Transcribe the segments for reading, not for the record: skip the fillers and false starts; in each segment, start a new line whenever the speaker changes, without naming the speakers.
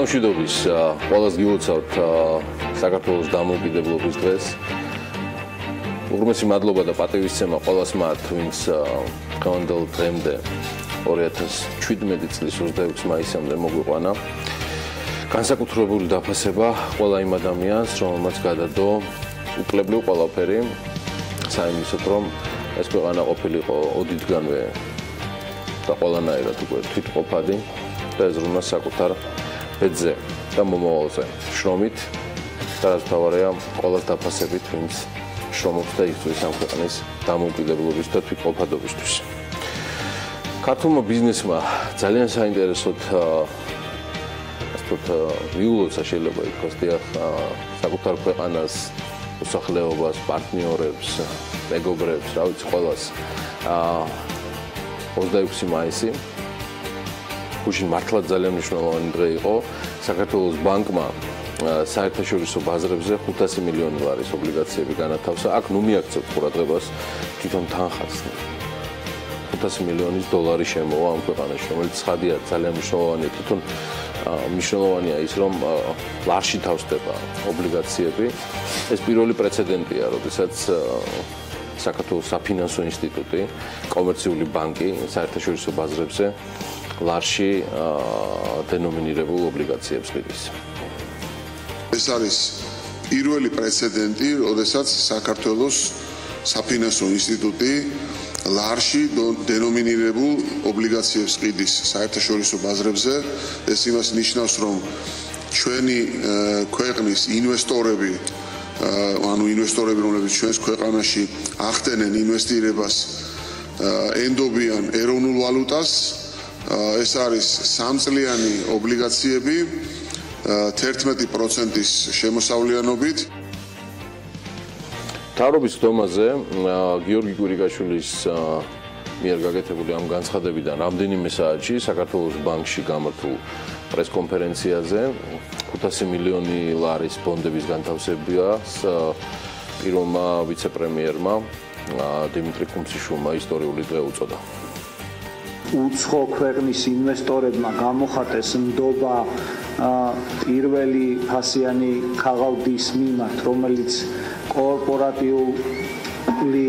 მშვიდობის ყველას გილოცავთ საქართველოს დამოუკიდებლობის დღეს. უღრმესი მადლობა და პატივისცემა ყველას მათ, ვინც დღევანდელ დღემდე 2017 წლის 26 მაისამდე მოგვიყვანა. განსაკუთრებული დაფასება ყველა იმ ადამიანს, რომელმაც გადადო უკლებლივ ყველაფერი, საიმისოდ რომ ეს ქვეყანა ყოფილიყო ოდითგანვე და ყველანაირად უკვე თვითყოფადი და ეზრუნა საკუთარ ბედზე და მომავალზე შრომით და რაც მთავარია ყველას დაფასებით, ვინც შრომობს და იწვევს ამ ქვეყნის დამოუკიდებლობის და თვითყოფადობისთვის. ქართულმა ბიზნესმა ძალიან საინტერესოდ ვიულოცა შეიძლება ითქვას დიახ საკუთარ ქვეყანას, მოსახლეობას, პარტნიორებს, მეგობრებს, რა ვიცი, ყველას 26 მაისი გუშინ მართლაც ძალიან მნიშვნელოვანი დღე იყო. საქართველოს ბანკმა საერთაშორისო ბაზრებზე 500 მილიონი ლარის ობლიგაციები განათავსა. აქ ნუ მიაქცევთ ყურადღებას თვითონ თანხას 500 მილიონის დოლარი შემოვა ამ ქვეყანაში, რომელიც ცხადია ძალიან მნიშვნელოვანია. თვითონ მნიშვნელოვანია ის, რომ ლარში თავსდება ობლიგაციები. ეს პირველი პრეცედენტია, როდესაც საქართველოს საფინანსო ინსტიტუტი, კომერციული ბანკი საერთაშორისო ბაზრებზე ლარში დენომინირებულ ობლიგაციებს ყიდის.
ეს არის პირველი პრეცედენტი, როდესაც საქართველოს საფინანსო ინსტიტუტი ლარში დენომინირებულ ობლიგაციებს ყიდის საერთაშორისო ბაზრებზე. ეს იმას ნიშნავს, რომ ჩვენი ქვეყნის ინვესტორები, რომლებიც ჩვენს ქვეყანაში ახდენენ ინვესტირებას, ენდობიან ეროვნულ ვალუტას. ეს არის სამწლიანი ობლიგაციები 11%-ის შემოსავლიანობით. მთავრობის ხდომაზე გიორგი კვირიკაშვილის მიერ გაკეთებული ამ განცხადებიდან რამდენიმე საათში საქართველოს ბანკში გამართულ პრესკონფერენციაზე 500 მილიონი ლარის ბონდების განთავსებას პირველმა ვიცე-პრემიერმა დიმიტრი კუმციშვილმა ისტორიული დღე უწოდა.
უცხო ქვეყნის ინვესტორებმა გამოხატეს ნდობა პირველი ფასიანი ქაღალდის მიმართ, რომელიც კორპორატიული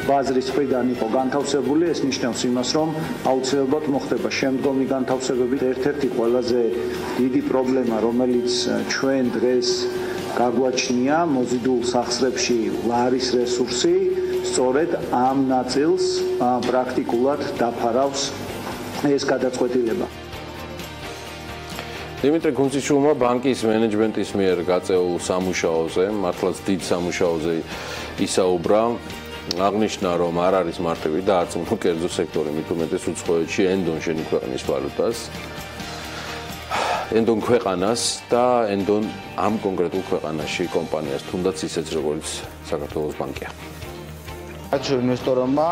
ბაზრის მხრიდან იყო განთავსებული. ეს ნიშნავს იმას, რომ აუცილებლად მოხდება შემდგომი განთავსებებით. ერთ-ერთი ყველაზე დიდი პრობლემა, რომელიც ჩვენ დღეს გაგვაჩნია მოზიდულ სახსრებში ლარის რესურსი, სწორედ ამ ნაწილს პრაქტიკულად დაფარავს ეს გადაწყვეტილება.
დიმიტრი კუმციშვილმა ბანკის მენეჯმენტის მიერ გაწეულ სამუშაოზე, მართლაც დიდ სამუშაოზე ისაუბრა. აღნიშნა, რომ არ არის მარტივი და არც კერძო სექტორი, მით უმეტეს უცხოეთში ენდონ შენი ქვეყნის ვალუტას, ენდონ ქვეყანას და ენდონ ამ კონკრეტულ ქვეყანაში კომპანიას, თუნდაც ისეც როგორც საქართველოს ბანკია.
საერთაშორისო ინვესტორებმა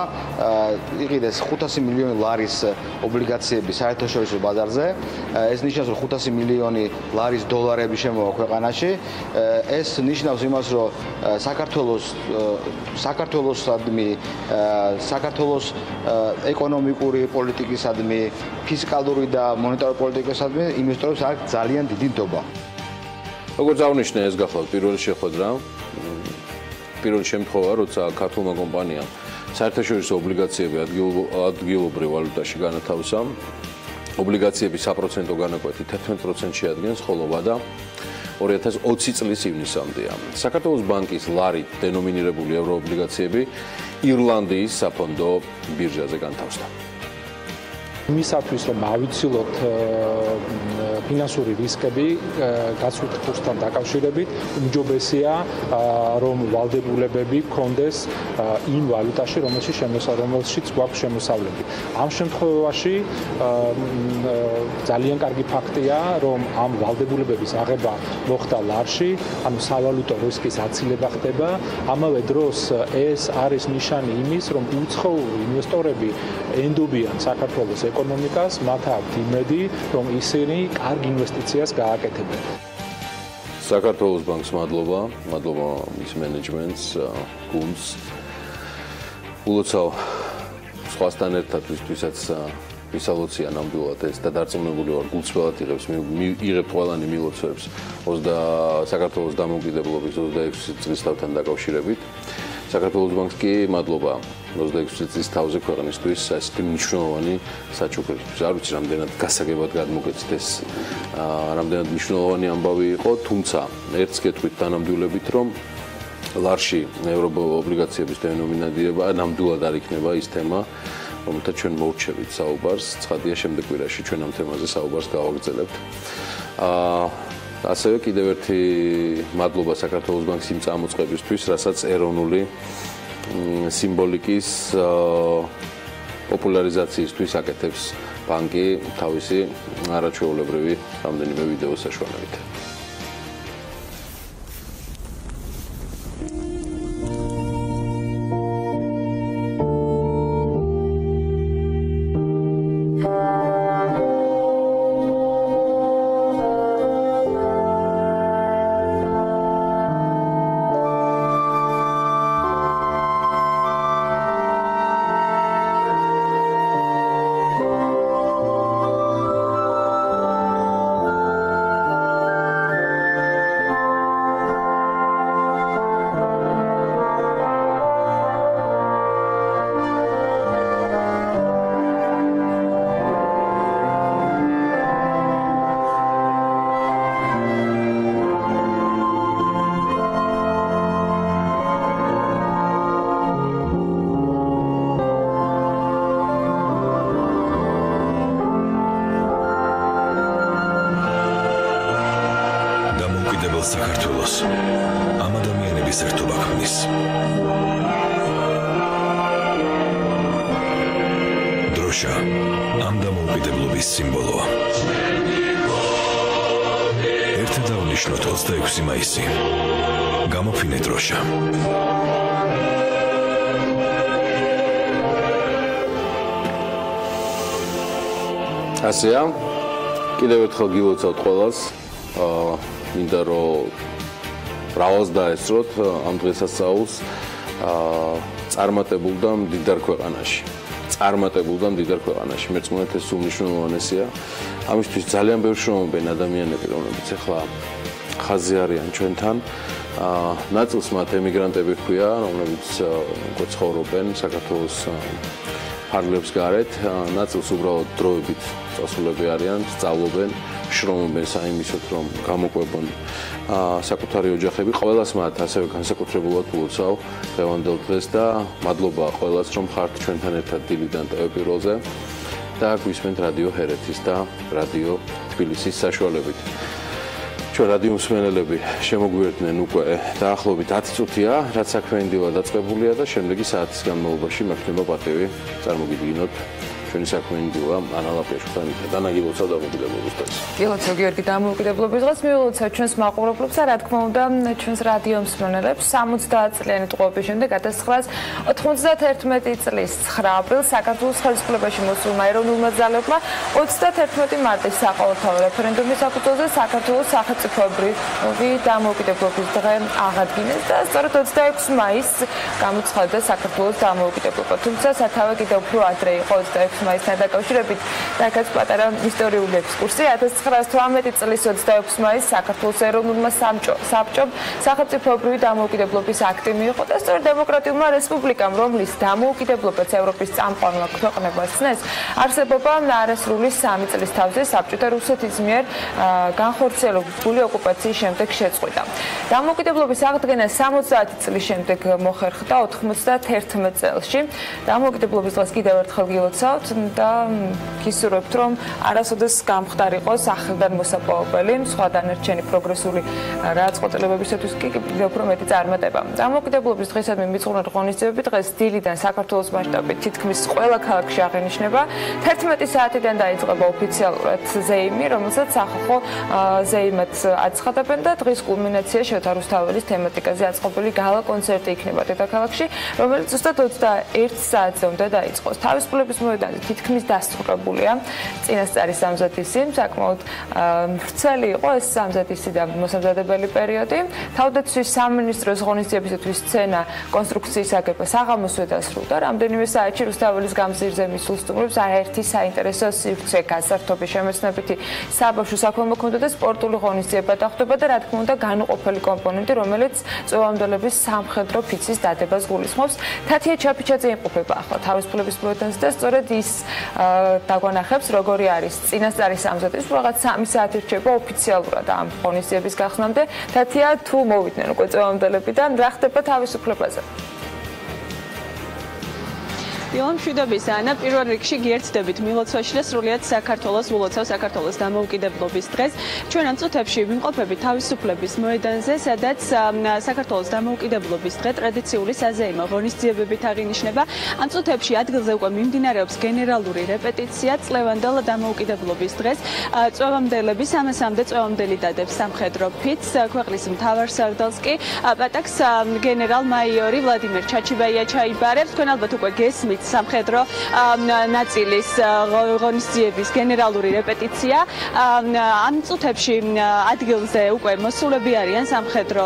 იყიდეს 500 მილიონი ლარის ობლიგაციები საერთაშორისო ბაზარზე. ეს ნიშნავს, რომ 500 მილიონი ლარის დოლარები შემოვა ქვეყანაში. ეს ნიშნავს იმას, რომ საქართველოს ეკონომიკური პოლიტიკისადმი, ფისკალური და მონეტარული პოლიტიკისადმი ინვესტორებს აქვს ძალიან დიდი ნდობა.
როგორც აღნიშნე, ეს გახლავთ პირველი შეხვედრა. პირველი შემთხვევა, როცა ქართულმა კომპანიამ საერთაშორისო ობლიგაციები ადგილობრივ ვალუტაში განათავსა. ობლიგაციების საპროცენტო განაკვეთი 11% შეადგენს, ხოლო ვადა 2020 წლის ივნისამდეა. საქართველოს ბანკის ლარით დენომინირებული ევროობლიგაციები ირლანდიის საფონდო ბირჟაზე განთავსდა.
იმისათვის, რომ ავიცილოთ ფინანსური რისკები გაცვლით კურსთან დაკავშირებით, უმჯობესია, რომ ვალდებულებები გქონდეს იმ ვალუტაში, რომელშიც გვაქვს შემოსავლები. ამ შემთხვევაში ძალიან კარგი ფაქტია, რომ ამ ვალდებულებების აღება მოხდა ლარში, ანუ სავალუტო რისკის აცილება ხდება. ამავე დროს ეს არის ნიშანი იმის, რომ უცხოური ინვესტორები ენდობიან საქართველოს ეკონომიკას, მათ აქვთ იმედი, რომ ისინი კარგ ინვესტიციას გააკეთებენ.
საქართველოს ბანკს მადლობა მის მენეჯმენტს, გუნდს. ულოცავ სხვასთან ერთად ვისთვისაც ვისალოცია ნამდვილად ეს და დარწმუნებული ვარ გულწრფელად იღებთ ყველანი მილოცვებს საქართველოს დამოუკიდებლობის 26 წლისთავთან დაკავშირებით. საქართველოს ბანკს კი მადლობა 26 წლის თავზე ქვეყნისთვის ასეთი მნიშვნელოვანი საჩუქრისთვის. არ ვიცი რამდენად გასაგებად გადმოგეცით ეს რამდენად მნიშვნელოვანი ამბავი იყო, თუმცა ერთს გეტყვით დანამდვილებით, რომ ლარში ევროობლიგაციების დენომინირება ნამდვილად არ იქნება ის თემა, რომელთა ჩვენ მოვრჩევით საუბარს. ცხადია, შემდეგ კვირაში ჩვენ ამ თემაზე საუბარს გავაგრძელებთ. ასევე კიდევ ერთი მადლობა საქართველოს ბანკის იმ წამოწყებისთვის, რასაც ეროვნული სიმბოლიკის პოპულარიზაციისთვის აკეთებს ბანკი თავისი არაჩვეულებრივი რამდენიმე ვიდეოს საშუალებით. საქართველოს ამ ადამიანების ერთობა ქმნის. დროშა ამ დამოუკიდებლობის სიმბოლოა. ერთად დავნიშნოთ 26 მაისი. გამოფინე დროშა. ასეა, კიდევ ერთხელ გილოცავთ ყველას. მინდა რომ მრავალს დაესწროთ ამ დღესასწაულს წარმატებულ და მდიდარ ქვეყანაში. მერწმუნეთ ეს უმნიშვნელოვანესია. ამისთვის ძალიან ბევრი შრომობენ ადამიანები, რომლებიც ახლა ხაზზე არიან ჩვენთან. ნაწილს მათ ემიგრანტები ჰქვია, რომლებიც ცხოვრობენ საქართველოს ფარგლებს გარეთ, ნაწილს უბრალოდ დროებით წასულები არიან, სწავლობენ, შრომობენ საიმისოდ, რომ გამოყვებონ საკუთარი ოჯახები. ყველას მათ ასევე განსაკუთრებულად ულოცავ დღევანდელ დღეს და მადლობა ყველას, რომ ხართ ჩვენთან ერთად დილიდან ტელეპირველზე და გვისმენთ რადიო ჰერეთის და რადიო თბილისის საშუალებით. ჩვენ რადიო მსმენელები შემოგვიერთდნენ უკვე დაახლოებით 10 წუთია, რაც საქმიანი დილა დაწყებულია და შემდეგი საათის განმავლობაში მექნება პატივი წარმოგიდგინოთ ჩვენი საქმიანი დილა ანალაპიაშვილთან ერთად. დანაგილოცავ დამოუკიდებლობის დღეს.
გილოცავ გიორგი დამოუკიდებლობის დღეს, მივილოცავ ჩვენს მაყურებლებს და რა თქმა უნდა ჩვენს რადიო მსმენელებს 70 წლიანი ტყვეობის შემდეგ 1991 წლის 9 აპრილს საქართველოს ხელისუფლებაში მოსულმა ეროვნულმა ძალებმა 31 მარტის საყოველთაო რეფერენდუმის საფუძველზე საქართველოს სახელმწიფოებრივი დამოუკიდებლობის დღე აღადგინეს და სწორედ 26 მაისს გამოცხადდა საქართველოს დამოუკიდებლობა. თუმცა სათავე კიდევ უფრო ადრე იყო 26 მაისთან დაკავშირებით რაკაც პატარა ისტორიული ექსკურსი 1918 წლის 26 მაისს საქართველოს ეროვნულმა საბჭომ სახელმწიფოებრივი დამოუკიდებლობის აქტი მიიღო და სწორედ დემოკრატიულმა რესპუბლიკამ, რომლის დამოუკიდებლობაც ევროპის წამყვანმა ქვეყნებას ცნეს, არსებობა არასრული 3 წლის თავზე საბჭოთა რუსეთის მიერ განხორციელებული ოკუპაციის შემდეგ შეწყვიტა. დამოუკიდებლობის აღდგენა 70 წლის შემდეგ მოხერხდა 91 წელს. დამოუკიდებლობის დღეს კიდევ ერთხელ გილოცავთ და გისურვებთ, რომ არასოდეს გამხდარიყო სახელიდან მოსაპოვებელი, სხვა დანარჩენი პროგრესული რაწყოთლებებისათვის კი კიდევ უფრო მეტი წარმატება. დამოუკიდებლობის დღისადმი მიწურულნი ღონისძიებები დღეს დილიდან საქართველოს მასშტაბით თითქმის ყველა ქალაქში აღინიშნება. 11 საათიდან დაიწყება ოფიციალურად ზეიმი, რომელსაც სახალხო ზეიმად აცხადებენ და დღის კულმინაცია შოთა რუსთაველის თემატიკაზე აწყობილი გალა კონცერტი იქნება დედაქალაქში, რომელიც ზუსტად 21 საათზე უნდა დაიწყოს. თავისუფლების მოედანზე თვალსაზრისით თითქმის დასრულებულია წინასწარი სამზადისი, საკმაოდ ვრცელი იყო ეს სამზადისი და მოსამზადებელი პერიოდი. თავდაცვის სამინისტროს ღონისძიებისათვის სცენა კონსტრუქციის აგება საღამოსვე დასრულდა. რამდენიმე საათში რუსთაველის გამზირზე მისულ სტუმრებს არაერთი საინტერესო სივრცე გასართობი შემეცნებითი საბავშვო საქველმოქმედო და სპორტული ღონისძიება დახვდება და რა თქმა უნდა განუყოფელი კომპონენტი, რომელიც წვევამდელების სამხედრო ფიცის დადებას გულისხმობს. თათია ჩაფიჩაძე იმყოფება ახლა თავისუფლების მოედანზე და სწორედ ის დაგვანახებს, როგორი არის წინასწარი სამზადისი, რაღაც 3 საათი რჩება ოფიციალურად ამ ღონისძიების გახსნამდე. თათია, თუ მოვიდნენ უკვე წვევამდელები და რა ხდება თავისუფლებაზე?
მშვიდობის ანა, პირველ რიგში გიერთდებით მილოცვაში და სრულიად საქართველოს ულოცავს საქართველოს დამოუკიდებლობის დღეს. ჩვენ ამ წუთებში ვიმყოფებით თავისუფლების მოედანზე, სადაც საქართველოს დამოუკიდებლობის დღე ტრადიციული საზეიმო ღონისძიებებით აღინიშნება. ამ წუთებში ადგილზე უკვე მიმდინარეობს გენერალური რეპეტიცია წლევანდელ დამოუკიდებლობის დღეს. წვევამდელები 300-მდე წვევამდელი დადებს სამხედრო ფიცს, ქვეყნის მთავარსარდალს კი პატაკს გენერალ-მაიორი ვლადიმერ ჩაჩიბაია ჩაიბარებს. თქვენ ალბათ უკვე გესმით სამხედრო ნაწილის ღონისძიების გენერალური რეპეტიცია. ამ წუთებში ადგილზე უკვე მოსულები არიან სამხედრო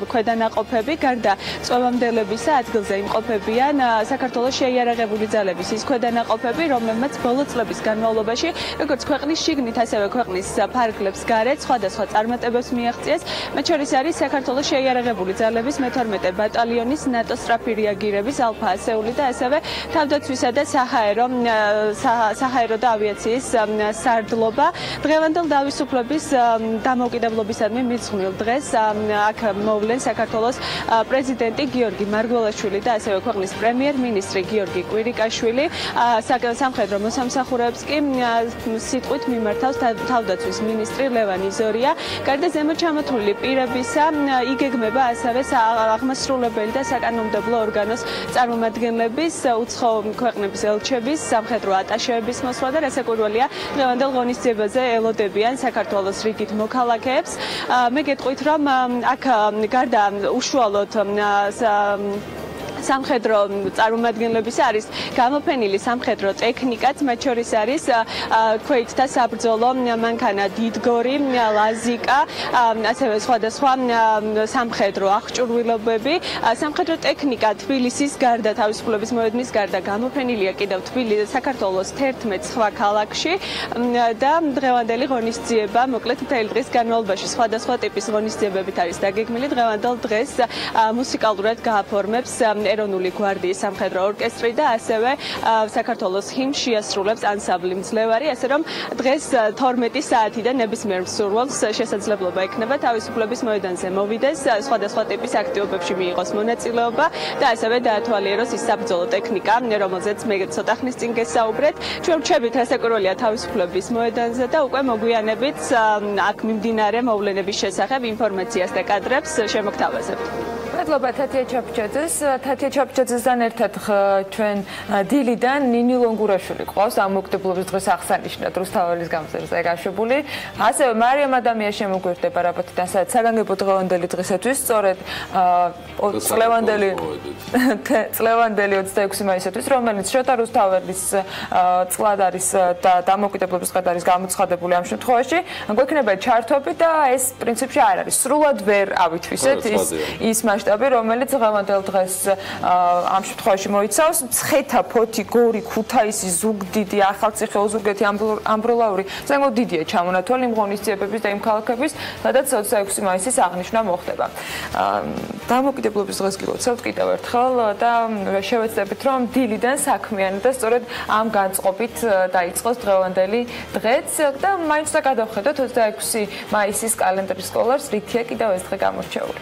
ქვედანაყოფები, გარდა წვევამდელებისა ადგილზე იმყოფებიან საქართველოს შეიარაღებული ძალების ის ქვედანაყოფები, რომლებმაც ბოლო წლების განმავლობაში, როგორც ქვეყნის შიგნით, ასევე ქვეყნის ფარგლებს გარეთ სხვადასხვა წარმატებებს მიაღწიეს. მათ შორის არის საქართველოს შეიარაღებული ძალების მე-12 ბატალიონის ნატოს სწრაფი რეაგირების ალფა ასეული და ასევე თავდაცვისა და საჰაერო და ავიაციის სარდლობა. დღევანდელ თავისუფლების დამოუკიდებლობისადმი მიძღვნილ დღეს აქ მოვლენ საქართველოს პრეზიდენტი გიორგი მარგველაშვილი და ასევე ქვეყნის პრემიერ-მინისტრი გიორგი კვირიკაშვილი. სამხედრო მოსამსახურეებს კი სიტყვით მიმართავს თავდაცვის მინისტრი ლევანი ზორია. გარდა ზემოჩამოთვლილი პირებისა, იგეგმება ასევე აღმასრულებელი და საკანონმდებლო ორგანოს წარმომადგენლების ქვეყნების ელჩების, სამხედრო ატაშეების მოსვლა და რასაკვირველია, დღევანდელ ღონისძიებაზე ელოდებიან საქართველოს რიგით მოქალაქეებს. მე გეტყვით, რომ აქ გარდა უშუალოდ სამხედრო წარმომადგენლებისა არის გამოფენილი სამხედრო ტექნიკაც, მათ შორის არის ქვეითთა საბრძოლო მანქანა დიდგორი, ლაზიკა, ასევე სხვადასხვა სამხედრო აღჭურვილობები. სამხედრო ტექნიკა თბილისის გარდა, თავისუფლების მოედნის გარდა გამოფენილია კიდევ საქართველოს 11 სხვა ქალაქში და დღევანდელი ღონისძიება, მოკლედ მთელი დღის განმავლობაში სხვადასხვა ტიპის ღონისძიებებით არის დაგეგმილი. დღევანდელ დღეს მუსიკალურად გააფორმებს ეროვნული გვარდიის სამხედრო ორკესტრი და ასევე საქართველოს ჰიმნს შეასრულებს ანსამბლი მძლევარი, ასე რომ დღეს 12 საათიდან ნებისმიერ მსურველს შესაძლებლობა ექნება თავისუფლების მოედანზე მოვიდეს, სხვადასხვა ტიპის აქტივობებში მიიღოს მონაწილეობა და ასევე დაათვალიეროს ის საბრძოლო ტექნიკა, რომელზეც მე ცოტა ხნის წინ გესაუბრეთ. ჩვენ ვჩებით რასაკვირველია თავისუფლების მოედანზე და უკვე მოგვიანებით აქ მიმდინარე მოვლენების შესახებ ინფორმაციას და კადრებს შემოგთავაზებთ.
მადლობა თათია ჩაფიჩაძესთან ერთად ჩვენ დილიდან ნინი ლონგურაშვილი ყავს ამ მოკვდებლობის დღეს აღსანიშნად რუსთაველის გამზირზე გაშვებული. ასევე მარიამ ადამია შემოგვერდება რაბათიდან საგანგებო დღევანდელი დღისათვის, სწორედ წლევანდელი 26 მაისისთვის, რომელიც შოთა რუსთაველის წლად არის და დამოუკიდებლობის დღედ არის გამოცხადებული ამ შემთხვევაში. გვექნება ჩართვები და ეს პრინციპში არ არის სრულად ვერ ავითვისეთ ის მასშტაბი, რომელიც დღევანდელ დღეს ამ შემთხვევაში მოიცავს მცხეთა, ფოთი, გორი, ქუთაისი, ზუგდიდი, ახალციხე, ოზურგეთი, ამბროლაური. ზოგადად დიდია ჩამონათვალი იმ ღონისძიებების და იმ ქალაქების, სადაც 26 მაისის აღნიშვნა მოხდება. დამოუკიდებლობის დღეს გილოცავთ კიდევ ერთხელ და შევეცდებით, რომ დილიდან საქმიანი და სწორედ ამ განწყობით დაიწყოს დღევანდელი დღეც და მაინც და გადავხედოთ 26 მაისის კალენდრის სკოლარს, რითია კიდევ ეს დღე გამორჩეული.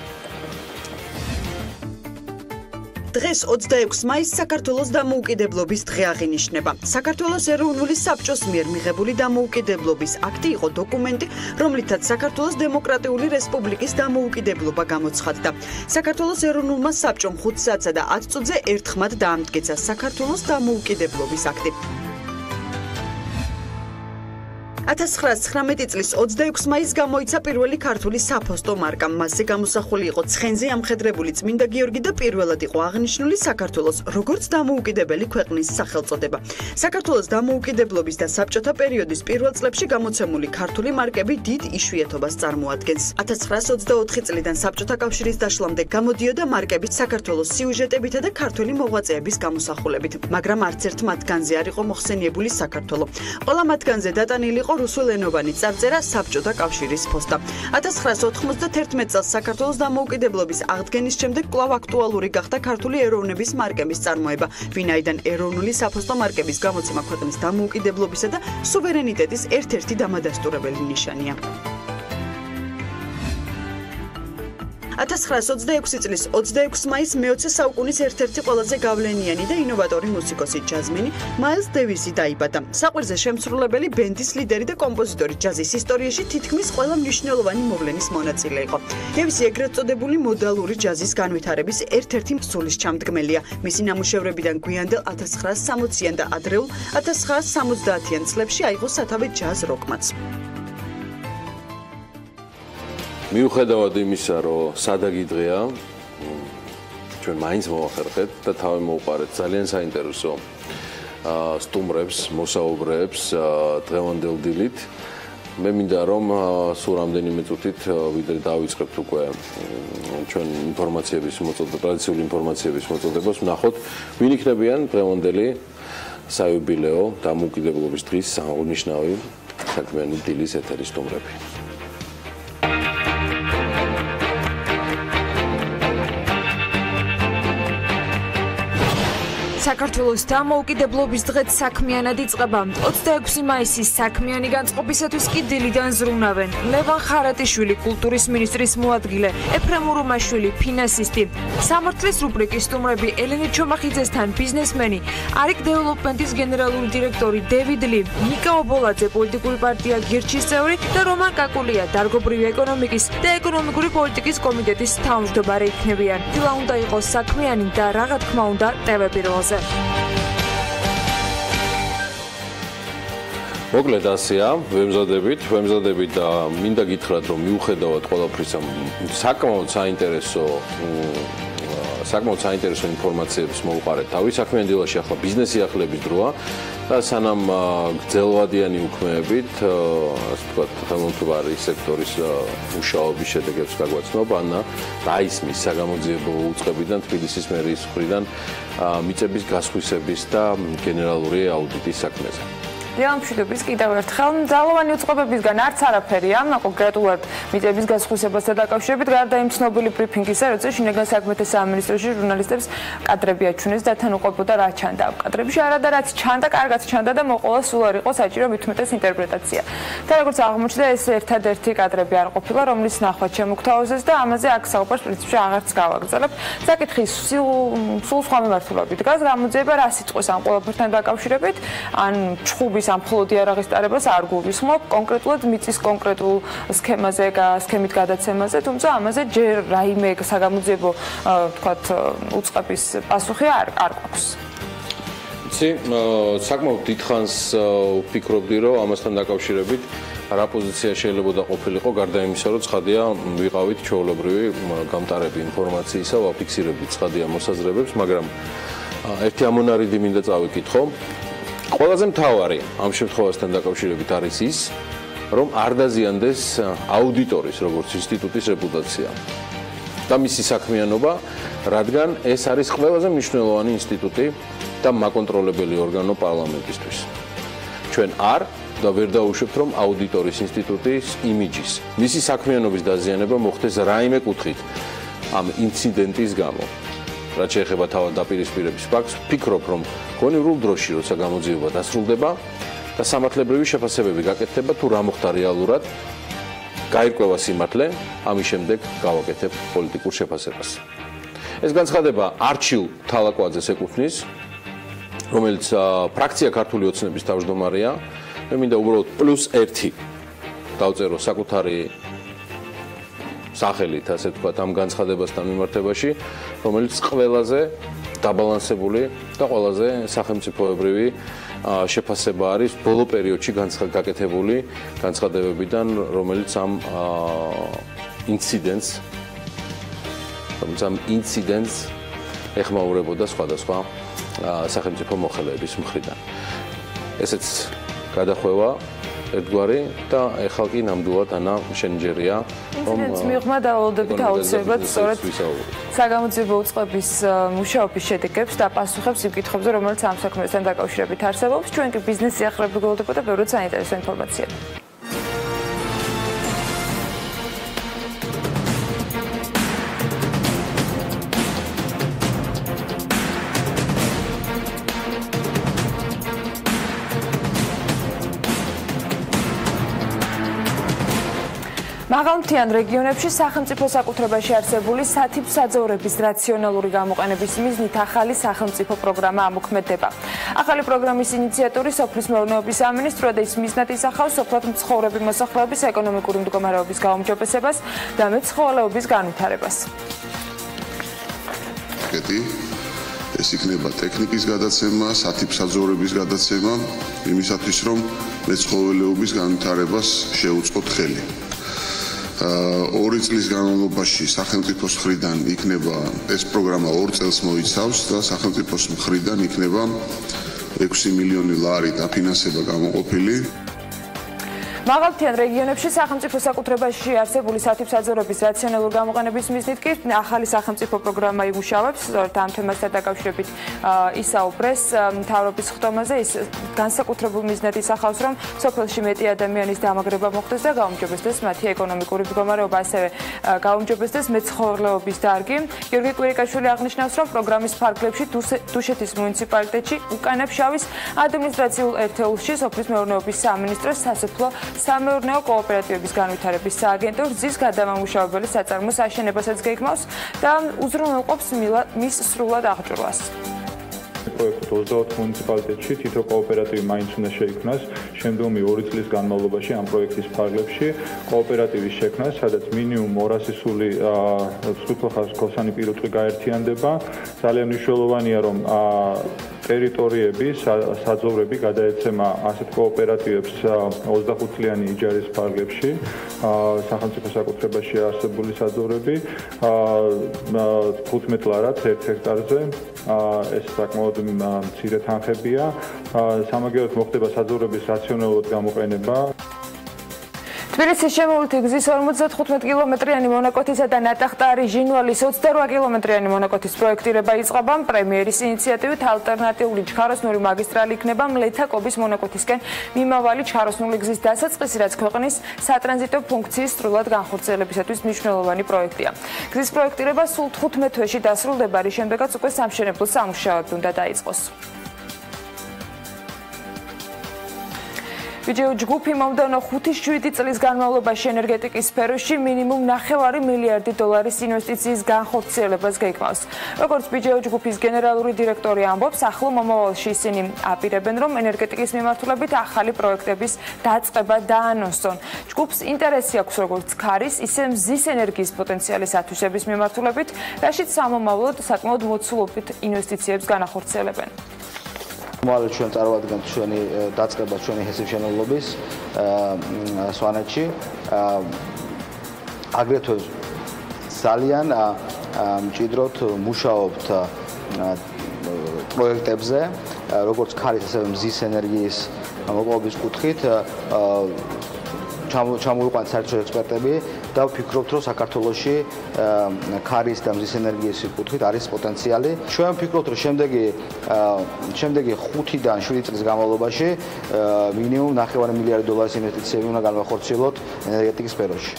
დღეს 26 მაისს საქართველოს დამოუკიდებლობის დღე აღინიშნება. საქართველოს ეროვნული საბჭოს მიერ მიღებული დამოუკიდებლობის აქტი იყო დოკუმენტი, რომლითაც საქართველოს დემოკრატიული რესპუბლიკის დამოუკიდებლობა გამოცხადდა. საქართველოს ეროვნულმა საბჭომ 5 საათსა და 10 წუთზე ერთხმად დაამტკიცა საქართველოს დამოუკიდებლობის აქტი. 1919 წლის 26 მაისს გამოიცა პირველი ქართული საფოსტო მარკა. მასზე გამოსახული იყო ცხენზე ამხედრებული წმინდა გიორგი და პირველად იყო აღნიშნული საქართველოს როგორც დამოუკიდებელი ქვეყნის სახელწოდება. საქართველოს დამოუკიდებლობის და საბჭოთა პერიოდის პირველ წლებში გამოცემული ქართული მარკები დიდ იშვიათობას წარმოადგენს. 1924 წლიდან საბჭოთა კავშირის დაშლამდე გამოდიოდა მარკები საქართველოს სიუჟეტებითა და ქართველი მოღვაწეების გამოსახულებით, მაგრამ არც ერთ მათგანზე არ იყო მოხსენიებული საქართველო. ყველა მათგანზე დატანილი იყო რუსულენოვანი წარწერა საბჭოთა კავშირის ფოსტა. 1991 წელს საქართველოს დამოუკიდებლობის აღდგენის შემდეგ კვლავ აქტუალური გახდა ქართული ეროვნების მარკების წარმოება, ვინაიდან ეროვნული საფოსტო მარკების გამოცემა ქვეყნის დამოუკიდებლობისა და სუვერენიტეტის ერთ-ერთი დამადასტურებელი ნიშანია. 1926 წლის 26 მაისს მე-20 საუკუნის ერთ-ერთი ყველაზე გავლენიანი და ინოვატორი მუსიკოსი ჯაზმენი მაილს დევისი დაიბადა. საყვირზე შემსრულებელი, ბენდის ლიდერი და კომპოზიტორი ჯაზის ისტორიაში თითქმის ყველა მნიშვნელოვანი მოვლენის მონაწილე იყო. დევისი ეგრეთ წოდებული მოდალური ჯაზის განვითარების ერთ-ერთი სულისჩამდგმელია. მისი ნამუშევრებიდან გვიანდელ 1960-იან და ადრეულ 1970-იან წლებში აიღო სათავე ჯაზ როკმაც.
მიუხედავად იმისა, რომ სადაგი დღეა, ჩვენ მაინც მოვახერხეთ და თავი მოვყარეთ ძალიან საინტერესო სტუმრებს, მოსაუბრეებს დღევანდელ დილით. მე მინდა რომ სულ რამდენიმე წუთით ვიდრე დავიწყებთ უკვე ჩვენ ინფორმაციების მოწოდება, ტრადიციული ინფორმაციების მოწოდებას, ვნახოთ ვინ იქნებიან დღევანდელი საიუბილეო დამოუკიდებლობის დღის აღნიშნავი საქმიანი დილის ეთერის სტუმრები.
საქართველოს დამოუკიდებლობის დღეც საქმიანად იწყება. 26 მაისის საქმიანი განწყობისათვის კი დილიდან ზრუნავენ. ლევან ხარატიშვილი, კულტურის მინისტრის მოადგილე, ეფრემ ურუმაშვილი, ფინანსისტი, სამართლის რუბრიკის სტუმრები ელენე ჩომახიძესთან ბიზნესმენი, არიკ დეველოპმენტის გენერალური დირექტორი დევიდ ლი, ნიკა ობოლაძე, პოლიტიკური პარტია გირჩის წევრი და რომან კაკულია, დარგობრივი ეკონომიკის და ეკონომიკური პოლიტიკის კომიტეტის თავმჯდომარე იქნებიან. დილა უნდა იყოს საქმიანი და რა თქმა უნდა ტევ პირველზე.
მოკლედ ასეა, ვემზადებით და მინდა გითხრათ, რომ მიუხედავად ყველაფრისა, საკმაოდ საინტერესო ინფორმაციებს მოვყარეთ. თავი საქმიანი დილაში ახლა ბიზნესი ახლების დროა და სანამ გრძელვადიანი უქმეებით, ასე ვთქვათ, ხელმოქმედი სექტორის მუშაობის შედეგებს გაგვაცნობ, ანა რაისმის საგამოძიებო უწყებიდან თბილისის მერიის მხრიდან მიწების გასხვისების და გენერალური აუდიტის საქმეზე.
მშვიდობის კიდევ ერთხელ ძალოვანი უწყებებისგან არც არაფერია, კონკრეტულად მიწების გასხვისებასთან დაკავშირებით გარდა იმ ცნობილი ბრიფინგისა, როცა შინაგან საქმეთა სამინისტროში ჟურნალისტებს კადრები აჩვენეს და თან უყვებოდა რა ჩანდა ამ კადრებში, არა და რაც ჩანდა, კარგად ჩანდა და მოყოლა სულ არ იყო საჭირო მithumetes ინტერპრეტაცია. და როგორც აღმოჩნდა, ეს ერთადერთი კადრები არ ყოფილა, რომლის ნახვა შემოგთავაზეს და ამაზე აქ საუბარს პრინციპში აღარც გავაგრძელებ. საკითხი სულ სხვა მიმართულებით დგას, გამოძიება რა სიტყვის ამ ყველაფერთან დაკავშირებით, ან ჩხუბის ამ მხოლოდ იარაღის ტარებას არ გულისხმობ, კონკრეტულად მიწის კონკრეტულ სქემით გადაცემაზე, თუმცა ამაზე ჯერ რაიმე საგამოძიებო თქვათ უწყების პასუხი არ გვაქვს.
იცი, საკმაოდ დიდხანს ვფიქრობდი, რომ ამასთან დაკავშირებით რა პოზიცია შეიძლება ყოფილიყო, გარდა იმისა, რომ ცხადია ვიყავით ჩვეულებრივი გამტარები ინფორმაციისა, ვაფიქსირებდით ცხადია მოსაზრებებს, მაგრამ ერთი ამონარიდი მინდა წავიკითხო. ყველაზე მთავარი ამ შემთხვევასთან დაკავშირებით არის ის, რომ არ დაზიანდეს აუდიტორის როგორც ინსტიტუტის რეპუტაცია და მისი საქმიანობა, რადგან ეს არის ყველაზე მნიშვნელოვანი ინსტიტუტი და მაკონტროლებელი ორგანო პარლამენტისთვის. ჩვენ არ და ვერ დაუშვებთ, რომ აუდიტორის ინსტიტუტის იმიჯის, მისი საქმიანობის დაზიანება მოხდეს რაიმე კუთხით ამ ინციდენტის გამო. რაც შეეხება თავად დაპირისპირების ფაქტს, ვფიქრობ, რომ გონივრულ დროში, როცა გამოძიება დასრულდება და სამართლებრივი შეფასებები გაკეთდება, თუ რა მოხდა რეალურად, გაირკვევა სიმართლე, ამის შემდეგ გავაკეთებ პოლიტიკურ შეფასებას. ეს განცხადება არჩილ თალაკვაძეს ეკუთვნის, რომელიც ფრაქცია ქართული ოცნების თავმჯდომარეა. მე მინდა უბრალოდ +1 დავწერო საკუთარი სახელით, ასე ვთქვათ, ამ განცხადებასთან მიმართებაში, რომელიც ყველაზე დაბალანსებული და ყველაზე სახელმწიფოებრივი შეფასება არის ბოლო პერიოდში გაკეთებული განცხადებებიდან, რომელიც ამ ინციდენტს ეხმაურებოდა სხვადასხვა სახელმწიფო მოხელეების მხრიდან. ესეც გადახვევა ერთგვარი და ეხლა კი ნამდვილად ანა შენჯერია
რომ მიღმა დავალდებით აუცილებლად სწორედ საგამოძიებო უწყების მუშაობის შედეგებს და პასუხებს იმ კითხვებზე, რომელიც ამ საქმესთან დაკავშირებით არსებობს. ჩვენ კი ბიზნესის ახალები გველოდება და ბევრად საინტერესო ინფორმაციები. მაღალმთიან რეგიონებში სახელმწიფო საკუთრებაში არსებული სათიბ-საძოვრების რაციონალური გამოყენების მიზნით ახალი სახელმწიფო პროგრამა ამოქმედება. ახალი პროგრამის ინიციატორი სოფლის მეურნეობის სამინისტრო და ის მიზნად ისახავს სოფლად მცხოვრები მოსახლეობის ეკონომიკური მდგომარეობის გაუმჯობესებას და მეცხოველეობის განვითარებას.
ეს იქნება ტექნიკის გადაცემა, სათიბ-საძოვრების გადაცემა, იმისათვის რომ მეცხოველეობის განვითარებას შეუწყოთ ხელი. 2 წლის განმავლობაში სახელმწიფოს მხრიდან იქნება ეს პროგრამა 2 წელს მოიცავს და სახელმწიფოს მხრიდან იქნება 6 მილიონი ლარი დაფინანსება გამოყოფილი.
მაღალმთიან რეგიონებში სახელმწიფო საკუთრებაში არსებული სათიბ-საძოვრების რაციონალური გამოყენების მიზნით კი ახალი სახელმწიფო პროგრამა იმუშავებს. სწორედ ამ თემასთან დაკავშირებით ისაუბრეს მთავრობის ხდომაზე. ის განსაკუთრებულ მიზნად ისახავს, რომ სოფელში მეტი ადამიანის დამაგრება მოხდეს და გაუმჯობესდეს მათი ეკონომიკური მდგომარეობა, ასევე გაუმჯობესდეს მეცხოველეობის დარგი. გიორგი კვირიკაშვილი აღნიშნავს, რომ პროგრამის ფარგლებში დუშეთის მუნიციპალიტეტში უკანაფშავის ადმინისტრაციულ ერთეულში სოფლის მეურნეობის სამინისტროს სასოფლო სამეურნეო კოოპერატივების განვითარების სააგენტო რძის გადამამუშავებელი საწარმოს აშენებასაც გეგმავს და უზრუნველყოფს მის სრულად აღჭურვას.
პროექტ 24 მუნიციპალიტეტში თითო კოოპერატივი მაინც უნდა შეიქმნას შემდგომი 2 წლის განმავლობაში ამ პროექტის ფარგლებში კოოპერატივის შექმნა, სადაც მინიმუმ 200 სული სრულხასქოსანი პირუტყვი გაერთიანდება. ძალიან მნიშვნელოვანია, რომ ტერიტორიები, საძოვრები გადაეცემა ასეთ კოოპერატივებს 25 წლიანი იჯარის ფარგლებში, სახელმწიფო საკუთრებაში არსებული საძოვრები 15 ლარად 1 ჰექტარზე. ეს საკმაოდ მცირე თანხებია. სამაგიეროდ მოხდება საძოვრების რაციონალურად გამოყენება.
თბილისის შემოვლითი გზის 55 კილომეტრიანი მონაკვეთისა და ნატახტარი ჟინვალის 28 კილომეტრიანი მონაკვეთის პროექტირება იწყება. პრემიერის ინიციატივით ალტერნატიული ჩხაროსნული მაგისტრალი იქნება მლეთაკობის მონაკვეთისკენ მიმავალი ჩხაროსნული გზის დასაწყისი, რაც ქვეყნის სატრანზიტო ფუნქციის სრულად განხორციელებისათვის მნიშვნელოვანი პროექტია. გზის პროექტირება სულ 15 თვეში დასრულდება, რის შემდეგაც უკვე სამშენებლო სამუშაოები უნდა დაიწყოს. ბიუჯეტ ჯგუფი მომდევნო 5-7 წლის განმავლობაში ენერგეტიკის სფეროში მინიმუმ 9 მილიარდი დოლარის ინვესტიციის განხორციელებას გეგმავს. როგორც ბიუჯეტ ჯგუფის გენერალური დირექტორი ამბობს, ახლო მომავალში ისინი აპირებენ, რომ ენერგეტიკის მიმართულებით ახალი პროექტების დაწყება დაანონსონ. ჯგუფს ინტერესი აქვს როგორც ქარის, ისე მზის ენერგიის პოტენციალის ათვისების მიმართულებით, რაშიც სამომავლოდ საკმაოდ მოცულობით ინვესტიციებს განახორციელებენ.
მალე ჩვენ წარვადგენთ ჩვენი დაწყება ჩვენი ჰესიფშენებლობის სვანეთში. აგრეთვე ძალიან მჭიდროდ მუშაობთ პროექტებზე, როგორც ქარის, ასევე მზის ენერგიის მოპოვების კუთხით. ჩამოვიყვანეთ საერთო ექსპერტები და ვფიქრობთ, რომ საქართველოში ქარის და მზის ენერგიის კუთხით არის პოტენციალი. ჩვენ ვფიქრობთ, რომ შემდეგი 5-დან 7 წლის განმავლობაში მინიმუმ 9 მილიარდი დოლარის ინვესტიციები უნდა განვახორციელოთ ენერგეტიკის სფეროში.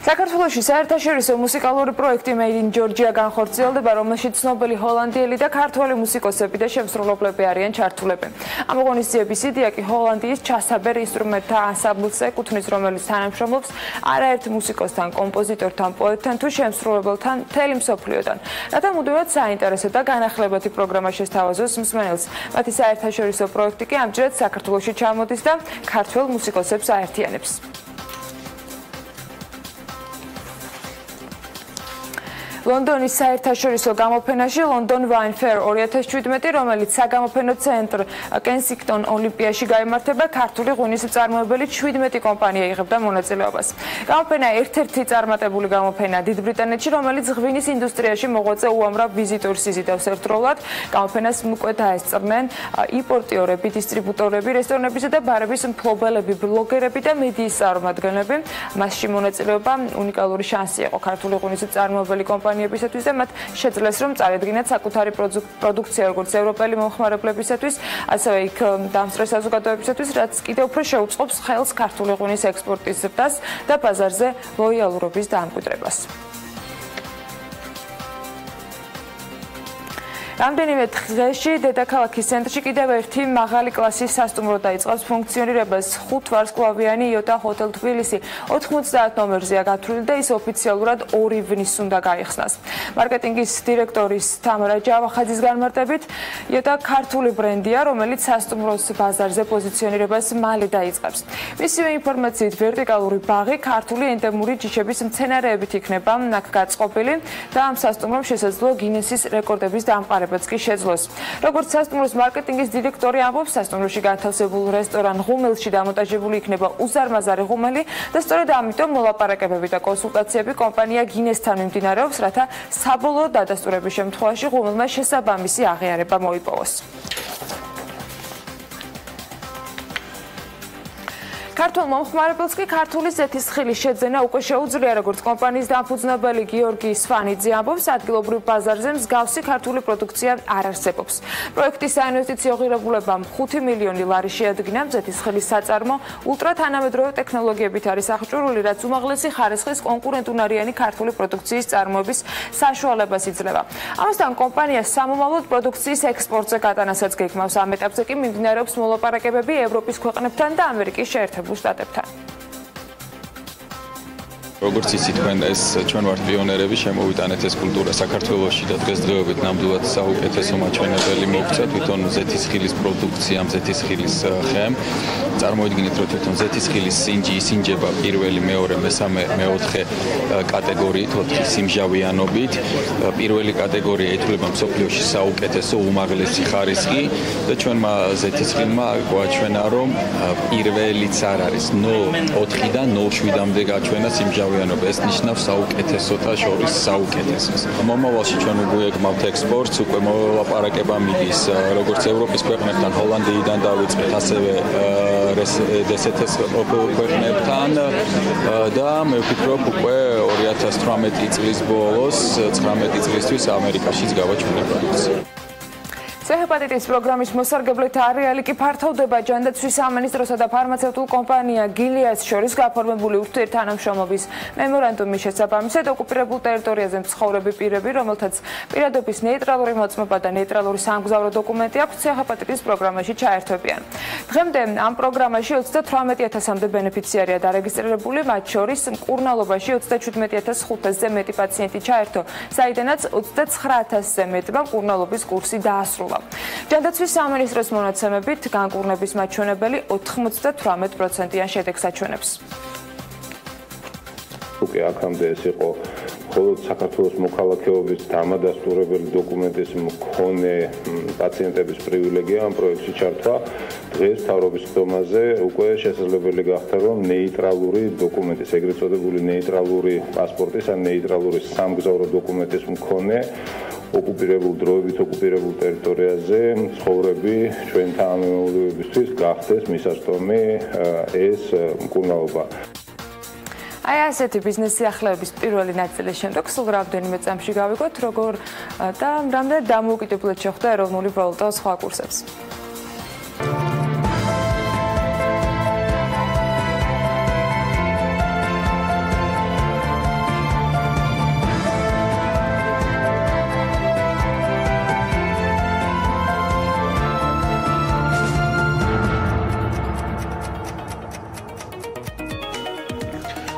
საქართველოში საერთაშორისო მუსიკალური პროექტი Made in Georgia განხორციელდება, რომელშიც ცნობილი ჰოლანდიელი და ქართველი მუსიკოსები და შემსრულებლები არიან ჩართულები. ამ ღონისძიების იდეა კი ჰოლანდიის ჩასაბერ ინსტრუმენტთა ანსამბლს ეკუთვნის, რომელიც თანამშრომლობს არაერთ მუსიკოსთან, კომპოზიტორთან, პოეტთან თუ შემსრულებელთან მთელი მსოფლიოდან. რათა მუდმივად საინტერესო და განახლებადი პროგრამა შესთავაზოს მსმენელს. მათი საერთაშორისო პროექტი კი ამჯერად საქართველოში ჩამოდის და ქართველ მუსიკოსებს აერთიანებს. ლონდონის საერთაშორისო გამოფენაში London Wine Fair 2017, რომელიც საგამოფენო ცენტრ Kensington ოლიმპიაში გაიმართება, ქართული ღვინის მწარმოებელი 17 კომპანია იღებდა მონაწილეობას. გამოფენა ერთ-ერთი წარმატებული გამოფენა დიდ ბრიტანეთში, რომელიც ღვინის ინდუსტრიაში მოღვაწე უამრავ ვიზიტორს იზიდავს ერთდროულად. გამოფენას უკვე დაესწრნენ იმპორტიორები, დისტრიბუტორები, რესტორნებისა და ბარების მფლობელები, ბლოგერები და მედიის წარმომადგენლები. მასში მონაწილეობა უნიკალური შანსი იყო ქართული ღვინის მწარმოებელი კომპანიებისათვის და მათ შეძლეს რომ წარედგინათ საკუთარი პროდუქცია როგორც ევროპელი მომხმარებლებისათვის, ასევე იქ დამსწრე საზოგადოებისათვის, რაც კიდევ უფრო შეუწყობს ხელს ქართული ღვინის ექსპორტის ზრდას და ბაზარზე ლოიალურობის დამკვიდრებას. რამდენიმე დღეში დედაქალაქის ცენტრში კიდევ ერთი მაღალი კლასის სასტუმრო დაიწყებს ფუნქციონირებას. 5 ვარსკვლავიანი იოტა ჰოტელ თბილისი 90 ნომერზეა გათვლილი და ის ოფიციალურად 2 ივნის უნდა გაიხსნას. მარკეტინგის დირექტორის თამარა ჯავახაძის განმარტებით, იოტა ქართული ბრენდია, რომელიც სასტუმროს ბაზარზე პოზიციონირებას მალე დაიწყებს. მისივე ინფორმაციით, ვერტიკალური ბაღი ქართული ენდემური ჯიშების მცენარეებით იქნება აქ გაწყობილი და ამ სასტუმრომ შესაძლოა გინესის რეკორდების დამყარება კი შეძლოს. როგორც სასტუმროს მარკეტინგის დირექტორი ამბობს, სასტუმროში განთავსებულ რესტორან ღუმელში დამონტაჟებული იქნება უზარმაზარი ღუმელი და სწორედ ამიტომ მოლაპარაკებები და კონსულტაციები კომპანია გინესთან მიმდინარეობს, რათა საბოლოო დადასტურების შემთხვევაში ღუმელმა შესაბამისი აღიარება მოიპოვოს. ქართულ მომხმარებელს კი ქართული ზეთისხილის შეძენა უკვე შეუძლია, როგორც კომპანიის დამფუძნებელი გიორგი სვანიძე ამბობს, ადგილობრივ ბაზარზე მსგავსი ქართული პროდუქცია არ არსებობს. პროექტის საინვესტიციო ღირებულებამ 5 მილიონი ლარი შეადგინა. ზეთისხილის საწარმო ულტრათანამედროვე ტექნოლოგიებით არის აღჭურვილი, რაც უმაღლესი ხარისხის კონკურენტუნარიანი ქართული პროდუქციის წარმოების საშუალებას იძლევა. ამასთან კომპანია სამომავლოდ პროდუქციის ექსპორტზე გატანასაც გეგმავს. ამ ეტაპზე კი მიმდინარეობს მოლაპარაკებები ევროპის ქვეყნებთან და ამერიკის შეერთებულ შტატებთან.
როგორც იცით, ჩვენ ვართ პიონერები, შემოვიტანეთ ეს კულტურა საქართველოში და დღესდღეობით ნამდვილად საუკეთესო მაჩვენებელი მოგვცა თვითონ ზეთისხილის პროდუქციამ, ზეთისხილის ხემ. წარმოიდგინეთ, რომ თვითონ ზეთისხილის სინჯი ისინჯება პირველი, მეორე, მესამე, მეოთხე კატეგორიით, 4 სიმჟავიანობით. პირველი კატეგორია ითვლება მსოფლიოში საუკეთესო, უმაღლესი ხარისხი და ჩვენმა ზეთისხილმა გვაჩვენა, რომ პირველიც არ არის 0.4-დან 0.7-მდე გაჩვენა სიმჟავიანობა. ეს ნიშნავს საუკეთესოთა შორის საუკეთესოს. მომავალში ჩვენ გვეგმავთ ექსპორტს, უკვე მოლაპარაკება მიდის როგორც ევროპის ქვეყნებთან, ჰოლანდიიდან დავიწყეთ, ასევე DST-ს ქვეყნებთან და მე ვფიქრობ უკვე 2018 წლის ბოლოს, 19 წლისთვის ამერიკაშიც გავაჩვენე პროდუქცია.
ჰეპატიტის პროგრამის მოსარგებლეთა არეალი კი ფართოვდება. ჯანდაცვის სამინისტროსა და ფარმაცევტულ კომპანია გილიას შორის გაფორმებული ურთიერთთანამშრომლობის მემორანდუმის შესაბამისად ოკუპირებულ ტერიტორიაზე მცხოვრები პირები, რომელთაც პირადობის ნეიტრალური მოწმობა და ნეიტრალური სამგზავრო დოკუმენტი აქვს, ჰეპატიტის პროგრამაში ჩაერთვებიან. დღემდე ამ პროგრამაში 38000-მდე ბენეფიციარია დარეგისტრირებული, მათ შორის მკურნალობაში 37500-ზე მეტი პაციენტი ჩაერთო, საიდანაც 29000-ზე მეტმა მკურნალობის კურსი დაასრულა. ჯანდაცვის სამინისტროს მონაცემებით განკურნების მაჩვენებელი 98%-იან შედეგს აჩვენებს.
უკვე აქამდე ეს იყო მხოლოდ საქართველოს მოქალაქეობის დამადასტურებელი დოკუმენტის მქონე პაციენტების პრივილეგია ამ პროექტში ჩართვა. დღეს მთავრობის ხდომაზე უკვე შესაძლებელი გახდა, რომ ნეიტრალური დოკუმენტის, ეგრეთ წოდებული ნეიტრალური პასპორტის ან ნეიტრალური სამგზავრო დოკუმენტის მქონე ოკუპირებულ დროებით ოკუპირებულ ტერიტორიაზე ცხოვრები ჩვენთან ამემოვლივებისთვის გახდეს მისასწომი ეს მკურნალობა.
აი ასეთი ბიზნეს სიახლეების პირველი ნაწილის შემდეგ სულ რამდენიმე წამში გავიგოთ, როგორ და რამდენად დამოუკიდებლად შეხვდა ეროვნული ვალუტა სხვა კურსებს.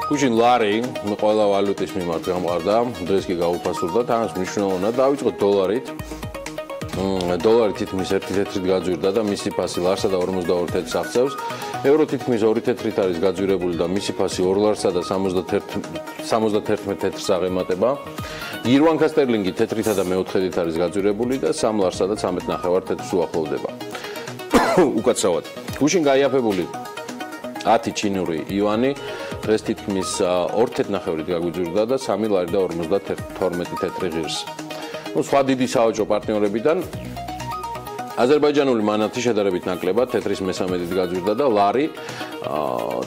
გუშინ ლარი ყველა ვალუტის მიმართ გამყარდა, დღეს კი გაუფასურდა, თანაც მნიშვნელოვნად დავიწყოთ დოლარით.
დოლარი თითქმის 1 თეთრით გაძვირდა და მისი ფასი ლარსა და 42 თეთრს აღწევს. ევრო თითქმის 2 თეთრით არის გაძვირებული და მისი ფასი 2 ლარსა და 71 თეთრს აღემატება. ირვანკა სტერლინგი თეთრითა და მეოთხედით არის გაძვირებული და 3 ლარსა და 13.5 თეთრს უახლოვდება. უკაცრავად. გუშინ გაიაფებული 10 ჩინური ივანი დღეს თითქმის 2 თეთრნახევრით გაგვიძვირდა და 3 ლარი და 52 თეთრი ღირს. სხვა დიდი საავაჭრო პარტნიორებიდან აზერბაიჯანული მანათი შედარებით ნაკლებად თეთრის მე-13-ით გაძვირდა და ლარი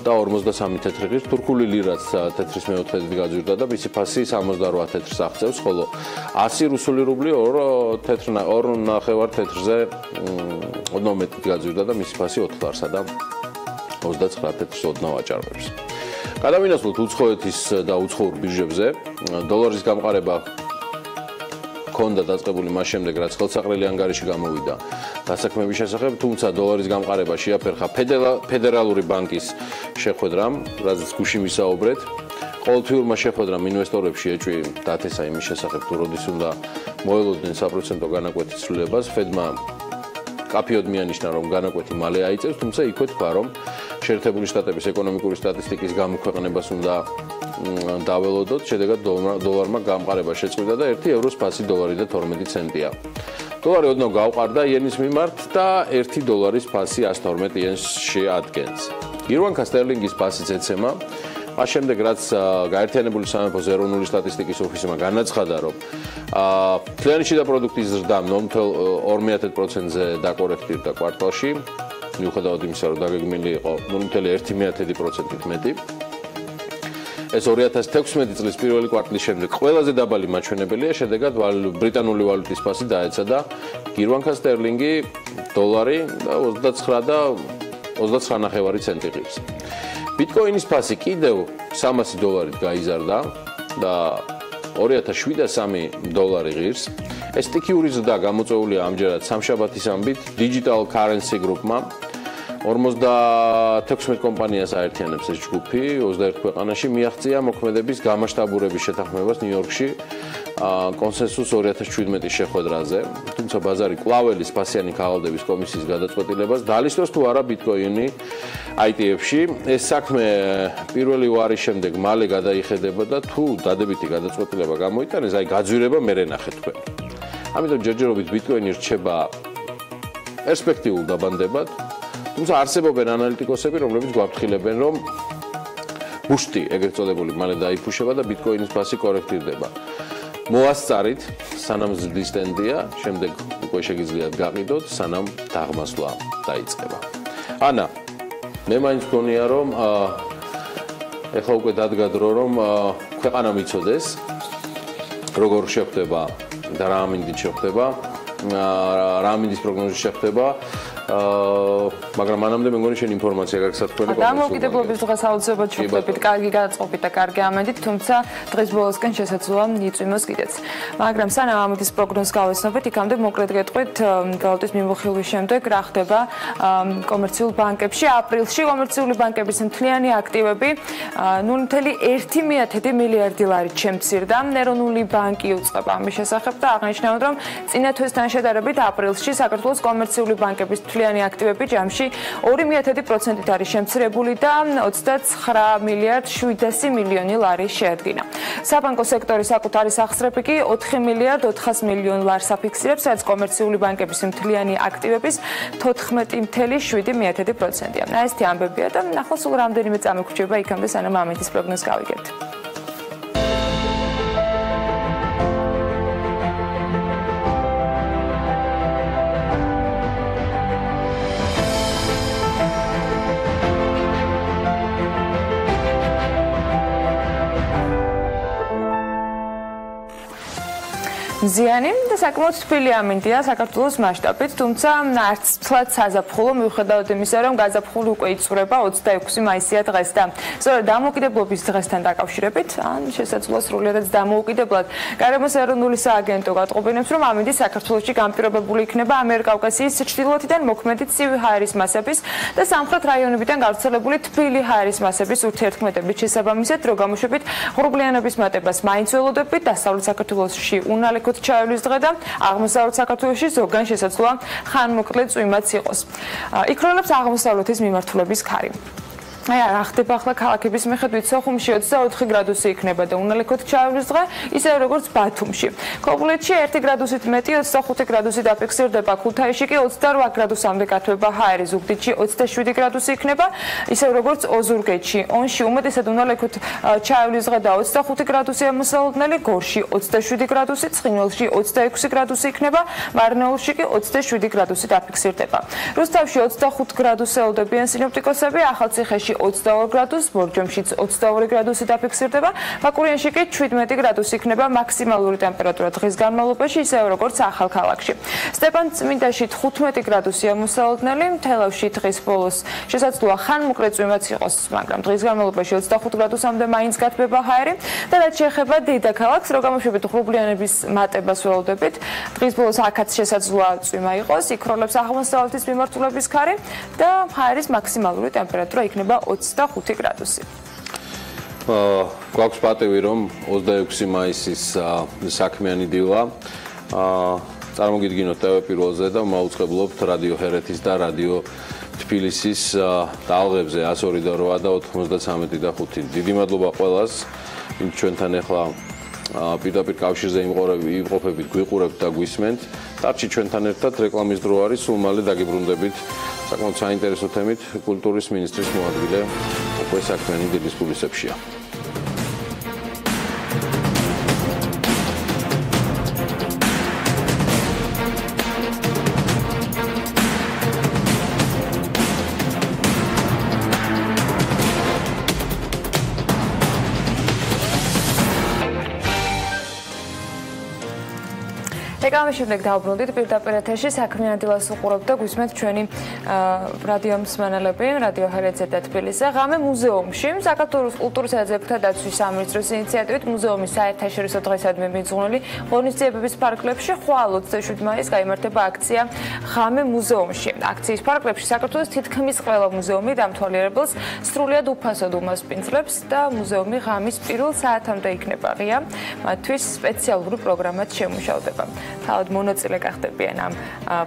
და 53 თეთრი ღირს, თურქული ლირაც თეთრის მე-4-ით გაძვირდა და მისი ფასი 68 თეთრს აღწევს, ხოლო 100 რუსული რუბლი 2.5 თეთრზე 12 გაძვირდა და მისი ფასი 4 ლარსა და 29 თეთრს ოდნავ აჭარბებს. გადავინაცვლოთ უცხოეთის და უცხოურ ბირჟებზე, დოლარის გამყარება ქონდა დაწყებული მას შემდეგ, რაც ხელსაყრელი ანგარიში გამოვიდა დასაქმების შესახებ, თუმცა დოლარის გამყარება შეაფერხა ფედერალური ბანკის შეხვედრამ, რაზეც გუშინ ვისაუბრეთ. ყოველთვიურმა შეხვედრამ ინვესტორებში ეჭვი დათესა იმის შესახებ, თუ როდის უნდა მოელოდნენ საპროცენტო განაკვეთის ცვლილებას. ფედმა კაფეოდ მიანიშნა, რომ განაკვეთი მალე აიწევს, თუმცა იქვე თქვა, რომ შეერთებული შტატების ეკონომიკური სტატისტიკის გამოქვეყნებას უნდა დაველოდოთ, შედეგად დოლარმა გამყარება შეწყვიტა და 1 ევროს ფასი $1 და 12 ცენტია. დოლარი ოდნავ გავყარდა იენის მიმართ და 1 დოლარის ფასი 112 იენს შეადგენს. ირვანკა სტერლინგის ფასიც ეცემა. მას შემდეგ, რაც გაერთიანებული სამეფოს ეროვნული სტატისტიკის ოფისმა განაცხადა, რომ მთლიანი შიდა პროდუქტის ზრდა 0.2%-ზე დაკორექტირდა კვარტალში, მიუხედავად იმისა, რომ დაგეგმილი იყო 0.1%-ით მეტი. ეს 2016 წლის პირველი კვარტლის შემდეგ ყველაზე დაბალი მაჩვენებელია, შედეგად ბრიტანული ვალუტის ფასი დაეცა და ირვანკა სტერლინგი დოლარი 29.5 ცენტი ღირს. ბიტკოინის ფასი კიდევ $300 გაიზარდა და 2703 დოლარი ღირს. ეს სტიქიური ზრდა გამოწვეულია ამჯერად სამშაბათის ამბით Digital Currency Group-მა 56 კომპანიას აერთიანებს ეს ჯგუფი 21 ქვეყანაში მიაღწია მოქმედების გამაშტაბურების შეთანხმებას ნიუ-იორკში კონსენსუს 2017-ის შეხვედრაზე, თუმცა ბაზარი კვლაველის ფასიანი ქაღალდების კომისიის გადაწყვეტილებას დაალისtos თუ არა ბიტკოინი ITF-ში. ეს საქმე პირველი ვარის შემდეგ მალე გადაიხედება და თუ დადებითი გადაწყვეტილება გამოიტანეს, აი გაძვირება მერე ნახეთ თქვენ. ამიტომ ჯერჯერობით ბიტკოინი რჩება პერსპექტიულ დაბანდებად. თუმცა არსებობენ ანალიტიკოსები, რომლებიც გვაფრთხილებენ, რომ ბუშტი, ეგრეთ წოდებული, მალე დაიფუშება და ბიტკოინის ფასი კორექტირდება. მოასწარით, სანამ ზრდის ტენდენცია, შემდეგ უკვე შეგიძლიათ გაყიდოთ, სანამ დაღმასვლა დაიწყება. ანა, მე მაინც მგონია, რომ ეხლა უკვე დადგა დრო, რომ ქვეყანა მიცოდეს, როგორ შეხვდება და რა ამინდით შეხვდება, რა ამინდის პროგნოზი შეხვდება. მაგრამ მანამდე მე მგონი შენ ინფორმაცია გაქვს თქვენი კომისიის.
დამოუკიდებლობის დღეს აუცილებლად შევხვდებით კარგი გადაწყობით და კარგი ამედით, თუმცა დღეს ბოლოსკენ შესაძლოა იწვიმოს კიდეც. მაგრამ სანამ ამედის პროგნოზს გავეცნობთ, იქამდე მოკლედ გეტყვით ვალუტის მიმოხილვის შემდეგ რა ხდება კომერციულ ბანკებში. აპრილში კომერციული ბანკების მთლიანი აქტივები 0.1 მილიარდი ლარით შემცირდა. ეროვნული ბანკი უწყება ამის შესახებ და აღნიშნავთ, რომ წინა თვესთან შედარებით აპრილში საქართველოს კომერციული ბანკების მთლიანი აქტივები ჯამში 2% არის შემცირებული და 29 მილიარდ 700 მილიონი ლარი შეადგინა. საბანკო სექტორის საკუთარი სახსრები კი 4 მილიარდ 400 მილიონ ლარს აფიქსირებს, რაც კომერციული ბანკების მთლიანი აქტივების 14.7%-ია. ესეთი ამბებია და ახლა სულ რამდენიმე წამი გვჭირდება იქამდე, სანამ ამეთის პროგნოზს გავიგებთ. მზიანი და საკმაოდ თბილი ამინდია საქართველოს მასშტაბით, თუმცა არც ცლად საზაფხულო, მიუხედავად იმისა, რომ გაზაფხული უკვე იწურება 26 მაისია დღეს და სწორედ დამოუკიდებლობის დღესთან დაკავშირებით, ან შესაძლოა სრულიადად დამოუკიდებლად, გარემოს ეროვნული სააგენტო გატყობინებს, რომ ამინდი საქართველოში განპირობებული იქნება ამიერკავკასიის ჩრდილოეთიდან მოქმედი ცივი ჰაერის მასების და სამხრეთ რაიონებიდან გავრცელებული თბილი ჰაერის მასების ურთიერთქმედებით შესაბამისად, დრო გამოშვებით ღრუბლიანობის მატებას მაინც ველოდებით, დასავლეთ საქართველოში უნალექოთ ჩაივლის დღე და აღმოსავლეთ საქართველოში ზოგან შესაძლოა ხანმოკლე წვიმაც იყოს. იქ როლებს აღმოსავლეთის მიმართულების ქარი. რა ხდება ახლა ქალაქების მიხედვით სოხუმში 24 გრადუსი იქნება და უნალექოდ ჩაივლის დღე ისე როგორც ბათუმში. ქობულეთში 1 გრადუსით მეტი 25 გრადუსი დაფიქსირდება, ქუთაისში კი 28 გრადუსამდე კათვება ჰაერი, ზუგდიდში 27 გრადუსი იქნება, ისე როგორც ოზურგეთში. ონში უმეტესად უნალექოდ ჩაივლის დღე და 25 გრადუსია მოსალოდნელი, გორში 27 გრადუსი, ცხინვალში 26 გრადუსი იქნება, მარნეულში კი 27 გრადუსი დაფიქსირდება. რუსთავში 25 გრადუსს ელოდებიან სინოპტიკოსები, ახალციხეში 22 გრადუსს, ბორჯომშიც 22 გრადუსი დაფიქსირდება, ბაკურიანში კი 17 გრადუსი იქნება მაქსიმალური ტემპერატურა დღის განმავლობაში, ისევე როგორც ახალქალაქში. სტეპანწმინდაში 15 გრადუსია მოსალოდნელი, მთელავში დღის ბოლოს შესაძლოა ხანმოკლე წვიმაც იყოს, მაგრამ დღის განმავლობაში 25 გრადუსამდე მაინც გათბება ჰაერი და რაც შეეხება დედაქალაქს, რო გამოშვებით ღრუბლიანების მატებას ველოდებით, დღის ბოლოს აქაც შესაძლოა წვიმა იყოს, იქ როლებს აღმოსავლეთის მიმართულების ქარი და ჰაერის მაქსიმალური ტემპერატურა იქნება 25 გრადუსი.
გვაქვს პატივი, რომ 26 მაისის საქმიანი დილა წარმოგიდგინოთ ტევ პირველზე და მაუწყებლობთ რადიო ჰერეთის და რადიო თბილისის ტალღებზე 102 და 8 და 93 და 5. დიდი მადლობა ყველას, ვინც ჩვენთან ახლა პირდაპირ კავშირზე იმყოფებით, გვიყურებთ და გვისმენთ. დარჩი ჩვენთან ერთად რეკლამის დრო არის, სულ მალე დაგიბრუნდებით საკმაოდ საინტერესო თემით. კულტურის მინისტრის მოადგილე უკვე საქმიანი დილის კულისებშია.
რეკლამის შემდეგ დავბრუნდით პირდაპირ ეთერში საქმიანი დილას უყურებთ და გვისმენთ ჩვენი რადიო მსმენელები, რადიო ჰერეთზე და თბილისზე. ღამე მუზეუმში საქართველოს კულტურისა და ძეგლთა დაცვის სამინისტროს ინიციატივით მუზეუმის საერთაშორისო დღესადმი მიძღვნილი ღონისძიებების ფარგლებში ხვალ 27 მაისს გაიმართება აქცია ღამე მუზეუმში. აქციის ფარგლებში საქართველოს თითქმის ყველა მუზეუმი დამთვალიერებელს სრულიად უფასოდ უმასპინძლებს და მუზეუმი ღამის პირველ საათამდე იქნება ღია, მათთვის სპეციალური პროგრამაც შემუშავდება. თავად მონაწილე გახდებიან ამ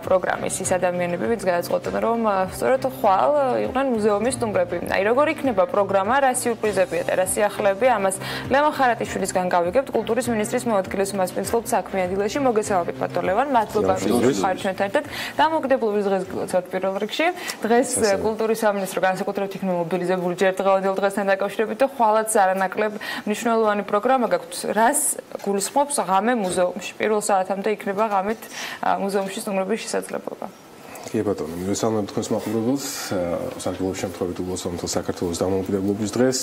პროგრამის ის ადამიანები, ვინც გადაწყვეტენ, რომ სწორედ ხვალ იყვნენ მუზეუმის სტუმრები. აი, როგორ იქნება პროგრამა, რა სიურპრიზებია და რა სიახლეებია, ამას ლევან ხარატიშვილისგან გავიგებთ, კულტურის მინისტრის მოადგილეს უმასპინძლობთ საქმიანი დილაში. მოგესალმებით, ბატონო ლევან, მადლობა, რომ ხართ ჩვენთან ერთად. დამოუკიდებლობის დღეს გილოცავთ პირველ რიგში. დღეს კულტურის სამინისტრო განსაკუთრებით იქნება მობილიზებული ჯერ დღევანდელ დღესთან დაკავშირებით და ხვალაც არანაკლებ მნიშვნელოვანი პროგრამა გაქვთ. რას გულისხმობს ღამე მუზეუმში? პირველ საათამდე იქნება ღამით მუზეუმში სტუმრობის შესაძლებლობა.
კი ბატონო, მივესალმებ თქვენს მაყურებელს. საქართველოს შემთხვევით ულოცავთ საქართველოს დამოუკიდებლობის დღეს.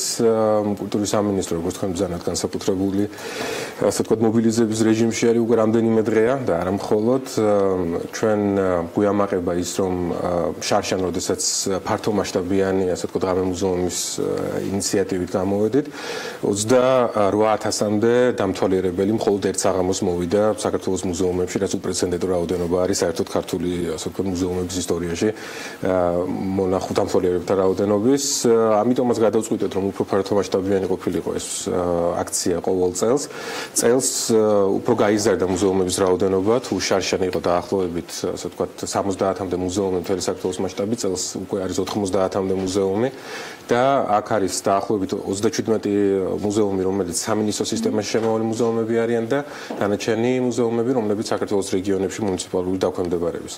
კულტურის სამინისტრო, როგორც თქვენ ბრძანებთ, განსაკუთრებული ასე ვთქვათ მობილიზების რეჟიმში არის უკვე რამდენიმე დღეა და არა მხოლოდ ჩვენ გვიამაყება ის, რომ შარშან როდესაც ფართომასშტაბიანი ასე ვთქვათ ღამე მუზეუმის ინიციატივით გამოვედით, 28000-მდე დამთვალიერებელი მხოლოდ ერთ საღამოს მოვიდა საქართველოს მუზეუმებში, რაც უპრეცედენტო რაოდენობა არის საერთოდ ქართული ასე ვთქვათ მუზეუმების ისტორიაში მონახულ დამთვალიერებთა რაოდენობის. ამიტომაც გადავწყვიტეთ, რომ უფრო ფართომასშტაბიანი ყოფილიყო ეს აქცია ყოველ წელს. წელს უფრო გაიზარდა მუზეუმების რაოდენობა, თუ შარშანი იყო დაახლოებით, ასე ვთქვათ, 70-მდე მუზეუმი მთელი საქართველოს მასშტაბით, წელს უკვე არის 90-მდე მუზეუმი და აქ არის დაახლოებით 37 მუზეუმი, რომელიც სამინისტრო სისტემაში შემავალი მუზეუმები არიან და დანარჩენი მუზეუმები, რომლებიც საქართველოს რეგიონებში მუნიციპალური დაქვემდებარების.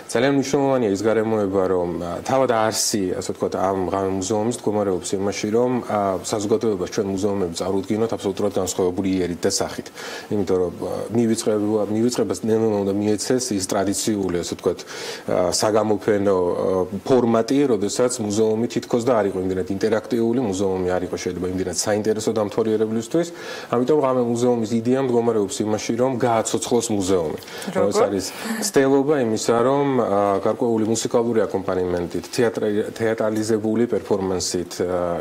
ძალიან მნიშვნელოვანია ის გარემოება, რომ თავად არსი, ასე ვთქვათ, ამ ღამე მუზეუმის მდგომარეობს იმაში, რომ საზოგადოებას ჩვენ მუზეუმები წარუდგინოთ აბსოლუტურად განსხვავებული იერით და სახით. იმიტომ რომ მივიწყებას ნელ-ნელა უნდა მიეცეს ის ტრადიციული, ასე ვთქვათ, საგამოფენო ფორმატი, როდესაც მუზეუმი თითქოს და არ იყო იმდენად ინტერაქტიული, მუზეუმი არ იყო შეიძლება იმდენად საინტერესო დამთვალიერებლისთვის. ამიტომ ღამე მუზეუმის იდეა მდგომარეობს იმაში, რომ გააცოცხლოს მუზეუმი. ეს არის ცდელობა იმისა, რომ გარკვეული მუსიკალური აკომპანიმენტით, თეატრალიზებული პერფორმანსით,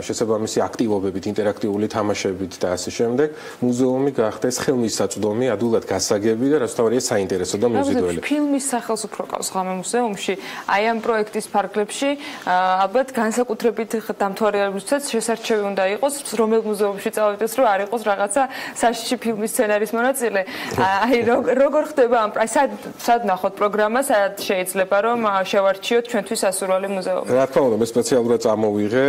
შესაბამისი აქტივობებით, ინტერაქტიული თამაშებით და ასე შემდეგ, მუზეუმი გახდეს ხელმისაწვდომი, ადვილად გასაგები და რაც თავარია საინტერესო და მიზიდველი.
ფილმის სახელს უფრო ყავს ღამე მუზეუმში, აი ამ პროექტის ფარგლებში ალბათ განსაკუთრებით დამთვალიერებისთვისაც შესარჩევი უნდა იყოს, რომელ მუზეუმში წავიდეს, რომ არ იყოს რაღაცა საშიში ფილმის სცენარის მონაწილე. აი როგორ ხდება ამ სად ნახოთ პროგრამა, სადაც შეიძლება რომ შევარჩიოთ ჩვენთვის ასურვალი მუზეუმი.
რა თქმა უნდა, მე სპეციალურად წამოვიღე,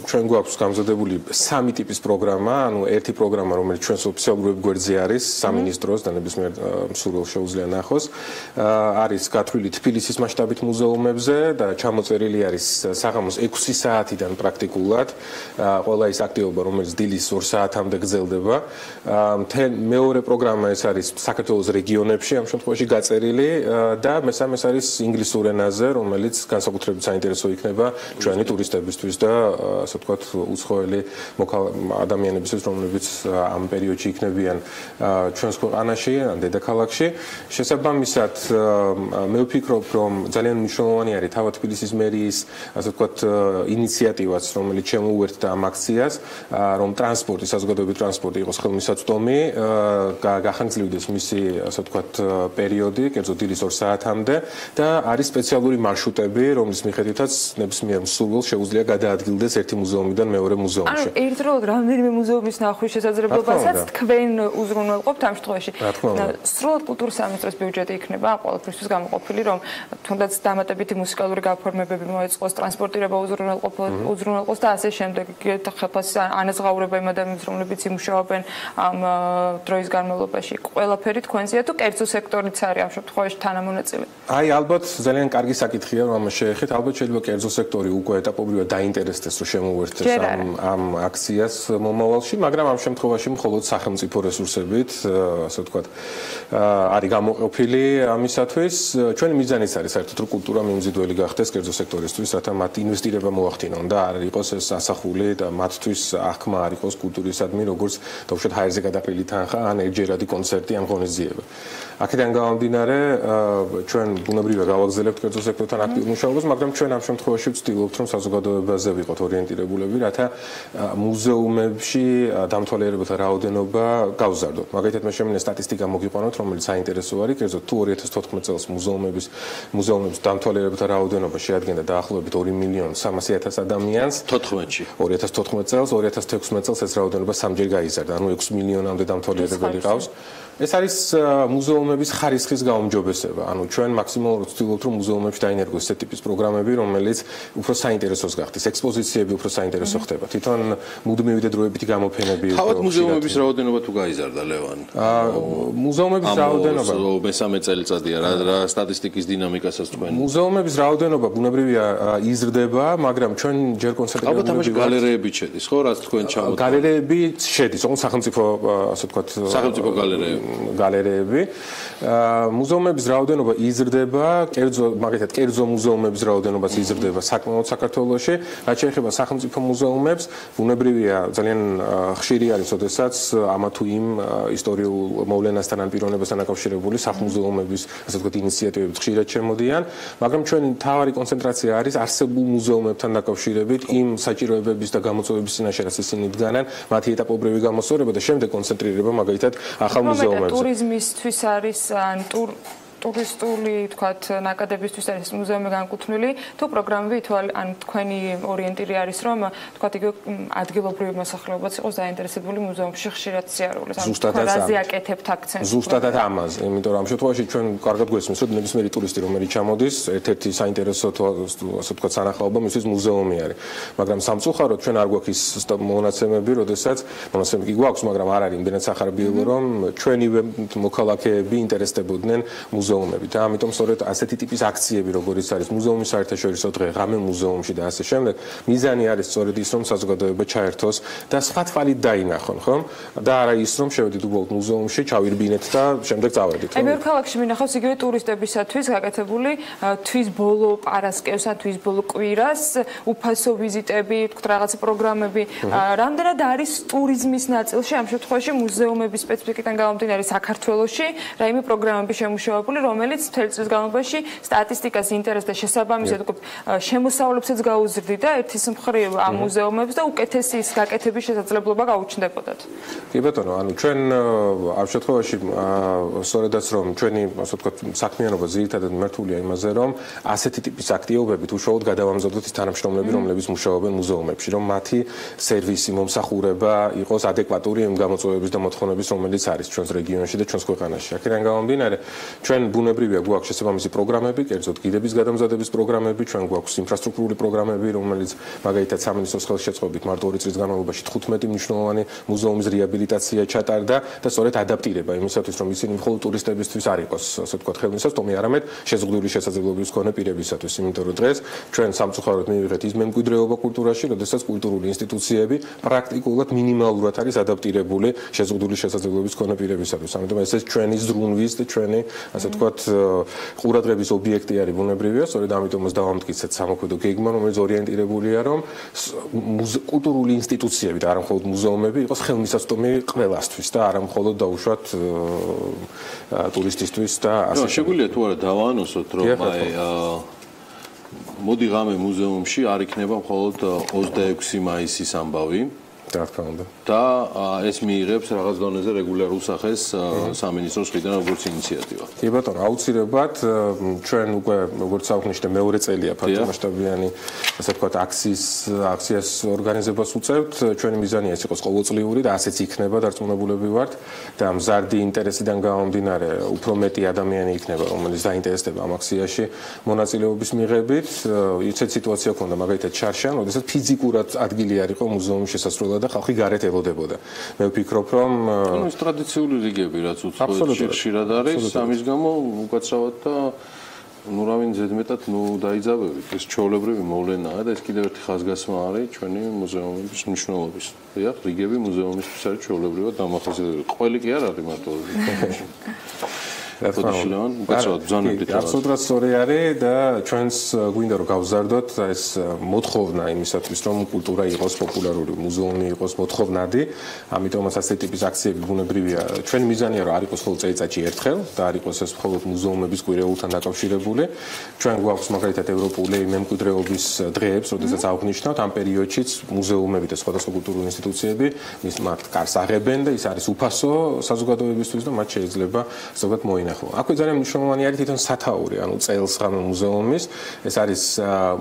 ჩვენ გვაქვს გამზადებული სამი ტიპის პროგრამა, ანუ ერთი პროგრამა, რომელიც ჩვენს ოფიციალურ ვებგვერდზე არის, სამინისტროს და ნებისმიერ მსურველს შეუძლია ნახოს, არის გათვლილი თბილისის მასშტაბით მუზეუმებზე და ჩამოწერილი არის საღამოს 6 საათიდან პრაქტიკულად ყველა ის აქტივობა, რომელიც დილის 2 საათამდე გრძელდება. მეორე პროგრამა ეს არის საქართველოს რეგიონებში ამ შემთხვევაში გაწერილი და მესამეს არის ინგლისურ ენაზე, რომელიც განსაკუთრებით საინტერესო იქნება ჩვენი ტურისტებისთვის და ასე ვთქვათ უცხოელი ადამიანებისთვის, რომლებიც ამ პერიოდში იქნებიან ჩვენს ქვეყანაში, ან დედაქალაქში. შესაბამისად, მე ვფიქრობ, რომ ძალიან მნიშვნელოვანი არის თავად თბილისის მერიის, ასე ვთქვათ, ინიციატივაც, რომელიც შემოუერთდა ამ აქციას, რომ ტრანსპორტი, საზოგადოებრივი ტრანსპორტი იყოს ხელმისაწვდომი, გახანგრძლივდეს მისი, ასე ვთქვათ, პერიოდი, კერძოდ დილის 2 საათამდე და არის სპეციალური მარშრუტები, რომლის მიხედვითაც ნებისმიერ მსურველს შეუძლია გადაადგილდეს ერთი მუზეუმიდან მეორე მუზეუმში.
ანუ ერთდროულად რამდენიმე მუზეუმის ნახვის შესაძლებლობასაც თქვენ უზრუნველყოფთ ამ შემთხვევაში. სრულად კულტურის სამინისტროს ბიუჯეტი იქნება ყველაფრისთვის გამოყოფილი, რომ თუნდაც დამატებითი მუსიკალური გაფორმებები მოეწყოს, ტრანსპორტირება უზრუნველყოს და ასე შემდეგ. ხელფასის ანაზღაურება იმ ადამიანებს, რომლებიც იმუშაობენ ამ დროის განმავლობაში. ყველაფერი თქვენზეა თუ კერძო სექტორიც არის ამ შემთხვევაში თანამონაწილე?
აი, ალბათ ძალიან კარგი საკითხია, რომ ამას შეეხეთ. ალბათ შეიძლება კერძო სექტორი უკვე ეტაპობრივად დაინტერესდეს, რომ შემოუერთდეს ამ აქციას მომავალში, მაგრამ ამ შემთხვევაში მხოლოდ სახელმწიფო რესურსებით, ასე ვთქვათ, არის გამოყოფილი ამისათვის. ჩვენი მიზანიც არის საერთოდ რომ კულტურა მიმზიდველი გახდეს კერძო სექტორისთვის, რათა მათ ინვესტირება მოახდინონ და არ იყოს ეს ასახული და მათთვის აღქმა არ იყოს კულტურისადმი, როგორც დავუშვათ ჰაერზე გადაყრილი თანხა, ან ერთჯერადი კონცერტი, ან ღონისძიება. აქედან გამომდინარე, ჩვენ ბუნებრივია გავაგზავნებთ კერძო სექტორთან აქტიურ მუშაობას, მაგრამ ჩვენ ამ შემთხვევაში ვცდილობთ, რომ საზოგადოებაზე ვიყოთ ორიენტირებულები, რათა მუზეუმებში დამთვალიერებელთა რაოდენობა გავზარდოთ. მაგალითად, მე შემიძლია სტატისტიკა მოგიყვანოთ, რომელიც საინტერესო არის, კერძოდ თუ 2014 წელს მუზეუმების დამთვალიერებელთა რაოდენობა შეადგენდა დაახლოებით 2.300.000 ადამიანს, 2014 წელს, 2016 წელს ეს რაოდენობა სამჯერ გაიზარდა, ანუ 6 მილიონამდე დამთვალიერებელი ყავს. ეს არის მუზეუმების ხარისხის გაუმჯობესება. ანუ ჩვენ მაქსიმალურად ვცდილობთ, რომ მუზეუმებში დაინერგოს ეს ტიპის პროგრამები, რომელიც უფრო საინტერესოს გახდეს. ექსპოზიციები უფრო საინტერესო ხდება. თვითონ მუდმივი და დროებითი გამოფენები.
თავად მუზეუმების რაოდენობა თუ გაიზარდა, ლევან?
მუზეუმების რაოდენობა
მესამე წელიწადია რა სტატისტიკის დინამიკასაც თქვენ.
მუზეუმების რაოდენობა ბუნებრივია იზრდება, მაგრამ ჩვენ ჯერ კონსერტები
ალბათ ამაში გალერეები შედის, ხო, რაც თქვენ ჩამოთვალეთ?
გალერეები შედის, ოღონდ სახელმწიფო, ასე ვთქვათ,
სახელმწიფო
გალერეები. მუზეუმების რაოდენობა იზრდება, მაგალითად, კერძო მუზეუმების რაოდენობაც იზრდება საკმაოდ საქართველოში. რაც შეეხება სახელმწიფო მუზეუმებს, ბუნებრივია ძალიან ხშირი არის, როდესაც ამა თუ იმ ისტორიულ მოვლენასთან ან პიროვნებასთან დაკავშირებული სახლ-მუზეუმების, ასე ვთქვათ, ინიციატივები ხშირად შემოდიან, მაგრამ ჩვენი მთავარი კონცენტრაცია არის არსებულ მუზეუმებთან დაკავშირებით იმ საჭიროებების და გამოწვევების წინაშე, რაც ისინი დგანან, მათი ეტაპობრივი გამოსწორება და შემდეგ კონცენტრირება მაგალითად ახალ მუზეუმებზე.
ტურიზმისთვის არის ან ტურისტული, თქვათ, ნაკადებისთვის არის მუზეუმი განკუთვნილი, თუ პროგრამები ან თქვენი ორიენტირი არის, რომ თქვათ, იგივე ადგილობრივი მოსახლეობაც იყოს დაინტერესებული მუზეუმში ხშირად სიარულეს. რაზე აკეთებთ აქცენტს?
ზუსტადად ამაზე, იმიტომ რომ ამ შემთხვევაში ჩვენ კარგად გვესმის, რომ ნებისმიერი ტურისტი, რომელიც ჩამოდის, ერთ-ერთი საინტერესო, ასე ვთქვათ, სანახაობა მისთვის მუზეუმი არის. მაგრამ სამწუხაროდ ჩვენ არ გვაქვს ის მონაცემები, როდესაც მონაცემები გვაქვს, მაგრამ არ არის იმდენად სახარბიელო, რომ ჩვენივე მოქალაქეები ინტერესდებოდნენ მუზეუმებით. ამიტომ სწორედ ასეთი ტიპის აქციები, როგორიც არის მუზეუმის საერთაშორისო დღე, ღამე მუზეუმში და ასე შემდეგ, მიზანი არის სწორედ ის, რომ საზოგადოება ჩაერთოს და სხვა თვალით დაინახონ, ხო? და არა ის, რომ შევედით უბრალოდ მუზეუმში, ჩავირბინეთ და შემდეგ წავედით.
აი, ბევრ ქალაქში მინახავს იგივე ტურისტებისათვის გაკეთებული თვის ბოლო პარასკევს ან თვის ბოლო კვირას უფასო ვიზიტები, თქვით, რაღაცა პროგრამები. რამდენად არის ტურიზმის ნაწილში ამ შემთხვევაში მუზეუმების სპეციფიკიდან გამომდინარე საქართველოში, რაიმე პროგრამები შემუშავებული, რომელიც მთელი წლის განმავლობაში სტატისტიკას ინტერესს და შესაბამისად შემოსავლებსაც გაუზრდიდა ერთის მხრივ ამ მუზეუმებს და უკეთესი გაკეთების შესაძლებლობა გაუჩნდებოდათ.
კი ბატონო, ანუ ჩვენ ამ შემთხვევაში სწორედაც რომ ჩვენი ასე ვთქვათ საქმიანობა ძირითადად მართულია იმაზე, რომ ასეთი ტიპის აქტივობებით უშუალოდ გადავამზადოთ ის თანამშრომლები, რომლებიც მუშაობენ მუზეუმებში, რომ მათი სერვისი, მომსახურება იყოს ადეკვატური იმ გამოწვევების და მოთხოვნების, რომელიც არის ჩვენს რეგიონში და ჩვენს ქვეყანაში. აქედან გამომდინარე, ჩვენ ბუნებრივია გვაქვს შესაბამისი პროგრამები, კერძოდ გიდების გადამზადების პროგრამები, ჩვენ გვაქვს ინფრასტრუქტურული პროგრამები, რომელიც მაგალითად სამინისტროს ხელშეწყობით მარტო 2 წლის განმავლობაში 15 მნიშვნელოვანი მუზეუმის რეაბილიტაცია ჩატარდა და სწორედ ადაპტირება იმისათვის, რომ ისინი მხოლოდ ტურისტებისთვის არ იყოს, ასე ვთქვათ, ხელმისაწვდომი, არამედ შეზღუდული შესაძლებლობების მქონე პირებისათვის, იმიტომ რომ დღეს ჩვენ სამწუხაროდ მივიღეთ ის მემკვიდრეობა კულტურაში, როდესაც კულტურული ინსტიტუციები პრაქტიკულად მინიმალურად არის ადაპტირებული შეზღუდული შესაძლებლობების მქონე პირებისათვის. ამიტომ ეს ჩვენი ზრუნვის და ჩვენი, ასე ვთქვათ, ყურადღების ობიექტი არის ბუნებრივია, სწორედ ამიტომაც დავამტკიცეთ სამოქმედო გეგმა, რომელიც ორიენტირებულია, რომ კულტურული ინსტიტუციები და არა მხოლოდ მუზეუმები იყოს ხელმისაწვდომი ყველასთვის და არა მხოლოდ დაუშვათ ტურისტისთვის და ასე.
შეგვიძლია თუ არა დავაანონსოთ, რომ მოდი ღამე მუზეუმში არ იქნება მხოლოდ 26 მაისის ამბავი.
რა თქმა უნდა.
და ეს მიიღებს რაღაც დონეზე რეგულარულ სახეს სამინისტროს მხრიდან როგორც ინიციატივა.
კი ბატონო, აუცილებლად ჩვენ უკვე როგორც აღნიშნე მეორე წელია ფართომასშტაბიანი, ასე ვთქვათ, აქციას ორგანიზებას უწევთ. ჩვენი მიზანია ეს იყოს ყოველწლიური და ასეც იქნება, დარწმუნებულები ვართ და მზარდი ინტერესიდან გამომდინარე, უფრო მეტი ადამიანი იქნება, რომელიც დაინტერესდება ამ აქციაში მონაწილეობის მიღებით. ისეთ სიტუაცია ქონდა მაგალითად შარშან, როდესაც ფიზიკურად ადგილი არ იყო მუზეუმის შესასვლელად და ხალხი გარეთ ელოდებოდა. მე ვფიქრობ, რომ
ეს ტრადიციული რიგები რაც უცხოეთში ხშირად არის, ამის გამო უკაცრავად და ნუ რავინ ზედმეტად დაიძაბებით. ეს ჩვეულებრივი მოვლენაა და ეს კიდევ ერთი ხაზგასმა არის ჩვენი მუზეუმების მნიშვნელობის. ხია, რიგები მუზეუმისთვის არის ჩვეულებრივად დამახასიათებელი. ყველი კი არ არის მარტო.
Absolutურად სწორი არის და ჩვენს გვინდა რომ გავზარდოთ ეს მოთხოვნა იმისათვის რომ კულტურა იყოს პოპულარული, მუზეუმი იყოს მოთხოვნადი, ამიტომაც ასეთი ტიპის აქციები ბუნებრივია. ჩვენი მიზანია რომ არ იყოს მხოლოდ წელიწადში ერთხელ და არ იყოს ეს მხოლოდ მუზეუმების კვირეულთან დაკავშირებული. ჩვენ გვაქვს მაგალითად ევროპული მემკვიდრეობის დღეებს, როდესაც აღნიშნავთ ამ პერიოდშიც მუზეუმები და სხვადასხვა კულტურული ინსტიტუციები მათ კარს აღებენ და ის არის უფასო საზოგადოებისთვის და მათ შეიძლება ზოგადად მოინახონ. აქვე ძალიან მნიშვნელოვანი არის თვითონ სათაური, ანუ წელს ღამე მუზეუმის, ეს არის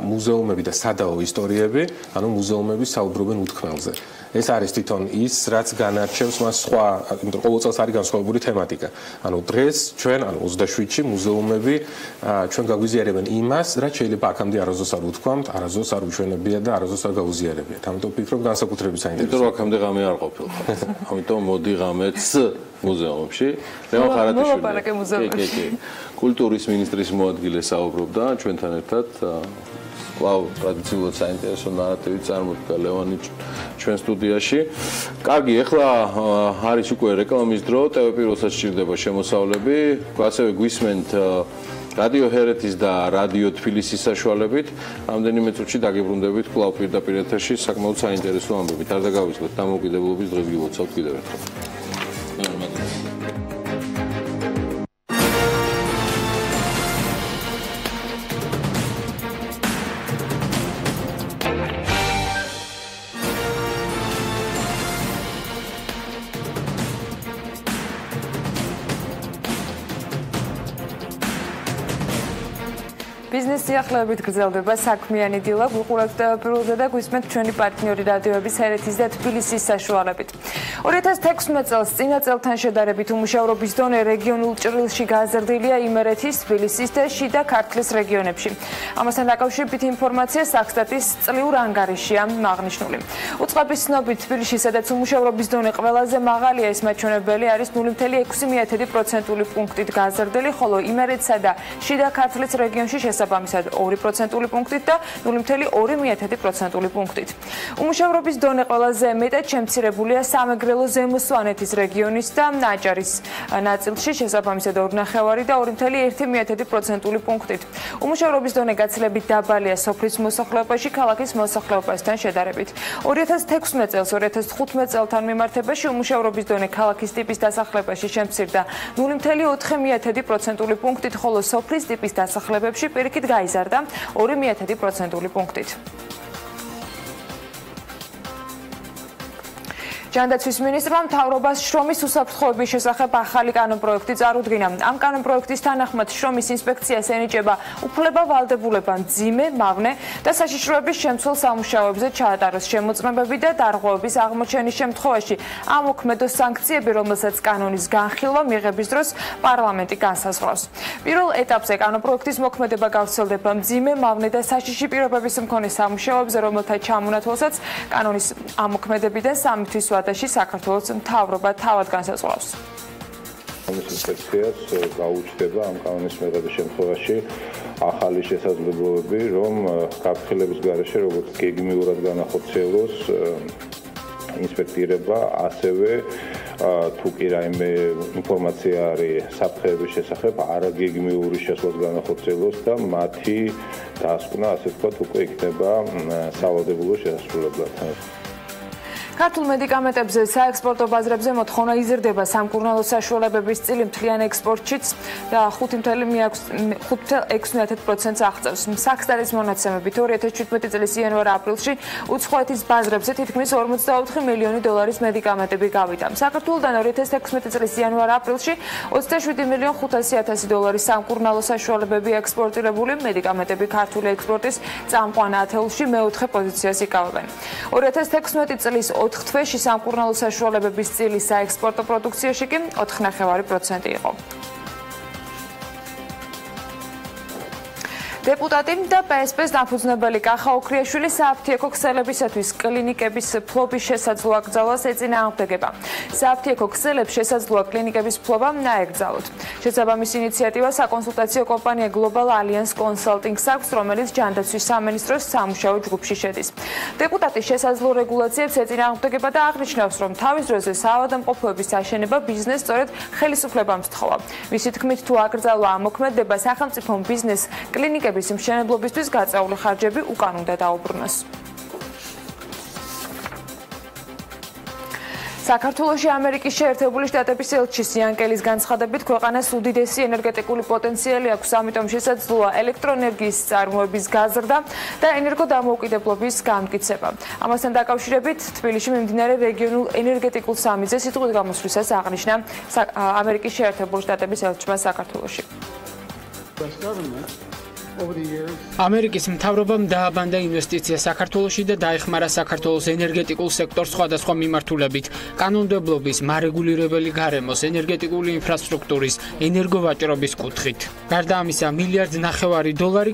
მუზეუმები და სადაო ისტორიები, ანუ მუზეუმები საუბრობენ უთქმელზე. ეს არის თვითონ ის, რაც განარჩევს მას სხვა, იმიტომ რომ ყოველ წელს არის განსხვავებული თემატიკა. ანუ დღეს ჩვენ, ანუ 27-ში მუზეუმები ჩვენ გაგვიზიარებენ იმას, რაც შეიძლება აქამდე არასდროს არ უთქვამთ, არასდროს არ უჩვენებია და არასდროს არ გაუზიარებიათ. ამიტომ ვფიქრობ განსაკუთრებით საინტერესოა.
იმიტომ რომ აქამდე ღამე არ ყოფილიყო. ამიტომ მოდი ღამეც მუზეუმში. ლევან ხარატიშვილი. კულტურის მინისტრის მოადგილე საუბრობდა ჩვენთან ერთად. კлау ტრადიციულად საინტერესო ნარატივი წარმოდგა ლევანი ჩვენ სტუდიაში. კარგი, ახლა არის უკვე რეკლამის დრო, TV Pirvelსაც სჭირდება შემოსავლები. ასევე გვისმენთ რადიო ჰერეთის და რადიო თბილისის საშუალებით. რამდენიმე წუთში დაგიბრუნდებით კлау პირდაპირ ეთერში საკმაოდ საინტერესო ამბებით. არ დაგავიწყოთ დამოუკიდებლობის დღეს გილოცავთ კიდევ ერთხელ.
ბიზნეს სიახლეებით გრძელდება საქმიანი დილა, გუყურებთ Pirveli და გვისმენთ ჩვენი პარტნიორი რადიოების ჰერეთის და თბილისის საშუალებით. 2016 წელს წინა წელთან შედარებით უმუშევრობის დონე რეგიონულ ჭრილში გაზრდილია იმერეთის, თბილისის და შიდა ქართლის რეგიონებში. ამასთან დაკავშირებით ინფორმაცია საქსტატის წლიურ ანგარიშია აღნიშნული. უწყების ცნობით თბილისში, სადაც უმუშევრობის დონე ყველაზე მაღალია, ეს მაჩვენებელი არის 0.6% პუნქტით გაზრდილი, ხოლო იმერეთსა და შიდა ქართლის რეგიონში შესაბამისად 2% პუნქტით და 0.2% პუნქტით. უმუშევრობის დონე ყველაზე მეტად შემცირებულია სამეგრელო ზემო სვანეთის რეგიონის და აჭარის ნაწილში შესაბამისად 2.5 და 2.1% პუნქტით. უმუშევრობის დონე გაცილებით დაბალია სოფლის მოსახლეობაში ქალაქის მოსახლეობასთან შედარებით. 2016 წელს 2015 წელთან მიმართებაში უმუშევრობის დონე ქალაქის ტიპის დასახლებაში შემცირდა 0.4% პუნქტით, ხოლო სოფლის ტიპის დასახლებებში პირიქით გაიზარდა 2% პუნქტით. ჯანდაცვის მინისტრმა მთავრობას შრომის უსაფრთხოების შესახებ ახალი კანონპროექტი წარუდგინა. ამ კანონპროექტის თანახმად შრომის ინსპექციას ენიჭება უფლება ვალდებულება მძიმე, მავნე და საშიშროების შემცველ სამუშაოებზე ჩაატაროს შემოწმებები და დარღვევების აღმოჩენის შემთხვევაში ამოქმედო სანქციები, რომელსაც კანონის განხილვა მიღების დროს პარლამენტი განსაზღვრავს. პირველ ეტაპზე კანონპროექტის მოქმედება გავრცელდება მძიმე, მავნე და საშიში პირობების მქონე სამუშაოებზე, რომელთა ჩამონათვალსაც კანონის ამოქმედებიდან 3 თვის ვადაში საქართველოს მთავრობა თავად განსაზღვრავს.
ინსპექციას გაუჩნდება ამ კანონის მიღების შემთხვევაში ახალი შესაძლებლობები, რომ გაფრთხილების გარეშე როგორც გეგმიურად განახორციელოს ინსპექტირება, ასევე თუ კი რაიმე ინფორმაცია არის საფრთხეების შესახებ, არაგეგმიური შესვლას განახორციელოს და მათი დასკვნა, ასე ვთქვათ, უკვე იქნება სავალდებულო შესასრულებლად.
ქართულ მედიკამენტებზე საექსპორტო ბაზრებზე მოთხოვნა იზრდება სამკურნალო საშუალებების წილი მთლიან ექსპორტშიც და 5.6%-ს აღწევს. საქსტარის მონაცემებით 2017 წლის იანვარ-აპრილში უცხოეთის ბაზრებზე თითქმის 44 მილიონი დოლარის მედიკამენტები გავიდა. საქართველოდან 2016 წლის იანვარ-აპრილში 27.500.000 დოლარის სამკურნალო საშუალებები ექსპორტირებული მედიკამენტები ქართული ექსპორტის წამყვან ათეულში მეოთხე პოზიციას იკავებენ. 2016 წლის 4 თვეში სამკურნალო საშუალებების წილი საექსპორტო პროდუქციაში კი 4.5% იყო. დეპუტატი და PSP-ს დაფუძნებელი კახა ოქრიაშვილი სააფთიაქო ქსელებისათვის კლინიკების ფლობის შესაძლო აკრძალვას ეწინააღმდეგება. სააფთიაქო ქსელებს შესაძლოა კლინიკების ფლობა აეკრძალოთ. შესაბამის ინიციატივა საკონსულტაციო კომპანია Global Alliance Consulting-ს აქვს, რომელიც ჯანდაცვის სამინისტროს სამუშაო ჯგუფში შედის. დეპუტატი შესაძლო რეგულაციებს ეწინააღმდეგება და აღნიშნავს, რომ თავის დროზე საავადმყოფოების აშენება ბიზნესს სწორედ ხელისუფლებამ სთხოვა. მისი თქმით, თუ აკრძალვა ამოქმედება, სახელმწიფომ ბიზნეს კლინიკების მშენებლობისთვის გაწეული ხარჯები უკან უნდა დაუბრუნოს. საქართველოში ამერიკის შეერთებული შტატების ელჩის იანკელის განცხადებით, ქვეყანას უდიდესი ენერგეტიკული პოტენციალი აქვს, ამიტომ შესაძლოა ელექტროენერგიის წარმოების გაზრდა და ენერგოდამოუკიდებლობის განმტკიცება. ამასთან დაკავშირებით, თბილისში მიმდინარე რეგიონულ ენერგეტიკულ სამიტზე სიტყვით გამოსვლისას აღნიშნა ამერიკის შეერთებული შტატების ელჩმა საქართველოში.
ამერიკის მთავრობამ დააბანდა ინვესტიცია საქართველოში და დაეხმარა საქართველოს ენერგეტიკულ სექტორს სხვადასხვა მიმართულებით, კანონმდებლობის, მარეგულირებელი გარემოს, ენერგეტიკული ინფრასტრუქტურის, ენერგოვაჭრობის კუთხით. გარდა ამისა, $1.5 მილიარდი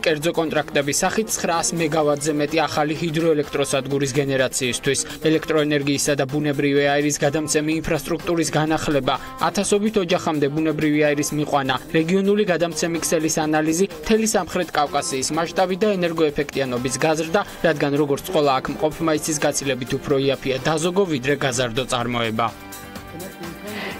კერძო კონტრაქტების სახით 900 მეგავატზე მეტი ახალი ჰიდროელექტროსადგურის გენერაციისთვის, ელექტროენერგიისა და ბუნებრივი აირის გადამცემი ინფრასტრუქტურის განახლება, ათასობით ოჯახამდე ბუნებრივი აირის მიყვანა, რეგიონული გადამცემი ქსელის ანალიზი, მთელი სამხრეთ კავკასიის მასშტაბი და ენერგოეფექტიანობის გაზრდა, რადგან როგორც ყველა აქ მყოფმა იცის გაცილებით უფრო იაფია დაზოგო ვიდრე გაზარდო წარმოება.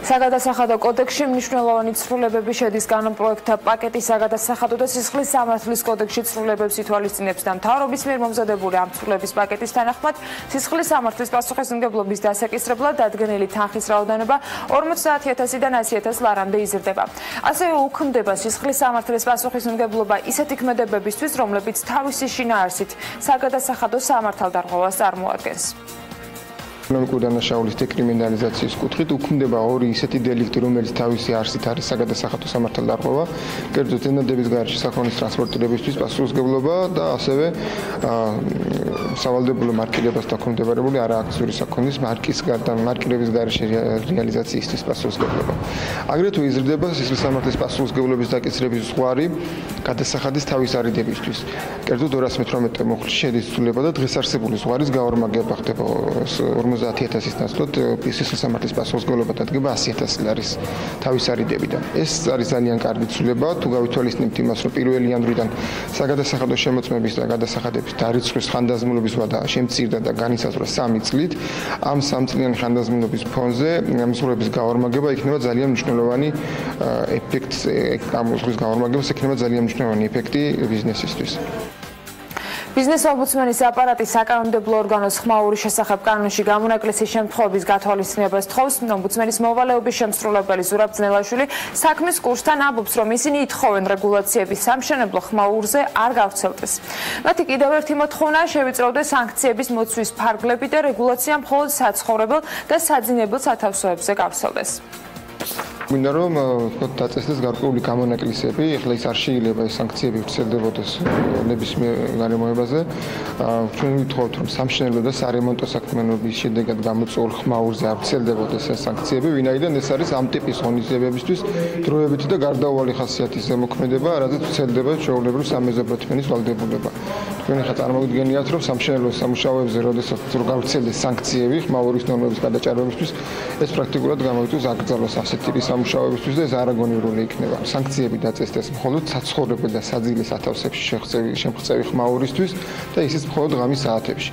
საგადასახადო კოდექსში მნიშვნელოვანი ცვლილებები შედის კანონპროექტთა პაკეტის საგადასახადო და სისხლის სამართლის კოდექსში ცვლილებებს ითვალისწინებს და მთავრობის მიერ მომზადებული ამ ცვლილების პაკეტის თანახმად სისხლის სამართლის პასუხისმგებლობის დასაკისრებლად დადგენილი თანხის რაოდენობა 50,000-დან 100,000 ლარამდე იზრდება. ასევე უქმდება სისხლის სამართლის პასუხისმგებლობა ისეთი ქმედებებისთვის, რომლებიც თავისი შინაარსით საგადასახადო სამართალდარღვევას წარმოადგენს.
ეკონომიკური დანაშაულის დეკრიმინალიზაციის კუთხით უქმდება ორი ისეთი დელიქტი, რომელიც თავისი არსით არის საგადასახადო სამართალდარღვევა, კერძო წინადადების გარეშე საქონლის ტრანსპორტირებისთვის პასუხისმგებლობა და ასევე სავალდებულო მარკირებას დაქვემდებარებული არააქციური საქონლის მარკირების გარეშე რეალიზაციისთვის პასუხისმგებლობა. აგრეთვე იზრდება სისხლის სამართლის პასუხისმგებლობის დაკისრების ზღვარი გადასახადის თავისარიდებისთვის. კერძო 218 მუხლში შედის ცვლილება და დღეს არსებული ზღვარის გაორმაგება ხდება 50,000-ის ნაცვლად სისხლის სამართლის პასუხისმგებლობა დადგება 100,000 ლარის თავის არიდებიდან. ეს არის ძალიან კარგი ცვლილება, თუ გავითვალისწინებთ იმას, რომ 1 იანვრიდან საგადასახადო შემოწმების და გადასახადების დარიცხვის ხანდაზმულობის ვადა შემცირდა და განისაზღვრა 3 წლით. ამ 3 წლიანი ხანდაზმულობის ფონზე მისულების გაორმაგება იქნება ძალიან მნიშვნელოვანი ეფექტი, ამ მისულების გაორმაგებას იქნება ძალიან მნიშვნელოვანი ეფექტი ბიზნესისთვის.
ბიზნესამბების აპარატი საკანონმდებლო ორგანოს ხმაურის შესახებ კანონში გამონაკლისის შემთხვევების გათვალისწინებას თხოვს. ომბუდსმენის მოვალეობის შემსრულებელი ზურაბ ძნელაშვილი საქმის კურსთან ამბობს, რომ ისინი ითხოვენ რეგულაციების სამშენებლო ხმაურზე არ გავრცელდეს. მათი კიდევ ერთი მოთხოვნა შევიწროვდეს სანქციების მოცვის ფარგლები და რეგულაცია მხოლოდ საცხოვრებელ და საძინებელ სათავსოებზე გავრცელდეს.
მინდა რომ დაწესდეს გარკვეული გამონაკლისები, ეხლა ის არ შეიძლება ეს სანქციები ვრცელდებოდეს ნებისმიერ გარემოებაზე. ჩვენ ვითხოვთ, რომ სამშენებლო და სარემონტო საქმიანობის შედეგად გამოწვეულ ხმაურზე არ ვრცელდებოდეს ეს სანქციები, ვინაიდან ეს არის ამ ტიპის ღონისძიებებისთვის დროებითი და გარდაუვალი ხასიათის ზემოქმედება, რადგან ვრცელდება ჩვეულებრივ სამეზობლო თმენის ვალდებულება. თქვენ ახლა წარმოგიდგენიათ, რომ სამშენებლო სამუშაოებზე, როდესაც გავრცელდეს სანქციები ხმაურის ნორმების გადაჭარბებისთვის, ეს პრაქტიკულად გამოიწვევს აკრძალვას ასეთი ტიპის სამუშაოებისთვის და ეს არაგონივრული იქნება. სანქციები დაწესდეს მხოლოდ საცხოვრებელ და საძილე სათავსებში შემღწევი ხმაურისთვის და ისიც მხოლოდ ღამის საათებში.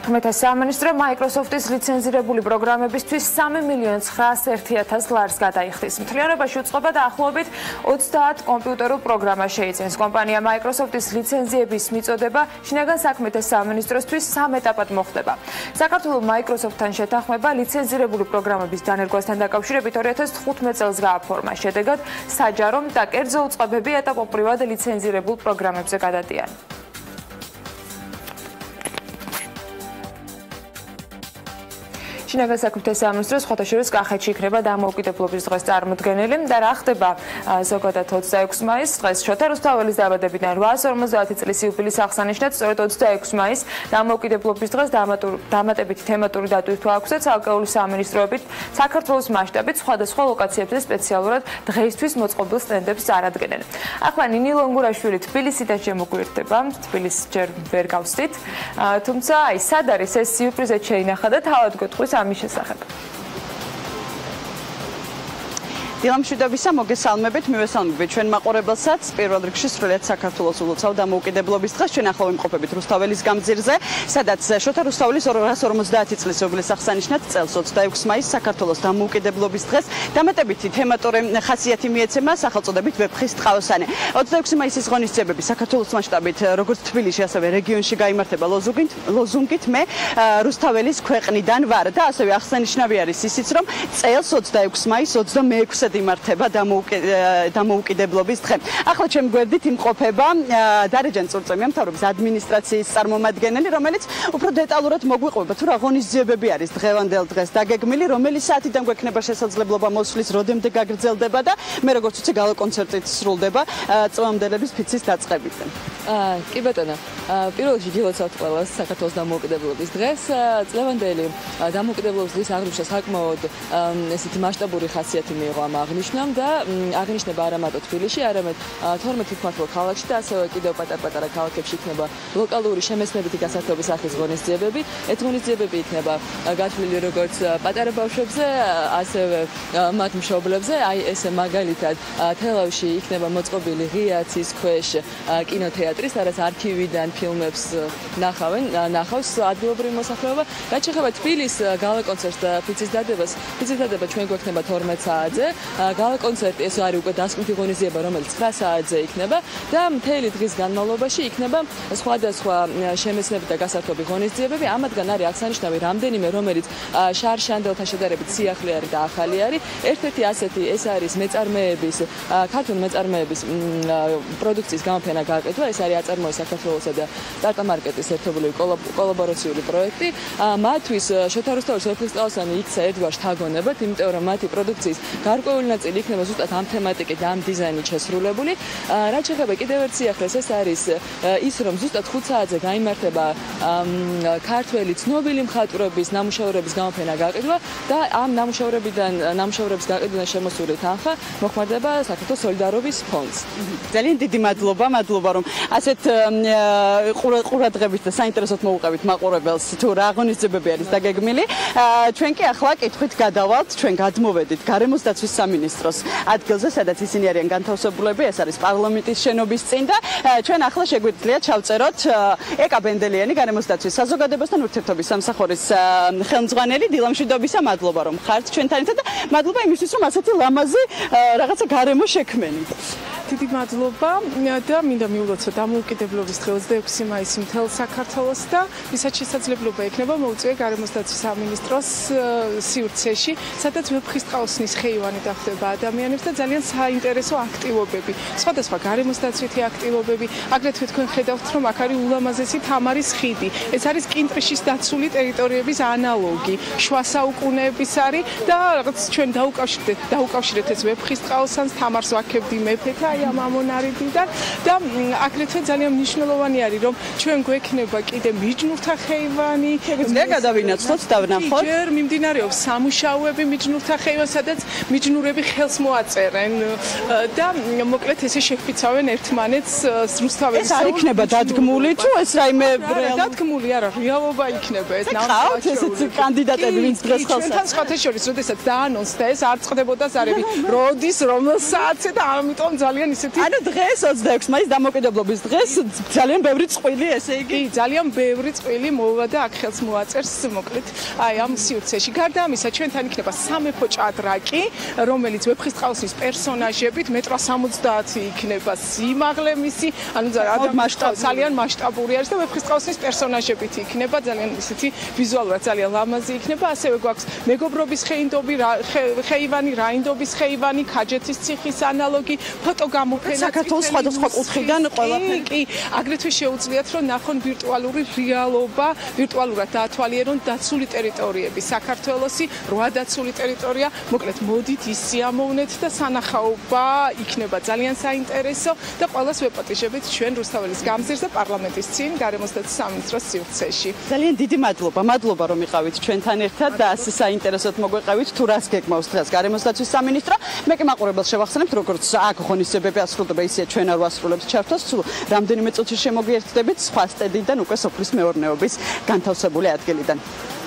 ხმეთა სამინისტრო Microsoft-ის ლიცენზირებული პროგრამებისთვის 3,901,000 ლარს გადაიხდის. მთლიანობაში უწყობა დაახლოებით 30 კომპიუტერულ პროგრამას შეიცავს. კომპანია Microsoft-ის ლიცენზიების მიწოდება შინაგან საქმეთა სამინისტროსთვის 3 ეტაპად მოხდება. საქართველოს Microsoft-თან შეთანხმება ლიცენზირებული პროგრამების დანერგვასთან დაკავშირებით 2015 წელს გააფორმა. შედეგად საჯარო და კერძო უწყებები ეტაპობრივად ლიცენზირებულ პროგრამებზე გადადიან. შინაგან საქმეთა სამინისტროს სხვათა შორის კახეთში იქნება დამოუკიდებლობის დღეს წარმოდგენილი და რა ხდება ზოგადად 26 მაისს დღეს შოთა რუსთაველის დაბადებიდან 850 წლის იუბილეის აღსანიშნად სწორედ 26 მაისს დამოუკიდებლობის დღეს დამატებითი თემატური დატვირთვა აქვს და ცალკეული სამინისტროებით საქართველოს მასშტაბით სხვადასხვა ლოკაციებზე სპეციალურად დღეისთვის მოწყობილ სტენდებს წარადგენენ. ახლა ნინი ლონგურაშვილი თბილისიდან შემოგვიერთდება, თბილისს ჯერ ვერ გავსდით, თუმცა აი სად არის ეს სიურპრიზად შეინახა და თავად გეტყვის ამის შესახებ.
დილა მშვიდობისა, მოგესალმებით, მივესალმებით ჩვენ მაყურებელსაც. პირველ რიგში სრულიად საქართველოს ულოცავ დამოუკიდებლობის დღეს ჩვენ ახლა ვიმყოფებით რუსთაველის გამზირზე, სადაც შოთა რუსთაველის 250 წლის იუბილეის აღსანიშნად წელს 26 მაისს საქართველოს დამოუკიდებლობის დღეს დამატებითი თემატური ხასიათი მიეცემა სახელწოდებით ვეფხის ტყავსანი. 26 მაისის ღონისძიებები საქართველოს მასშტაბით როგორც თბილისში, ასევე რეგიონში გაიმართება ლოზუნგით მე რუსთაველის ქვეყნიდან ვარ და ასევე აღსანიშნავი არის ისიც, რომ წელს 26 მაისს 26 იმართება დამოუკიდებლობის დღე. ახლა ჩემ გვერდით იმყოფება დარეჯან წურწემია მთავრობის ადმინისტრაციის წარმომადგენელი, რომელიც უფრო დეტალურად მოგვიყვება თუ რა ღონისძიებები არის დღევანდელ დღეს დაგეგმილი, რომელი საათიდან გვექნება შესაძლებლობა მოსვლის, როდემდე გაგრძელდება და მე როგორც ვიცი გალა კონცერტით სრულდება წვამდელების ფიცის დაწყებით.
კი ბატონო, პირველ რიგში გილოცავთ ყველას საქართველოს დამოუკიდებლობის დღეს. წლევანდელი დამოუკიდებლობის დღის აღნიშვნა საკმაოდ ესეთი მასშტაბური ხასიათი მიიღო ამ აღნიშვნამ და აღნიშნება არა მარტო თბილისში, არამედ 12 ქართულ ქალაქში და ასევე კიდევ პატარ-პატარა ქალაქებში იქნება ლოკალური შემეცნებითი გასართობების სახის ღონისძიებები. ეს ღონისძიებები იქნება გათვლილი როგორც პატარა ბავშვებზე, ასევე მათ მშობლებზე. აი ესე მაგალითად თელავში იქნება მოწყობილი ღია ცის ქვეშ კინოთეატრი, სადაც არქივიდან ფილმებს ნახავს ადგილობრივი მოსახლეობა. რაც შეეხება თბილის გალა კონცერტს და ფიცის დადება ჩვენ გვექნება 12 საათზე. გალა კონცერტი ეს არის უკვე დასკვნითი ღონისძიება, რომელიც 9 საათზე იქნება და მთელი დღის განმავლობაში იქნება სხვადასხვა შემეცნებითი და გასართობი ღონისძიებები. ამათგან არის აღსანიშნავი რამდენიმე, რომელიც შარშანდელთან შედარებით სიახლე არის და ახალი არის. ერთ-ერთი ასეთი ეს არის მეწარმეების, ქართული მეწარმეების პროდუქციის გამოფენა გააკეთვა. ეს არის აწარმოe საქართველოსა და სტარტაპ-მარკეტის ერთობლივი კოლაბორაციული პროექტი. მათთვის შოთა რუსთაველის ვეფხის ტყავსანი იქცა ერთგვარ შთაგონებად, იმიტომ რომ მათი პროდუქციის გარკვეული ნაწილი იქნება ზუსტად ამ თემატიკით და ამ დიზაინით შესრულებული. რაც შეეხება კიდევ ერთ სიახლეს, ეს არის ის, რომ ზუსტად 5 საათზე გაიმართება ქართველი ცნობილი მხატვრების ნამუშევრების გამოფენა გააკეთვა და ამ ნამუშევრების გაყიდვიდან შემოსული თანხა მოხმარდება საქართველოს სოლიდარობის ფონდს.
ძალიან დიდი მადლობა, რომ ასეთ ყურადღებით და საინტერესოდ მოუყევით მაყურებელს თუ რა აღონიზებები არის დაგეგმილი. ჩვენ კი ახლა კითხვით გადავალთ, ჩვენ გადმოვედით გარემოს დაცვის სამინისტროს ადგილზე, სადაც ისინი არიან განთავსებულები, ეს არის პარლამენტის შენობის წინ და ჩვენ ახლა შეგვიძლია ჩავწეროთ ეკა ბენდელიანი გარემოს დაცვის საზოგადოებასთან ურთიერთობის სამსახურის ხელმძღვანელი დილა მშვიდობისა, მადლობა რომ ხართ ჩვენთან ერთად და მადლობა იმისთვის რომ ასეთი ლამაზი რაღაცა გარემო შექმნით.
დიდი მადლობა და მინდა მიულოცო დამოუკიდებლობის დღე 26 მაისი მთელ საქართველოს და ვისაც შესაძლებლობა ექნება მოუწია გარემოს დაცვის სამინისტროს სივრცეში, სადაც ვეფხისტყაოსნის ხეივანი დახვდება ადამიანებს და ძალიან საინტერესო აქტივობები. სხვადასხვა გარემოს დაცვითი აქტივობები, აგრეთვე თქვენ ხედავთ რომ აქ არის ულამაზესი თამარის ხიდი. ეს არის კინტრიშის დაცული ტერიტორიების ანალოგი, შუა საუკუნეების არის და რაღაც ჩვენ დაუკავშირეთ ეს ვეფხისტყაოსანს, თამარს ვაქებდი მეფეთა ამ ამონარიდიდან და აგრეთვე ძალიან მნიშვნელოვანი არის რომ ჩვენ გვექნება კიდე მიჯნურთა ხეივანი.
შეგვიძლია გადავინაცვლოთ და ვნახოთ.
ჯერ მიმდინარეობს სამუშაოები მიჯნურთა ხეივანს, სადაც მიჯნურები ხელს მოაწერენ და მოკლედ ესე შეფიცავენ ერთმანეთს რუსთაველის.
ეს არ იქნება დადგმული თუ ეს რაიმე
დადგმული არა, რეალობა იქნება ეს
ნამდვილად. ესეც კანდიდატები ვინც დღეს ხელს
ჩვენთან სხვათა შორის, როდესაც დაანონსდა ეს არ წყდებოდა ზარები. როდის რომელ საათზე და ამიტომ ძალიან
ანუ დღეს 26 მაისს დამოუკიდებლობის დღეს ძალიან ბევრი წყვილი ესე იგი
ძალიან ბევრი წყვილი მოვა და აქ ხელს მოაწერს მოკლედ აი ამ სივრცეში. გარდა ამისა ჩვენთან იქნება სამეფო ჭადრაკი, რომელიც ვეფხისტყაოსნის პერსონაჟებით მეტრო 70 იქნება სიმაღლე მისი, ანუ ძალიან მასშტაბური არის და ვეფხისტყაოსნის პერსონაჟებით იქნება ძალიან ისეთი ვიზუალურად ძალიან ლამაზი იქნება. ასევე გვაქვს მეგობრობის ხეივანი, რაინდობის ხეივანი, ქაჯეთის ციხის ანალოგი, ფოტოგამოფენა
საქართველოს სხვადასხვა კუთხიდან ყველაფერი.
კი, აგრეთვე შეუძლიათ რომ ნახონ ვირტუალური რეალობა, ვირტუალურად დაათვალიერონ დაცული ტერიტორიები. საქართველოსი 8 დაცული ტერიტორია, მოკლედ მოდით ის სიამოვნეთ და სანახაობა იქნება ძალიან საინტერესო და ყველას ვეპატიჟებით ჩვენ რუსთაველის გამზირს და პარლამენტის წინ გარემოს დაცვის სამინისტროს სივრცეში.
ძალიან დიდი მადლობა, მადლობა რომ იყავით ჩვენთან ერთად და ასე საინტერესოდ მოგვეყევით თუ რას გეგმავს დღეს გარემოს დაცვის სამინისტრო. მე კი მაყურებელს შევახსენებთ როგორც აქ ღონისძიებები ასრულდება ისე ჩვენ არ ვასრულებთ ჩართოს, სულ რამდენიმე წუთში შემოგიერთდებით სხვა სტედიდან უკვე სოფლის მეურნეობის განთავსებული ადგილიდან.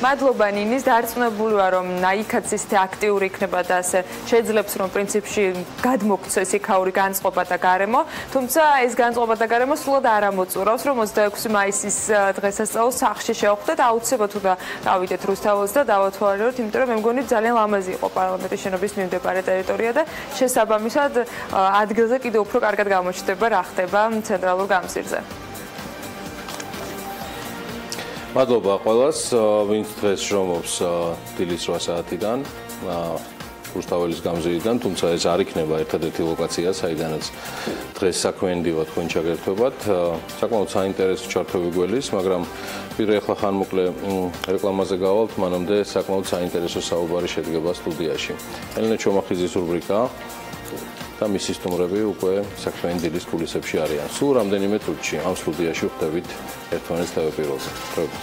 მადლობა ნინის, დარწმუნებული ვარ რომ იქაც ისეთი აქტიური იქნება და ასე შეძლებს რომ პრინციპში გადმოგცეს იქაური განწყობა და გარემო, თუმცა ეს განწყობა და გარემო სულად არ ამოწურავს რომ 26 მაისის დღესასწაულს სახლში შევხვდეთ, აუცილებლად უნდა გავიდეთ რუსთაველს და დავათვალიეროთ, იმიტომ რომ მე მგონი ძალიან ლამაზი იყო პარლამენტის შენობის მიმდებარე ტერიტორია და შესაბამისად ადგილზე კიდევ უფრო კარგად გამოჩნდება რა ხდება ცენტრალურ გამზირზე.
მადლობა ყველას, ვინც დღეს შრომობს დილის 8 საათიდან რუსთაველის გამზირიდან, თუმცა ეს არ იქნება ერთადერთი ლოკაცია, საიდანაც დღეს საქმიანი თქვენ ჩაგერთვებათ. საკმაოდ საინტერესო ჩართვები გველის, მაგრამ პირე ახლა ხანმოკლე რეკლამაზე გავალთ, მანამდე საკმაოდ საინტერესო საუბარი შედგება სტუდიაში. ელენე ჩომახიძის რუბრიკა და მისი სტუმრები უკვე საქმიანი დილის კულისებში არიან. სულ რამდენიმე წუთში ამ სტუდიაში ვხვდებით ერთმანეთს თემებზე. ხვდებით.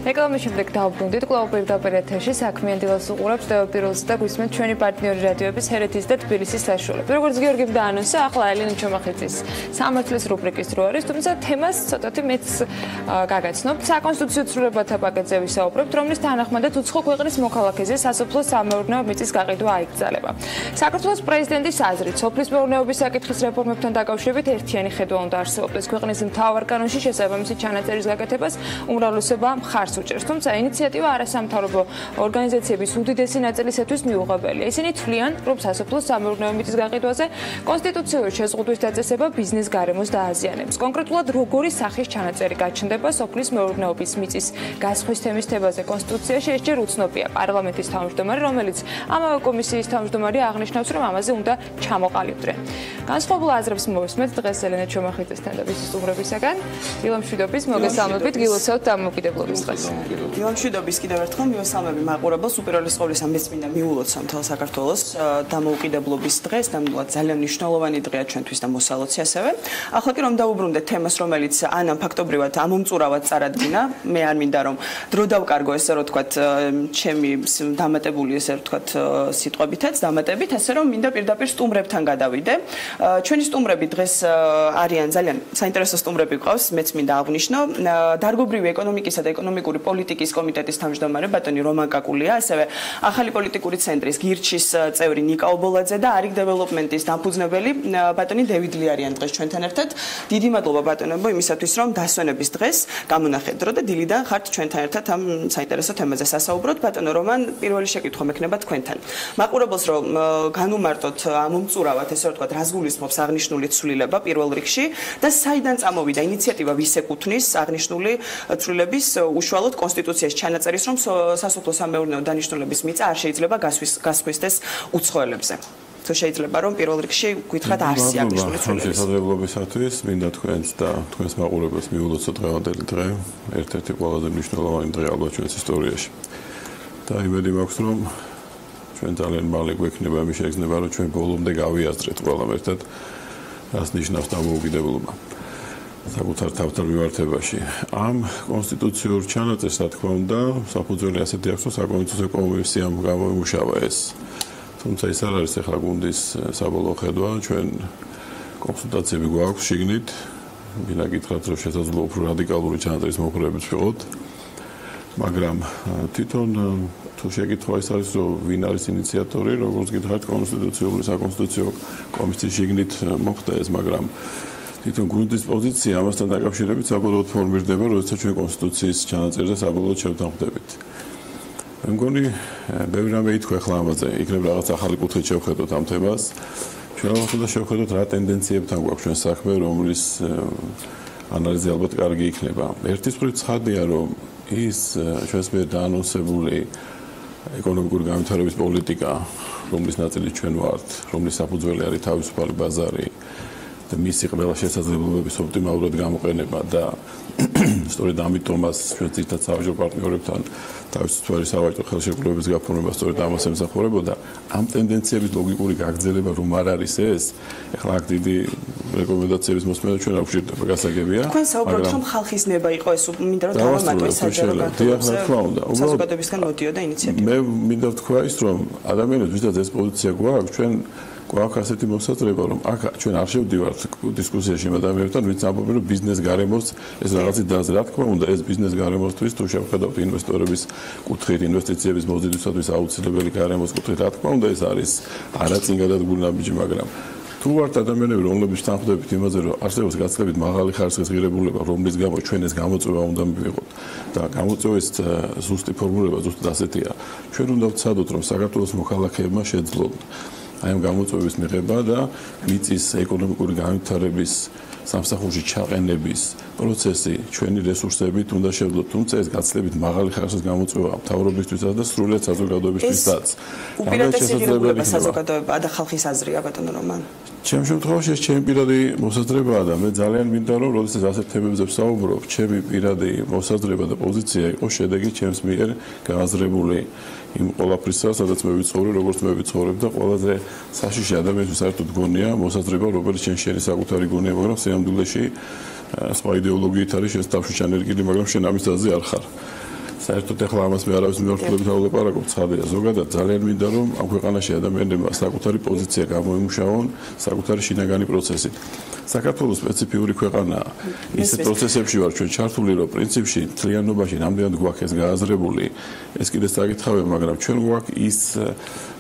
რეკლამის შემდეგ დავბრუნდით კვლავ პირდაპირ ეთერში საქმიანი დილას უყურებთ Pirveli და გვისმენთ ჩვენი პარტნიორი რადიოების ჰერეთის და თბილისის საშუალებით. როგორც გიორგიმ დაანონსა, ახლა ელენე ჩომახიძის სამართლის რუბრიკის დრო არის, თუმცა თემას ცოტათი მეც გაგაცნობთ. საკონსტიტუციო ცვლილებათა პაკეტზე ვისაუბრებთ, რომლის თანახმადაც უცხო ქვეყნის მოქალაქეზე სასოფლო სამეურნეო მიწის გაყიდვა აიკრძალება. საქართველოს პრეზიდენტის აზრით, სოფლის მეურნეობის საკითხის რეფორმებთან დაკავშირებით ერთიანი ხედვა უნდა არსებობდეს. ქვეყნის მთავარ კანონში შესაბამისი ჩანაწერის გაკეთებას უმრავლესობა მხარს უჭერს, თუმცა ინიციატივა არასამთავრობო ორგანიზაციების უდიდესი ნაწილისათვის მიუღებელია. ისინი თვლიან, რომ სასოფლო სამეურნეო მიწის გაყიდვაზე კონსტიტუციური შეზღუდვის დაწესება ბიზნეს გარემოს დააზიანებს. კონკრეტულად როგორი სახის ჩანაწერი გაჩნდება სოფლის მეურნეობის მიწის გასხვისების თემაზე კონსტიტუციაში ეს ჯერ უცნობია. პარლამენტის თავმჯდომარე, რომელიც ამავე კომისიის თავმჯდომარე აღნიშნავს, რომ ამაზე უნდა ჩამოყალიბდნენ. განსხვავებულ აზრებს მოვისმენთ დღეს ელენე ჩომახიძესთან და მისი სტუმრებისაგან. დილა მშვიდობის მოგესალმებით, გილოცავთ დამოუკიდებლობის დღეს.
დილა მშვიდობის კიდევ ერთხელ მივესალმები მაყურებელს. უპირველეს ყოვლისა მეც მინდა მიულოცო მთელ საქართველოს დამოუკიდებლობის დღეს, ნამდვილად ძალიან მნიშვნელოვანი დღეა ჩვენთვის და მოსალოცი ასევე. ახლა კი რომ დავუბრუნდეთ თემას, რომელიც ანამ ფაქტობრივად ამომწურავად წარადგინა, მე არ მინდა რომ დრო დავკარგო ესე რომ თქვათ ჩემი დამატებული ესე რომ თქვათ სიტყვებითაც დამატებით, ასე რომ მინდა პირდაპირ სტუმრებთან გადავიდე. ჩვენი სტუმრები დღეს არიან ძალიან საინტერესო სტუმრები ყავს, მეც მინდა აღვნიშნო. დარგობრივი ეკონომიკისა და ეკონომიკური პოლიტიკის კომიტეტის თავმჯდომარე ბატონი რომან კაკულია, ასევე ახალი პოლიტიკური ცენტრის გირჩის წევრი ნიკა ობოლაძე და არიგ დეველოპმენტის დამფუძნებელი ბატონი დევიდლი არიან დღეს ჩვენთან ერთად. დიდი მადლობა ბატონებო იმისათვის, რომ დასვენების დღეს გამონახეთ დრო და დილიდან ხართ ჩვენთან ერთად ამ საინტერესო თემაზე სასაუბროთ. ბატონო რომან, პირველი შეკითხვა მექნება თქვენთან. მაყურებელს რომ განუმარტოთ ამომწურავად ესე რომ თქვა რას გულისხმობს აღნიშნული ცვლილება პირველ რიგში და საიდან წამოვიდა ინიციატივა ვის ეკუთვნის აღნიშნული ცვლილების უშუალოდ კონსტიტუციაში ჩანაწერის რომ სასოფლო სამეურნეო დანიშნულების მიწა არ შეიძლება გასხვისდეს უცხოელებზე. თუ შეიძლება რომ პირველ რიგში გითხრათ არსი აღნიშნული ცვლილების
შესაძლებლობისათვის მინდა თქვენს და თქვენს მაყურებელს მიულოცოთ დღევანდელი დღე, ერთ-ერთი ყველაზე მნიშვნელოვანი დღე ალბათ ჩვენს ისტორიაში. და იმედი მაქვს რომ ჩვენ ძალიან მალე გვექნება იმის შეგრძნება რომ ჩვენ ბოლომდე გავიაზრეთ ყველამ ერთად რას ნიშნავს დამოუკიდებლობა საკუთარ თავთან მიმართებაში. ამ კონსტიტუციურ ჩანაწერს რა თქმა უნდა საფუძველი ასეთი აქვს რომ საკონსტიტუციო კომისიამ გამოიმუშავა ეს. თუმცა ის არ არის ახლა გუნდის საბოლოო ხედვა, ჩვენ კონსულტაციები გვაქვს შიგნით, მინდა გითხრათ რომ შესაძლოა უფრო რადიკალური ჩანაწერის მოპოვებიც ვიყოთ. მაგრამ თვითონ თუ შეკითხვა ის არის რომ ვინ არის ინიციატორი, როგორც გითხრათ კონსტიტუციური საკონსტიტუციო კომისიის შიგნით მოხდა ეს, მაგრამ თვითონ გუნდის პოზიცია ამასთან დაკავშირებით საბოლოოდ ფორმირდება, როდესაც ჩვენ კონსტიტუციის ჩანაწერზე საბოლოოდ შევთანხმდებით. მე მგონი ბევრი რამე ითქვა ახლა ამაზე, იქნებ რაღაც ახალი კუთხით შევხედოთ ამ თემას. ჩვენ ახლა შევხედოთ რა ტენდენციებთან გვაქვს ჩვენ საქმე, რომლის ანალიზი ალბათ კარგი იქნება. ერთის მხრივ ცხადია, რომ ის ჩვენს მიერ დაანონსებული ეკონომიკური განვითარების პოლიტიკა, რომლის ნაწილი ჩვენ ვართ, რომლის საფუძველი არის თავისუფალი ბაზარი და მისი ყველა შესაძლებლობების ოპტიმალურად გამოყენება და სწორედ ამიტომაც ჩვენ ძირითადად საავადმყოფო პარტნიორებთან თავისუფალი საავადმყოფო ხელშეკრულების გაფორმება სწორედ ამას ემსახურებოდა. ამ ტენდენციების ლოგიკური გაგრძელება რომ არ არის ეს, ეხლა აქ დიდი რეკომენდაციების მოსმენა ჩვენ არ გვჭირდება, გასაგებია.
თქვენ საუბრობთ რომ ხალხის ნება იყო ეს, მინდა რომ დავამატო საჯარო
გათხოვება.
საზოგადოებისგან მოდიოდა ინიციატივა.
მე მინდა ვთქვა ის, რომ ადამიანებს ვისაც ეს პოზიცია გვაქვს, ჩვენ გვაქვს ასეთი მოსაზრება, რომ აქ ჩვენ არ შევდივართ დისკუსიაში იმ ადამიანებთან, ვინც ამბობენ, რომ ბიზნეს გარემოს ეს რაღაცი დააზრა. რა თქმა უნდა, ეს ბიზნეს გარემოსთვის თუ შევხედავთ ინვესტორების კუთხით, ინვესტიციების მოზიდვისათვის აუცილებელი გარემოს კუთხით, რა თქმა უნდა, ეს არის არაწინ გადადგმული ნაბიჯი, მაგრამ თუ ვართ ადამიანები, რომლებიც თანხმდებით იმაზე, რომ არსებობს გაცილებით მაღალი ხარისხის ღირებულება, რომლის გამო ჩვენ ეს გამოწვევა უნდა მივიღოთ და გამოწვევის ზუსტი ფორმულება ზუსტად ასეთია. ჩვენ უნდა ვცადოთ, რომ საქართველოს მოქალაქეებმა შეძლონ აი ამ გამოწვევის მიღება და მიწის ეკონომიკური განვითარების სამსახურში ჩაყენების პროცესი ჩვენი რესურსებით უნდა შევძლოთ, თუმცა ეს გაცილებით მაღალი ხარისხის გამოწვევა მთავრობისთვისაც და სრულიად საზოგადოებისთვისაც.
უპირატესი ღირებულება საზოგადოება და ხალხის აზრია ბატონო რომან.
ჩემ შემთხვევაში ეს ჩემი პირადი მოსაზრებაა და მე ძალიან მინდა რომ როდესაც ასეთ თემებზე ვსაუბრობ, ჩემი პირადი მოსაზრება და პოზიცია იყოს შედეგი ჩემს მიერ გააზრებული იმ ყველაფრისა, სადაც მე ვიცხოვრე, როგორც მე ვიცხოვრებ და ყველაზე საშიში ადამიანისთვის საერთოდ გონია მოსაზრება, რომელიც შენი საკუთარი გონია, მაგრამ სიამდვილეში სხვა იდეოლოგიით არის შენ თავში ჩანერგილი, მაგრამ შენ ამის ძალზე არ ხარ. საერთოდ ახლა ამას მე არავის მიმართულებით არ ვლაპარაკობ, ცხადია, ზოგადად ძალიან მინდა რომ ამ ქვეყანაში ადამიანებმა საკუთარი პოზიცია გამოიმუშაონ საკუთარი შინაგანი პროცესით. საქართველოს სპეციფიური ქვეყანაა. ის პროცესებში ვარ ჩვენ ჩართული, რომ პრინციპში მთლიანობაში რამდენად გვაქვს ეს გააზრებული, ეს კიდე საკითხავია, მაგრამ ჩვენ გვაქვს ის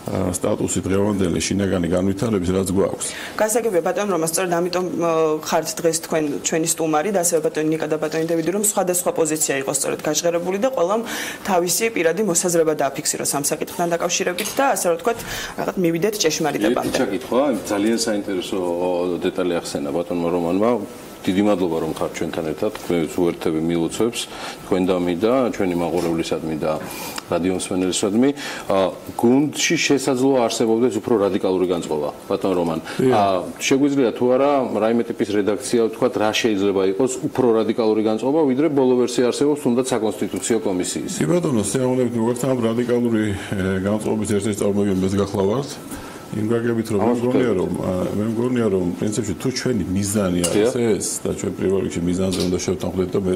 სტატუსი დღევანდელი შინაგანი განვითარების რაც გვაქვს.
გასაგებია ბატონო რომ სწორედ ამიტომ ხართ დღეს თქვენ ჩვენი სტუმარი და ასევე ბატონი ნიკა და ბატონი დევიდი რომ სხვადასხვა პოზიცია იყოს სწორედ გაჟღერებული და ყველამ თავისი პირადი მოსაზრება დააფიქსიროს ამ საკითხთან დაკავშირებით და ასე რომ ვთქვათ რაღაც მივიდეთ ჭეშმარიტებამდე.
ერთი საკითხვა, ძალიან საინტერესო დეტალი ახსენა ბატონმა რომანმა. დიდი მადლობა რომ ხართ ჩვენთან ერთად, თქვენს უერთები მილოცვებს, თქვენდამი და ჩვენი მაყურებლისადმი და რადიო მსმენელისადმი. გუნდში შესაძლოა არსებობდეს უფრო რადიკალური განწყობა, ბატონ რომან. შეგვიძლია თუ არა რაიმე ტიპის რედაქცია ვთქვათ, რა შეიძლება იყოს უფრო რადიკალური განწყობა, ვიდრე ბოლო ვერსია არსებობს თუნდაც საკონსტიტუციო კომისიის.
კი ბატონო, შეამოვნებით როგორც ამ რადიკალური განწყობის ერთ-ერთი წარმომადგენლს გახლავართ. იმ გაგებით რომ მე მგონია რომ პრინციპში თუ ჩვენი მიზანი არის ეს და ჩვენ პირველ რიგში მიზანზე უნდა შევთანხმდეთ და მე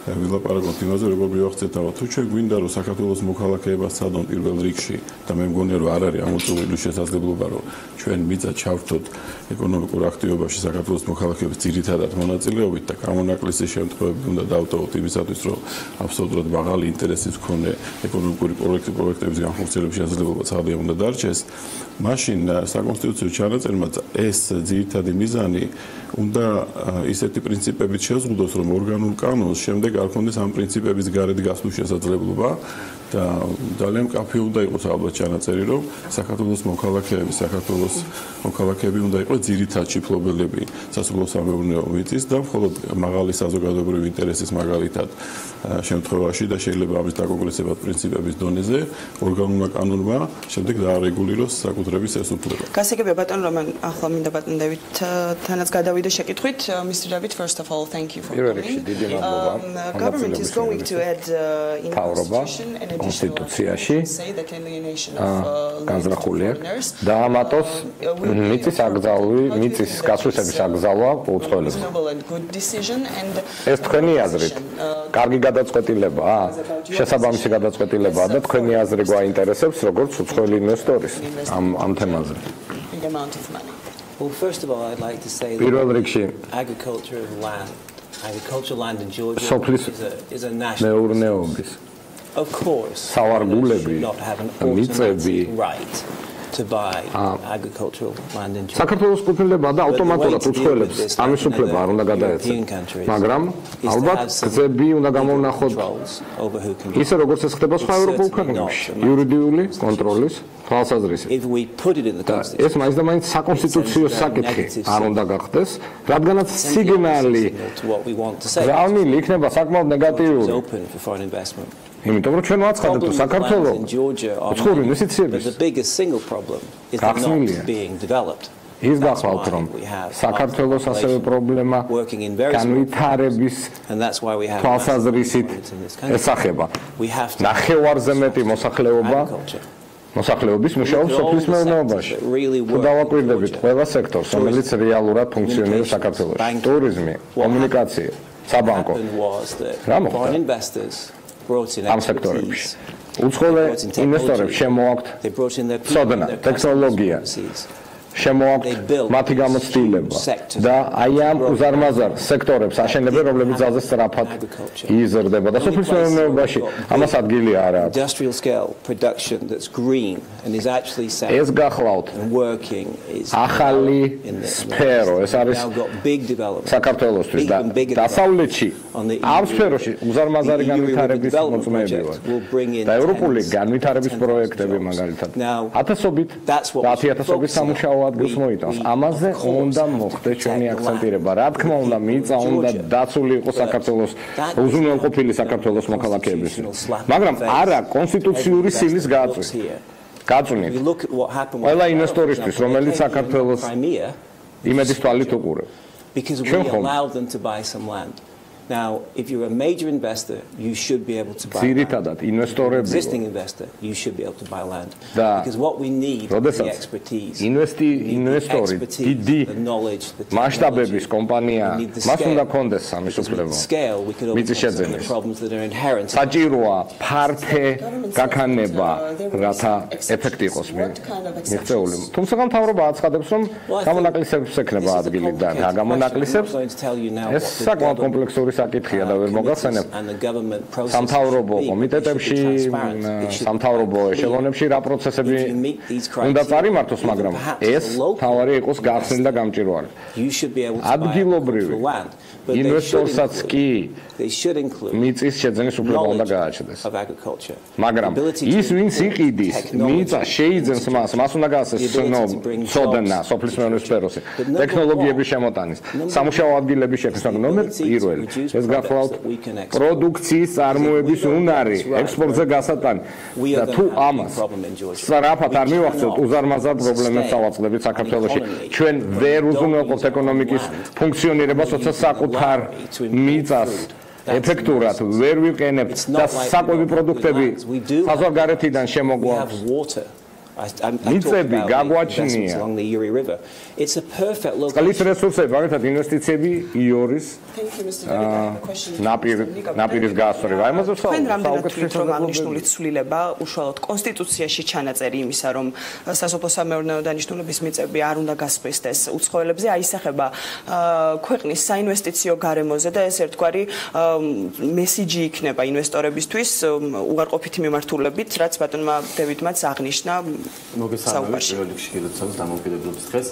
ვილაპარაკოთ იმაზე როგორ მივახცეთ რომ თუ ჩვენ გვინდა რომ საქართველოს მოქალაქეება სცადონ პირველ რიგში და მე მგონია რომ არ არის ამოწურვილი შესაძლებლობა რომ ჩვენ მიწა ჩავრთოთ ეკონომიკურ აქტივობაში საქართველოს მოქალაქეების ძირითადად მონაწილეობით და გამონაკლისის შემთხვევები უნდა დავტოვოთ იმისათვის რომ აბსოლუტურად მაღალი ინტერესის მქონე ეკონომიკური პროექტების განხორციელების შესაძლებლობა ცხადია უნდა დარჩეს მაშინ საკონსტიტუციო ჩანაწერმა ეს ძირითადი მიზანი უნდა ისეთი პრინციპებით შეზღუდოს რომ ორგანულ კანონს შემდეგ არ ქონდეს ამ პრინციპების გარეთ გასვლის შესაძლებლობა და ძალიან მკაფიო უნდა იყოს ალბათ ჩანაწერი რომ საქართველოს მოქალაქეები უნდა იყოს ძირითად შიფრობელები სასოფლო-სამეურნეო მიწის და მხოლოდ მაღალი საზოგადოებრივი ინტერესის მაგალითად შემთხვევაში და შეიძლება ამის დაკონკრეტება პრინციპების დონეზე ორგანულმა კანონმა შემდეგ დაარეგულიროს საკუთრების ეს უფლება.
გასაგებია ბატონ რომან ახლა მინდა ბატონ დევიდთანაც გადავიდე შეკითხვით Mr. David first of all thank you for coming. Government is going to add in constitution an
კონსტიტუციაში განზრახულია და ამატოს მიწის აკრძალვი, მიწის გასხვისების აკრძალვა უცხოელებზე. ეს თქვენი აზრით კარგი გადაწყვეტილებაა, შესაბამისი გადაწყვეტილებაა და თქვენი აზრი გვაინტერესებს როგორც უცხოელი ინვესტორის ამ თემაზე.
Well, first of all, I'd like to say that agriculture of land, agricultural land in Georgia is a national business. Of course, we should not have an automatic right to buy agricultural land in Georgia.
საქართველოს კუთვნილება და ავტომატურად უცხოელებს ამის უფლება არ უნდა გადაეცათ. მაგრამ ალბათ გზები უნდა გამოვნახოთ ისე როგორც ეს ხდება სხვა ევროპულ ქვეყნებში, იურიდიული კონტროლის თვალსაზრისით. ეს მაინც და მაინც საკონსტიტუციო საკითხი არ უნდა გახდეს, რადგანაც სიგნალი ზრუნვილი იქნება საკმაოდ ნეგატიური. იმიტომ რომ ჩვენ ვაცხადებთ რომ საქართველოს უცხოური ინვესტიციების გახსნილია. ის გახსოვთ რომ საქართველოს ასევე პრობლემა განვითარების თვალსაზრისით ესახება. ნახევარზე მეტი მოსახლეობის მუშაობს სოფლის მეურნეობაში. თუ დავაკვირდებით ყველა სექტორს, რომელიც რეალურად ფუნქციონირებს საქართველოში, ტურიზმი, კომუნიკაცია, საბანკო, რა მოხდა? ამ სექტორებში. უცხოელი ინვესტორებს შემოაქვთ ცოდნა, ტექნოლოგია, შემოაქვთ მათი გამოცდილება და აი ამ უზარმაზარ სექტორებს აშენებენ, რომლებიც ძალზე სწრაფად იზრდება და სოფლის მეურნეობაში ამას ადგილი არ აქვს. ეს გახლავთ ახალი სფერო, ეს არის საქართველოსთვის და დასავლეთში ამ სფეროში უზარმაზარი განვითარების მოწმეები ვართ და ევროპული განვითარების პროექტები მაგალითად 1000-ობით სამუშაო ადგილს მოიტანს. ამაზე უნდა მოხდეს ჩვენი აქცენტირება. რა თქმა უნდა, მიწა უნდა დაცული იყოს საქართველოს უზრუნველყოფილი საქართველოს მოქალაქეების. მაგრამ არა კონსტიტუციური სილის გაწვნით. ყველა ინვესტორისთვის, რომელიც საქართველოს იმედის თვალით უყურებს.
Because we allowed them to buy some land. Now, if you're a major investor, you should be able to buy land. Existing investor, you should be able to buy land. Because what we need is the expertise. The knowledge, the technology. We need the scale. We could overcome some of the problems that are inherent.
საკითხია და ვერ მოგახსენებ სამთავრობო კომიტეტებში, სამთავრობო ეშელონებში რა პროცესები უნდა წარიმართოს, მაგრამ ეს თავარი იყოს გახსნილი და გამჭვირვალე. ადგილობრივი ინვესტორსაც კი მიწის შეძენის უფლება უნდა გააჩნდეს. მაგრამ ის ვინც იყიდის მიწა შეიძენს მას უნდა გააცეს ცოდნა სოფლის მეურნეობის სფეროში, ტექნოლოგიების შემოტანის, სამუშაო ადგილების შექმნის, ნომერ პირველი. ეს გახლავთ პროდუქციის წარმოების უნარი, ექსპორტზე გასატანი. და თუ ამას სწრაფად არ მივახცევთ, უზარმაზარ პრობლემებს ავაწყდებით საქართველოში. ჩვენ ვერ უზრუნველყოფთ ეკონომიკის ფუნქციონირებას, როცა საკუთარ მიწას ეფექტურად ვერ ვიყენებთ და საკვები პროდუქტები საზღვარგარეთიდან შემოგვაქვს. მიწები გაგვაჩნია. წყლის რესურსები, მაგალითად ინვესტიციები იორის ნაპირის გასწორება. აი ამაზე
თქვენ რამდენად თვლით, რომ აღნიშნული ცვლილება უშუალოდ კონსტიტუციაში ჩანაწერი იმისა, რომ სასოფლო სამეურნეო დანიშნულების მიწები არ უნდა გასხვისდეს უცხოელებზე, აისახება ქვეყნის საინვესტიციო გარემოზე და ეს ერთგვარი მესიჯი იქნება ინვესტორებისთვის უარყოფითი მიმართულებით, რაც ბატონმა დევიდმაც აღნიშნა.
მოგესალმებით, როდესაც დამოუკიდებლობის დღეს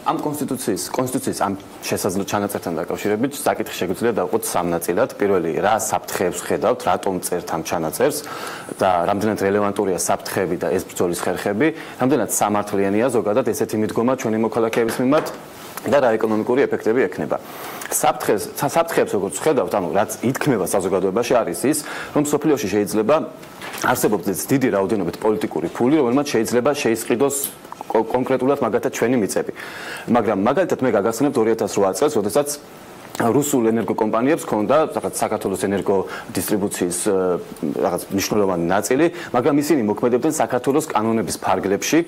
ამ კონსტიტუციის ამ შესაძლო ჩანაწერთან დაკავშირებით საკითხი შეგვიძლია დავყოთ სამ ნაწილად. პირველი, რა საფრთხეებს ხედავთ, რატომ წერთ ამ ჩანაწერს და რამდენად რელევანტურია საფრთხეები და ეს ბრძოლის ხერხები, რამდენად სამართლიანია ზოგადად ესეთი მიდგომა ჩვენი მოქალაქეების მიმართ და რა ეკონომიკური ეფექტები ექნება. საფრთხეებს როგორც ხედავთ, ანუ რაც ითქმება საზოგადოებაში არის ის, რომ სოფლიოში შეიძლება არსებობს დიდი რაოდენობით პოლიტიკური ფული, რომელმაც შეიძლება შეისყიდოს კონკრეტულად მაგათაც ჩვენი მიწები. მაგრამ მაგალითად მე გაგახსენებთ 2008 წელს, როდესაც რუსულ ენერგოკომპანიებს ჰქონდა რაღაც საქართველოს ენერგო დისტრიბუციის რაღაც მნიშვნელოვანი ნაწილი, მაგრამ ისინი მოქმედებდნენ საქართველოს კანონების ფარგლებში.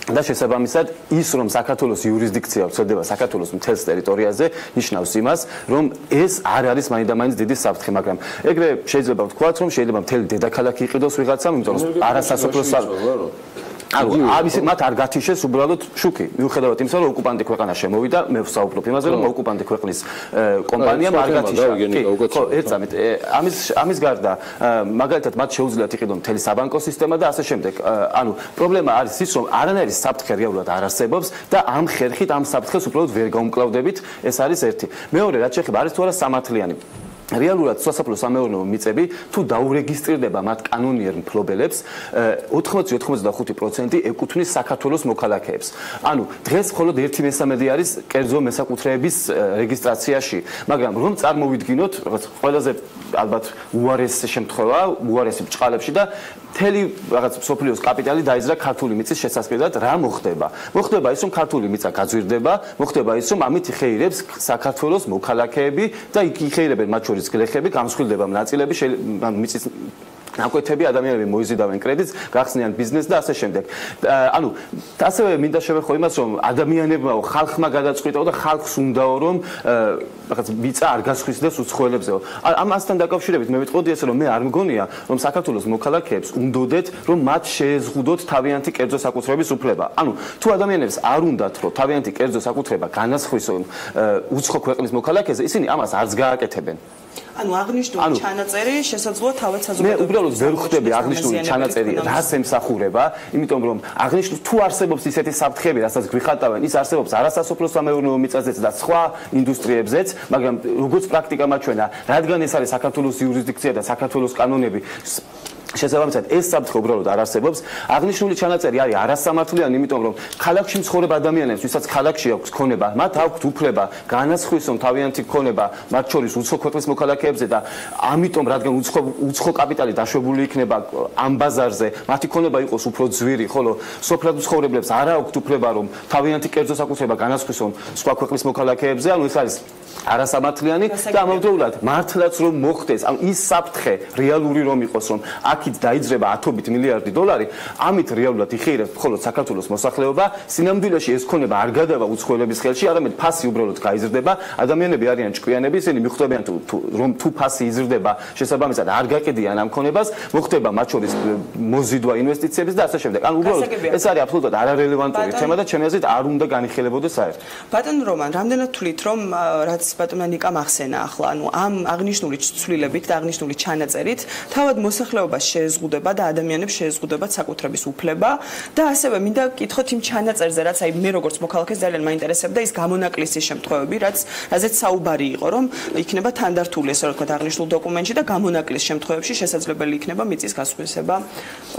და შესაბამისად ის რომ საქართველოს იურისდიქცია ვრცელდება საქართველოს მთელს ტერიტორიაზე ნიშნავს იმას რომ ეს არ არის მაინდამაინც დიდი საფრთხე, მაგრამ ეგრე შეიძლება ვთქვათ რომ შეიძლება მთელი დედაქალაქი იყიდოს ვიღაცამ, იმიტომ რომ არასასოფლო ამის მათ არ გათიშეს უბრალოდ შუქი. მიუხედავად იმისა, რომ ოკუპანტი ქვეყანა შემოვიდა, მე ვსაუბრობ იმაზე, რომ ოკუპანტი ქვეყნის კომპანიამ არ გათიშა. ხო, ერთზამით. ამის გარდა, მაგალითად, მათ შეუძლიათ იყიდონ მთელი საბანკო სისტემა და ასე შემდეგ. ანუ პრობლემა არის ის, რომ არანაირი საფრთხე რეალურად არ არსებობს და ამ ხერხით ამ საფრთხეს უბრალოდ ვერ გაუმკლავდებით. ეს არის ერთი. მეორე, რაც შეეხება არის თუ არა სამართლიანი. რეალურად სასოფლო სამეურნეო მიწები თუ დაურეგისტრირდება მათ კანონიერ მფლობელებს 80-85% ეკუთვნის საქართველოს მოქალაქეებს. ანუ დღეს მხოლოდ 1/3 არის კერძო მესაკუთრეების რეგისტრაციაში, მაგრამ რომ წარმოვიდგინოთ რაღაც ყველაზე ალბათ უარესი შემთხვევა, უარესი ბრჭყალებში და მთელი რაღაც სოფლიოს კაპიტალი დაიძრა ქართული მიწის შესასყიდად, რა მოხდება? მოხდება ის, რომ ქართული მიწა გაძვირდება, მოხდება ის, რომ ამით იხეირებს საქართველოს მოქალაქეები და იხეირებენ მათ შორის გლეხები, გამსხვილდება ნაწილები, მიწის ნაკვეთები, ადამიანები მოიზიდავენ კრედიტს, გახსნიან ბიზნესს და ასე შემდეგ. ანუ ასევე მინდა შევეხო იმას, რომ ადამიანებმა ხალხმა გადაწყვიტაო და ხალხს უნდაო, რომ რაღაც მიწა არ გასხვისდეს უცხოელებზეო. ამასთან დაკავშირებით მე ვიტყოდი ესე, რომ მე არ მგონია, რომ საქართველოს მოქალაქეებს უნდოდეთ, რომ მათ შეეზღუდოთ თავიანთი კერძო საკუთრების უფლება. ანუ თუ ადამიანებს არ უნდათ, რომ თავიანთი კერძო საკუთრება განასხვისონ უცხო ქვეყნის მოქალაქეზე, ისინი ამას არც გააკეთებენ.
ანუ აღნიშნული ჩანაწერი შესაძლოა თავად საზოგადოებას.
მე უბრალოდ ვერ ხვდები აღნიშნული ჩანაწერი რას ემსახურება, იმიტომ რომ აღნიშნული თუ არსებობს ისეთი საფრთხეები, რასაც გვიხატავენ, ის არსებობს არასასოფლო სამეურნეო მიწაზეც და სხვა ინდუსტრიებზეც, მაგრამ როგორც პრაქტიკა მაჩვენა, რადგან ეს არის საქართველოს იურისდიქცია და საქართველოს კანონები შესაბამისად ეს საფრთხე უბრალოდ არ არსებობს. აღნიშნული ჩანაწერი არის არასამართლიანი, იმიტომ რომ ქალაქში მცხოვრებ ადამიანებს, ვისაც ქალაქში აქვს ქონება, მათ აქვთ უფლება განასხვისონ თავიანთი ქონება, მათ შორის უცხო ქვეყნის მოქალაქეებზე და ამიტომ რადგან უცხო კაპიტალი დაშვებული იქნება ამ ბაზარზე, მათი ქონება იყოს უფრო ძვირი, ხოლო სოფლად მცხოვრებლებს არ აქვთ უფლება რომ თავიანთი კერძო საკუთრება განასხვისონ სხვა ქვეყნის მოქალაქეებზე, ანუ ეს არის არასამართლიანი და ამავდროულად მართლაც რომ მოხდეს, ანუ ის საფრთხე რეალური რომ იყოს, რომ აქით დაიძრება 10 მილიარდი დოლარი, ამით რეალურად იხიერებს მხოლოდ საქართველოს მოსახლეობა, სინამდვილეში ეს ქონება არ გადავა უცხოელების ხელში, არამედ ფასი უბრალოდ გაიზრდება, ადამიანები არიან ჭკვიანები, ისინი მიხვდებიან რომ თუ ფასი იზრდება, შესაბამისად არ გაყიდიან ამ ქონებას, მოხდება მათ შორის მოზიდვა ინვესტიციების და ასე შემდეგ. ანუ უბრალოდ ეს არის აბსოლუტურად არარელევანტური თემა და ჩემი აზრით არ უნდა განიხილებოდეს საერთოდ.
ბატონ რომან, რამდენად თვლით რომ რაც ბატონმა ნიკამ ახსენა ახლა, ანუ ამ აღნიშნული ცვლილებით და აღნიშნული ჩანაწერით თავად მოსახლეობას შეეზღუდება და ადამიანებს შეეზღუდება საკუთრების უფლება და ასევე მინდა გითხოთ იმ ჩანაწერზე, რაც აი მე როგორც მოქალაქეს ძალიან მაინტერესებდა ის გამონაკლისის შემთხვევები, რაზეც საუბარი იყო, რომ იქნება თანდართული ესე ვთქვათ აღნიშნულ დოკუმენტში და გამონაკლის შემთხვევებში შესაძლებელი იქნება მიწის გასხვისება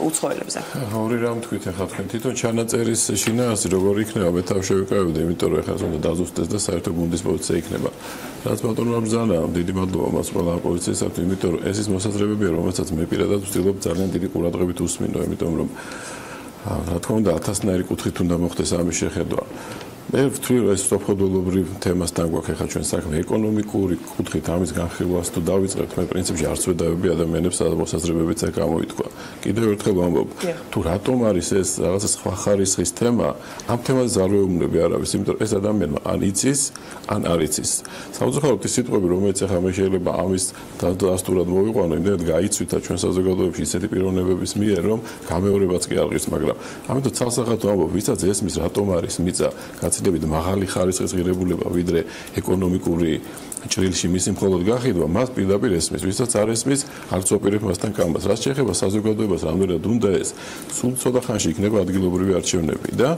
უცხოელებზე.
ორი რამ თქვით ახლა თქვენ თვითონ ჩანაწერის შინაარსი როგორ იქნება, მე თავ შევიკავებდი, იმიტომ რომ ახლა უნდა დაზუსტდეს და საერთო გუნდის პოზიცია იქნება. რაც ბატონმა ბრძანა, დიდი მადლობა მას ყველა პოლიციისათვის, იმიტომ რომ ეს ის მოსაზრებებია, რომელსაც მე პირადად ვცდილობ ძალიან დიდი ყურადღებით უსმინო, იმიტომ რომ რა თქმა უნდა 1000-ნაირი კუთხით უნდა მოხდეს ამის შეხედვა. მე ვთვლი რომ ეს სოფლობრივ თემასთან გვაქვს ახლა ჩვენ საქმე ეკონომიკური კუთხით ამის განხილვას თუ დავიწყებთ მე პრინციპში არც ვედავები ადამიანებს მოსაზრებებიც აქ გამოითქვა. კიდევ ერთხელ ვამბობ, თუ რატომ არის ეს რაღაცა სხვა ხარისხის თემა, ამ თემაზე ზარვეულები არ არის, იმიტომ რომ ეს ადამიანმა ან იცის, ან არ იცის. საუცხოოდ ის სიტყვები, რომელიც ახლა მე შეიძლება ამის დასტურად მოვიყვანო, იმდენად გაიცვითა ჩვენ საზოგადოებაში ისეთი პიროვნებების მიერ, რომ გამეორებაც კი არ ღირს, მაგრამ ამიტომ ცალსახად ვამბობ, ვისაც ესმის რატომ არის მიწა გაცილებით მაღალი ხარისხის ღირებულება ვიდრე ეკონომიკური ჭრილში მისი მხოლოდ გახიდვა, მას პირდაპირ ესმის, ვისაც არ ესმის, არც ოპერებ მასთან კამას. რაც შეეხება საზოგადოებას, რამდენად უნდა ეს, სულ ცოტა ხანში იქნება ადგილობრივი არჩევნები და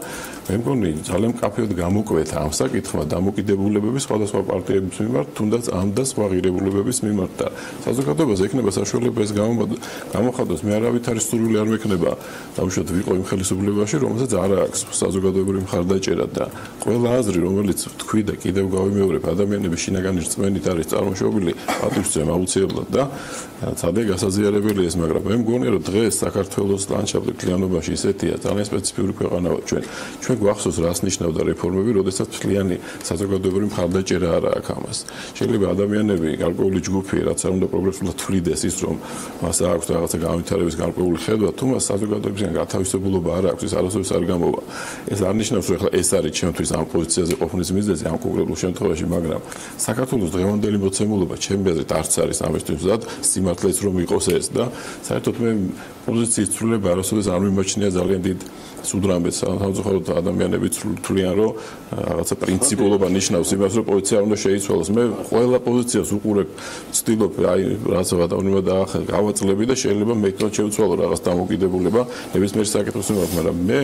მე მგონი ძალიან მკაფიოდ გამოკვეთა ამ საკითხმა დამოკიდებულებების სხვადასხვა პარტიების მიმართ, თუნდაც ამ და სხვა ღირებულებების მიმართ და საზოგადოებას ექნება საშუალება ეს გამოხატოს. მე არავითარი სურვილი არ მექნება, დავუშვათ ვიყო იმ ხელისუფლებაში, რომელსაც არ აქვს საზოგადოებრივი მხარდაჭერა და ყველა აზრი, რომელიც თქვი და კიდევ გავიმეორებ, ადამიანების შინაგანი რწმენით არის წარმოშობილი, პატივსცემა აუცილებლად და ცადე გასაზიარებელი ეს, მაგრამ მე მგონია, რომ დღეს საქართველოს ლანდშაფტი კლიანობაში ისეთია, ძალიან სპეციფიური ქვეყანა ვართ ჩვენ. ჩვენ გვახსოვს რას ნიშნავდა რეფორმები, როდესაც მთლიანი საზოგადოებრივი მხარდაჭერა არ აქვს ამას. შეიძლება ადამიანები, გარკვეული ჯგუფი, რაც არ უნდა პროგრესულად თვლიდეს ის, რომ მას აქვს რაღაცა განვითარების გარკვეული ხედვა, თუ მას საზოგადოებისგან გათავისებულობა არ აქვს, ის არასოდეს არ გამოვა. ეს არ ნიშნავს, რომ ახლა ეს არის ჩემთვის ამ პოზიციაზე ყოფნის მიზეზი ამ კონკრეტულ შემთხვევაში, მაგრამ საქართველოს დღევანდელი მოცემულობა ჩემი აზრით არც არის ამისთვის მზად, სიმართლეც რომ იყოს ეს და საერთოდ მე პოზიციის ცვლილება არასოდეს არ მიმაჩნია ძალიან დიდ სუდრამბეთს. სამწუხაროდ ადამიანები თვლიან, რომ რაღაცა პრინციპულობა ნიშნავს იმას, რომ პოზიცია უნდა შეიცვალოს. მე ყველა პოზიციას უყურებ, ვცდილობ აი რაც ბატონმა დაახლა გავაწლები და შეიძლება მე თვითონ შევცვალო რაღაც დამოკიდებულება ნებისმიერ საკითხს მიმართ, მაგრამ მე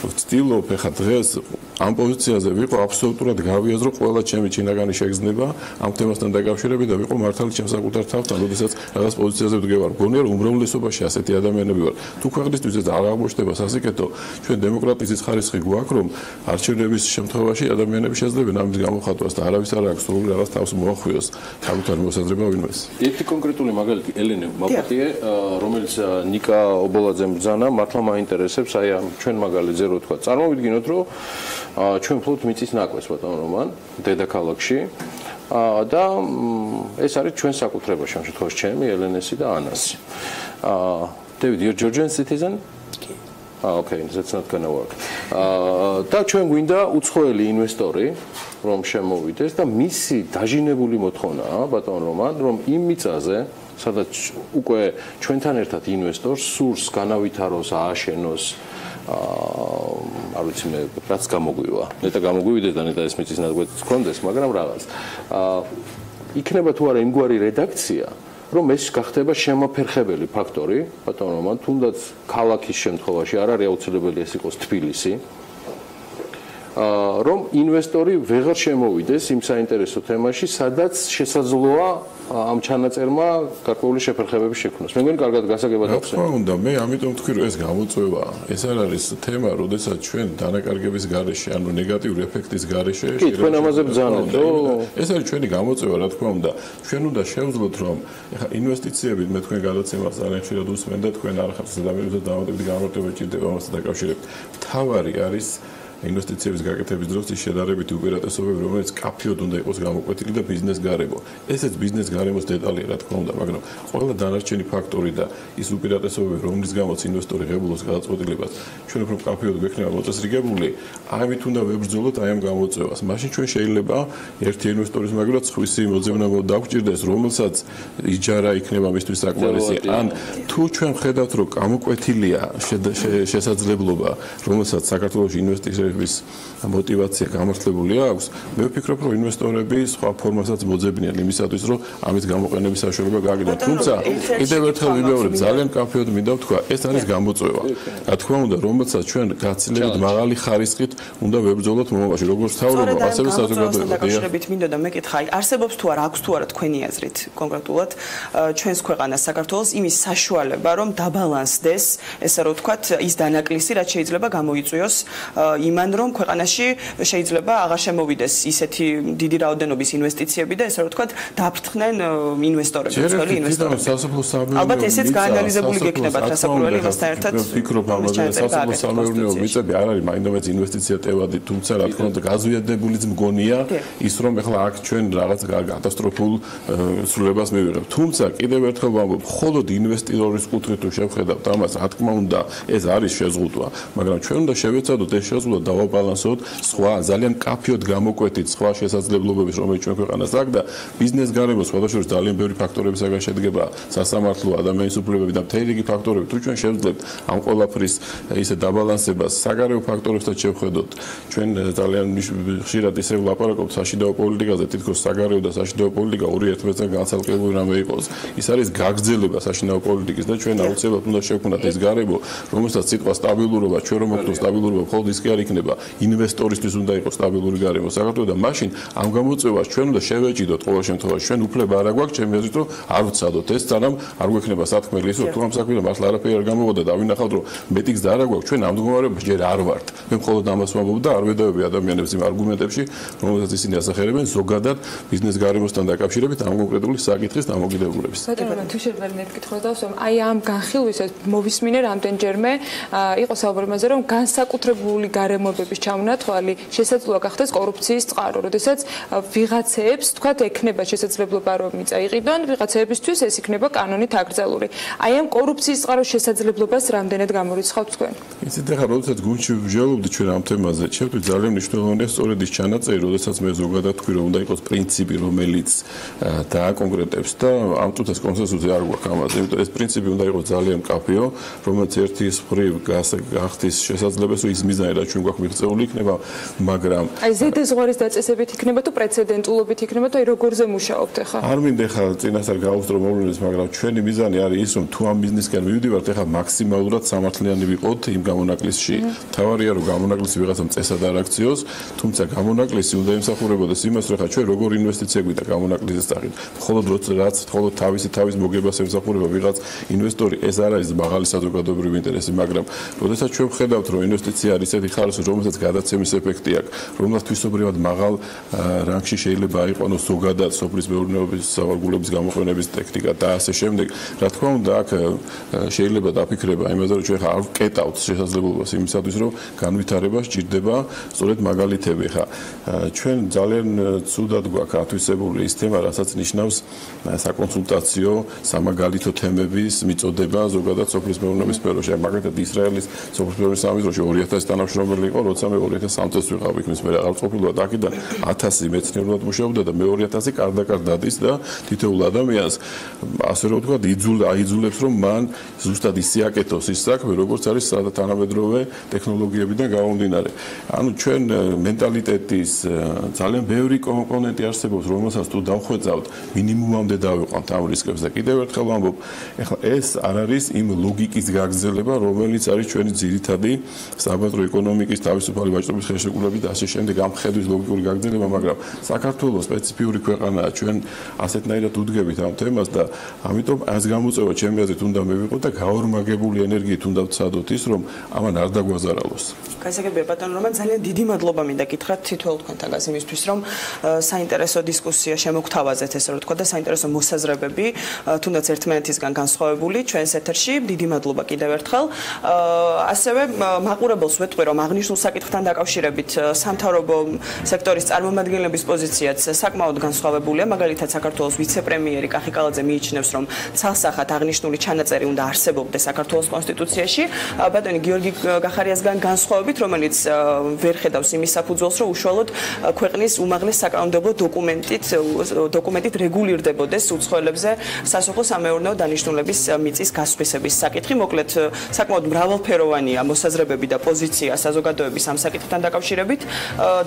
ვცდილობ ახლა დღეს ამ პოზიციაზე ვიყო აბსოლუტურად გავიაზრო ყველა ჩემი ჩინაგანი შეგრძნება ამ თემასთან დაკავშირებით და ვიყო მართალი ჩემს საკუთარ თავთან, როდესაც რაღაც პოზიციაზე ვდგევარ. მგონია რომ უმრავლესობაში ასეთი ადამიანები ვარ. თუ ქვეყნისთვის ეს არ აღმოჩნდება სასიკეთო, ჩვენ დემოკრატიის ხარისხი გვაქვს, რომ არჩევნების შემთხვევაში ადამიანები შეძლებენ ამის გამოხატვას და არავის არ აქვს სრული რაღაც თავს მოახვიოს თავთან მოსაზრება ვინმეს.
ერთი კონკრეტული მაგალითი ელენე მაპატიე, რომელიც ნიკა ობოლაძემ ბრძანა, მართლა მაინტერესებს, აი ამ ჩვენ მაგალითზე რო თქვა. წარმოვიდგინოთ, რომ ჩვენ ფლობთ მიწის ნაკვეთს ბატონ რომან დედაქალაქში და ეს არის ჩვენ საკუთრება ამ შემთხვევაში ჩემი ელენესი და ანასი. David, you're Georgian citizen? Okay, that's not gonna work. და ჩვენ გვინდა უცხოელი ინვესტორი რომ შემოვიდეს და მისი დაჟინებული მოთხოვნაა ბატონ რომან რომ იმ მიწაზე სადაც უკვე ჩვენთან ერთად ინვესტორს სურს განავითაროს, ააშენოს არ ვიცი მე რაც გამოგვივა. ნეტა გამოგვივიდეს და ნეტა ეს მიწის ნაკვეთიც გქონდეს, მაგრამ რაღაც. იქნება თუ არა იმგვარი რედაქცია, რომ ეს გახდება შემოფერხებელი ფაქტორი, ბატონ რომან, თუნდაც ქალაქის შემთხვევაში არ არის აუცილებელი ეს იყოს თბილისი. რომ ინვესტორი ვეღარ შემოვიდეს იმ საინტერესო თემაში, სადაც შესაძლოა ამ ჩანაწერმა გარკვეული შეფერხებების შექმნას. მე მგონი კარგად გასაგებად ახსენე.
რა უნდა, მე ამიტომ ვთქვი, რომ ეს გამოწვევაა. ეს არ არის თემა, როდესაც ჩვენ დანაკარგების გარეშე, ანუ ნეგატიური ეფექტის გარეშე
კი, თქვენ ამაზე ბრძანეთ, რომ
ეს არის ჩვენი გამოწვევა, რა თქმა უნდა. ჩვენ უნდა შევძლოთ, რომ ეხა ინვესტიციები მე თქვენ გადაცემას ძალიან ხშირად усმენ და თქვენ არ ხართ ადამიანებზე დამოკიდებული გამარტივება ჭირდება ამასთან დაკავშირებით. თავარი არის ინვესტიციების გაკეთების დროს ის შედარებითი უპირატესობები, რომელიც კაფეოდ უნდა იყოს გამოკვეთილი და ბიზნეს გარემო. ესეც ბიზნეს გარემოს დეტალია, რა თქმა უნდა, მაგრამ ყველა დანარჩენი ფაქტორი და ის უპირატესობები, რომლის გამოც ინვესტორი ღებულობს გადაწყვეტილებას, ჩვენ უფრო კაფეოდ გვექნება მოწესრიგებული, ამით უნდა ვებრძოლოთ აი ამ გამოწვევას. მაშინ ჩვენ შეიძლება ერთი ინვესტორის მაგალითად სხვისი მოძებნა დაგვჭირდეს, რომელსაც იჯარა იქნება მისთვის საკმარისი. ან თუ ჩვენ ხედავთ, რომ გამოკვეთილია შესაძლებლობა, რომელსაც საქართველოს ინვესტიციების მოტივაცია გამართლებული აქვს, მე ვფიქრობ, რომ ინვესტორები სხვა ფორმასაც მოძებნიან იმისათვის, რომ ამის გამოყენების საშუალება გააკეთონ. თუმცა კიდევ ერთხელ ვიმეორებ, ძალიან კაფეოდ მინდა ვთქვა, ეს არის გამოწვევა. რა თქმა უნდა, რომელსაც ჩვენ გაცილებით მაღალი ხარისხით უნდა ვებრძოლოთ მომავალში, როგორც თავრობა, ასევე საზოგადოება.
დაკავშირებით მინდოდა და მეკითხა, არსებობს თუ არა, აქვს თუ არა თქვენი აზრით კონკრეტულად ჩვენს ქვეყანას საქართველოს იმის საშუალება, რომ დაბალანსდეს, ესე რომ ვთქვათ, ის დანაკლისი, რაც შეიძლება გამოიწვიოს იმან, რომ ქვეყანაში შეიძლება აღარ შემოვიდეს ისეთი დიდი რაოდენობის ინვესტიციები და ესე რომ ვთქვათ, დაფრთხნენ ინვესტორები, უცხოელი ინვესტორები. ალბათ ესეც გაანალიზებული გექნება დასაბრუნებელი მასთან ერთად.
ვფიქრობ, ამაზე სასოფლო-სამეურნეო მიწები არ არის მაინდამაინც ინვესტიცია ტევადი, თუმცა რა თქმა უნდა გაზვიადებულიც მგონია ის, რომ ეხლა აქ ჩვენ რაღაც კატასტროფულ სრულებას მივიღებთ. თუმცა კიდევ ერთხელ ვამბობ, მხოლოდ ინვესტორის კუთხით თუ შევხედავთ ამას, რა თქმა უნდა, ეს არის შეზღუდვა, მაგრამ ჩვენ უნდა შევეცადოთ ეს შეზღუდვა დავაბალანსოთ სხვა ძალიან კაფეოდ გამოკვეთით სხვა შესაძლებლობების, რომელიც ჩვენ ქვეყანას აქვს და ბიზნეს გარემოს სხვადასხვა ძალიან ბევრი ფაქტორებისაგან შედგება, სასამართლო, ადამიანის უფლებები და მთელი რიგი ფაქტორები. თუ ჩვენ შევძლებთ ამ ყველაფრის ისე დაბალანსებას, საგარეო ფაქტორებსაც შევხედოთ, ჩვენ ძალიან ხშირად ისე ვლაპარაკობთ საშინაო პოლიტიკაზე, თითქოს საგარეო და საშინაო პოლიტიკა ორი ერთმანეთთან განცალკევებული რამე იყოს. ის არის გაგრძელება საშინაო პოლიტიკის და ჩვენ აუცილებლად უნდა შევქმნათ ეს გარემო, რომელსაც სიტყვა სტაბილურობა, ჩვენ რომ მოხდეს სტაბილურობა, მხოლოდ ის კი არ იქნება ინვესტორისთვის უნდა იყოს სტაბილური გარემო საქართველოს და მაშინ ამ გამოწვევას ჩვენ უნდა შევეჭიდოთ ყოველ შემთხვევაში ჩვენ უფლება არ აქვს ჩემი აზრით რომ არ ვცადოთ ეს სანამ არ გვექნება სათქმელი ის რომ თუ ამ საქმიდან მართლა არაფერი არ გამოვიდა და ვინახავთ რომ მეტიც და არ აქვს ჩვენ ამ მდგომარეობაში ჯერ არ ვართ მე მხოლოდ ამას ვამბობ და არ ვედავები ადამიანებს იმ არგუმენტებში რომელსაც ისინი ასახერებენ ზოგადად ბიზნეს გარემოსთან დაკავშირებით ამ კონკრეტული საკითხის დამოკიდებულების.
ბატონო თუ შეიძლება მეკითხოთ რომ აი ამ განხილვისას მოვისმინე რამდენჯერმე იყო საუბარი მასზე რომ განსაკუთრებული გარემოებების ჩამონათვალი შესაძლოა გახდეს კორუფციის წყარო, როდესაც ვიღაცებს თქვათ ექნება შესაძლებლობა რომ მიწა იყიდონ, ვიღაცებისთვის ეს იქნება კანონით აკრძალული. აი ამ კორუფციის წყაროს შესაძლებლობას რამდენად გამორიცხავთ თქვენ?
იცით ახლა როდესაც გუნდში ვჟელობდი ჩვენ ამ თემაზე, ჩემთვის ძალიან მნიშვნელოვანია სწორედ ის ჩანაწერი, როდესაც მე ზოგადად თქვი რომ უნდა იყოს პრინციპი, რომელიც დააკონკრეტებს და ამ წუთას კონსენსუსი არ გვაქვს ამაზე, იმიტომ ეს პრინციპი უნდა იყოს ძალიან კაფეო, რომელიც ერთის მხრივ გახდის შესაძლებელი ის მიზანი რაც ჩვენ გვაქვს მიღწეული იქნება, მაგრამ
აი ზედაზღვარის დაწესებით იქნება თუ პრეცედენტულობით იქნება თუ აი როგორზე მუშაობთ ახლა?
არ მინდა ახლა წინასწარ გავუსწრო მოვლენებს, მაგრამ ჩვენი მიზანი არის ის, რომ თუ ამ ბიზნესკენ მივდივართ, ახლა მაქსიმალურად სამართლიანი ვიყოთ იმ გამონაკლისში. თავარია რომ გამონაკლისი ვიღაცამ წესად არ აქციოს, თუმცა გამონაკლისი უნდა ემსახურებოდეს იმას, რომ ახლა ჩვენ როგორ ინვესტიცია გვიდა გამონაკლისის სახით. მხოლოდ რაც მხოლოდ თავის მოგებას ემსახურება ვიღაც ინვესტორი, ეს არ არის მაღალი საზოგადოებრივი ინტერესი, მაგრამ როდესაც ჩვენ ვხედავთ, რომ ინვესტიცია არის ესეთი ხარისხი, რომელსაც გადაცემის ეფექტი აქვს, რომელსაც თვისობრივად მაღალ რანგში შეიძლება აიყვანოს ზოგადად სოფლის მეურნეობის სავარგულების გამოყენების ტექნიკა და ასე შემდეგ. რა თქმა უნდა, აქ შეიძლება დაფიქრება იმაზე, რომ ჩვენ ხა არ ვკეტავთ შესაძლებლობას იმისათვის, რომ განვითარება სჭირდება სწორედ მაგალითები. ხა ჩვენ ძალიან ცუდად გვაქვს ათვისებული ის თემა, რასაც ნიშნავს საკონსულტაციო სამაგალითო თემების მიწოდება ზოგადად სოფლის მეურნეობის სფეროში. მაგალითად ისრაელის სოფლის მეურნეობის სამინისტროში 2000 თანამშრომელი იყო, როცა მე 2003 წელს ვიყავ იქ, მის მე აღარ ყოფილვად აქედან 1000 მეცნიერულად მუშაობდა და მე 2000 კარდაკარ დადის და თითოეულ ადამიანს ასე რომ ვთქვა აიძულებს რომ მან ზუსტად ისე აკეთოს ის საქმე, როგორც არის თანამედროვე ტექნოლოგიებიდან გამომდინარე. ანუ ჩვენ მენტალიტეტის ძალიან ბევრი კომპონენტი არსებობს, რომელსაც თუ დავხვეწავთ, მინიმუმამდე დავიყვანთ ამ რისკებს და კიდევ ერთხელ ვამბობ, ეხლა ეს არ არის იმ ლოგიკის გაგრძელება, რომელიც არის ჩვენი ძირითადი საბაზრო ეკონომიკის თავისუფალი ვაჭრობის ხელშეკრულებით და ასე შემდეგ ამ ხედვის ლოგიკური გაგრძელება, მაგრამ საქართველოს სპეციფიური ქვეყანაა, ჩვენ ასეთნაირად უდგებით ამ თემას და ამიტომ ეს გამოწვევა ჩემი აზრით უნდა მივიღოთ და გაორმაგებული ენერგიით უნდა ვცადოთ ის, რომ ამან არ დაგვაზარალოს.
გასაგებია ბატონო რომან ძალიან დიდი მადლობა მინდა გითხრათ თითოეულ თქვენთან გას იმისთვის რომ საინტერესო დისკუსია შემოგთავაზეთ ესე რომ თქვა და საინტერესო მოსაზრებები თუნდაც ერთმანეთისგან განსხვავებული ჩვენს ეთერში დიდი მადლობა კიდევ ერთხელ ასევე მაყურებელს ვეტყვი რომ აღნიშნულ საკითხთან დაკავშირებით სამთავრობო სექტორის წარმომადგენლების პოზიციაც საკმაოდ განსხვავებულია მაგალითად საქართველოს ვიცე-პრემიერი კახიკალაძე მიიჩნევს რომ ცალსახად აღნიშნული ჩანაწერი უნდა არსებობდეს საქართველოს კონსტიტუციაში ბატონი გიორგი გახარიასგან განსხვავებით რომელიც ვერ ხედავს იმის საფუძველს, რომ უშუალოდ ქვეყნის უმაღლეს საკანონმდებლო დოკუმენტით რეგულირდებოდეს უცხოელებზე სასოფლო-სამეურნეო დანიშნულების მიწის გასხვისების საკითხი. მოკლედ, საკმაოდ მრავალფეროვანია მოსაზრებები და პოზიცია საზოგადოების ამ საკითხთან დაკავშირებით.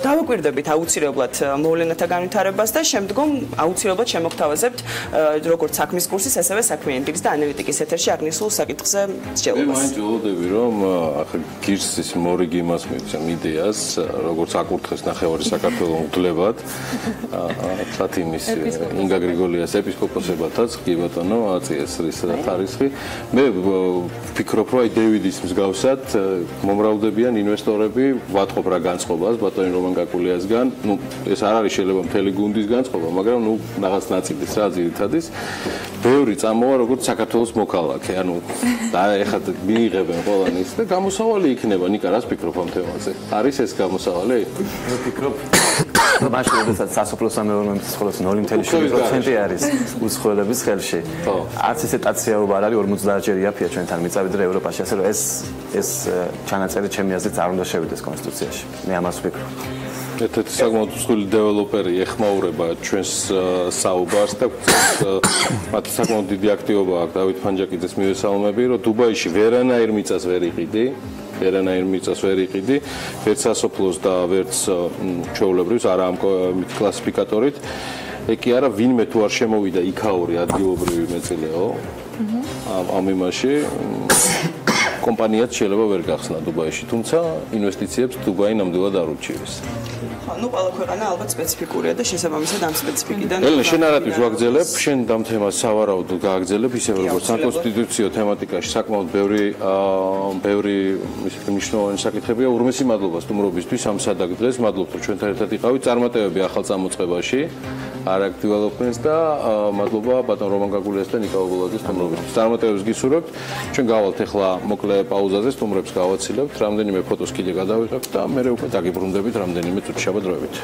დავაკვირდებით აუცილებლად მოვლენათა განვითარებას და შემდგომ აუცილებლად შემოგთავაზებთ როგორც საქმის კურსის, ასევე საქმიანობის და ანალიტიკის ეთერში აღნიშნულ საკითხზე მსჯელობას.
მე მაინც ველოდები რომ ახლა გირსის მორიგი იმას მივცემ იდეას, როგორც აკურთხეს ნახევარი საქართველოს უძლებად, თათიმის ინგა გრიგოლიას ეპისკოპოსებათაც, კი ბატონო, აწიეს რის ხარისხი. მე ვფიქრობ, რომ აი დევიდის მსგავსად მომრავლდებიან ინვესტორები, ვატყობ რა განწყობას ბატონი რომან გაკულიასგან. ნუ ეს არ არის შეიძლება მთელი გუნდის განწყობა, მაგრამ ნუ რაღაც ნაწილის რა ძირითადის. ბევრი წამოვა როგორც საქართველოს მოქალაქე, ანუ და ეხლა მიიღებენ ყველანის და გამოსავალი იქნება, ნიკა რას ფიქრობ ამ თემაზე? არის ეს გამოსავალი?
მე ვფიქრობ, რომ მაშინ როდესაც სასოფლო-სამეურნეო მიწის 0.7% არის უცხოელების ხელში. არც ესე ტაციაობა არ არის 50-ჯერ იაფია ჩვენთან მიწავიდრე ევროპაში, ასე რომ ეს ჩანაწერი ჩემი აზრით არ უნდა შევიდეს კონსტიტუციაში. მე ამას ვფიქრობ.
ერთ-ერთი საკმაოდ მსხვილი დეველოპერი ეხმაურება ჩვენს საუბარს და მათი საკმაოდ დიდი აქტივობა აქვს დავით ფანჯაკიძის მივესალმები, რომ დუბაიში ვერანაირ მიწას ვერ იყიდი, ვერც სასოფლოს და ვერც ჩვეულებრივს არა ამ კლასიფიკატორით. ეკი არა ვინმე თუ არ შემოვიდა იქაური ადგილობრივი მეწილეო ამ იმაში კომპანიაც შეიძლება ვერ გახსნა დუბაიში, თუმცა ინვესტიციებს დუბაი ნამდვილად არ ურჩიებს.
ნუ ყველა ქვეყანა ალბათ სპეციფიკურია და შესაბამისად ამ სპეციფიკიდან
ელენე შენ ნარატივს ვაგრძელებ, შენ ამ თემას სავარაუდოდ გააგრძელებ, ისევ როგორც საკონსტიტუციო თემატიკაში საკმაოდ ბევრი ისეთი მნიშვნელოვანი საკითხებია. ურმესი მადლობა სტუმრობისთვის ამ სადა დღეს, მადლობთ რომ ჩვენთან ერთად იყავით. წარმატებები ახალ წამოწყებაში, არაკ დეველოპმენტს და მადლობა ბატონ რომან გაგულიას და ნიკა ოგოლაძის სტუმრობისთვის. წარმატებებს გისურვებთ. ჩვენ გავალთ ახლა მოკლე პაუზაზე, სტუმრებს გავაცილებთ, რამდენიმე ფოტოს კიდე გადავიღებთ და მე უკვე დაგიბრუნდებით რამდენიმე წუთში შაბადროებით.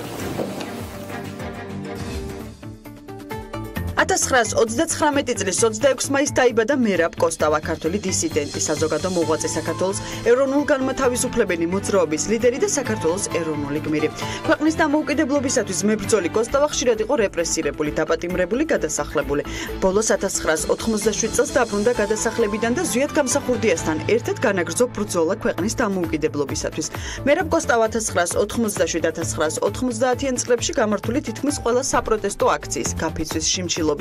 1929 წლის 26 მაისს დაიბადა მერაბ კოსტავა, ქართული დისიდენტი, საზოგადო მოღვაწე, საქართველოს ეროვნულ-განმათავისუფლებელი მოძრაობის ლიდერი და საქართველოს ეროვნული გმირი. ქვეყნის დამოუკიდებლობისათვის მებრძოლი კოსტავა ხშირად იყო რეპრესირებული, დაპატიმრებული, გადასახლებული. ბოლოს 1987 წელს დაბრუნდა გადასახლებიდან და ზვიად გამსახურდიასთან ერთად განაგრძო ბრძოლა ქვეყნის დამოუკიდებლობისათვის. მერაბ კოსტავა 1990-1990-იან წლებში გამართული თითქმის ყველა საპროტესტო აქციის, გაფიცვის, შიმშილობის,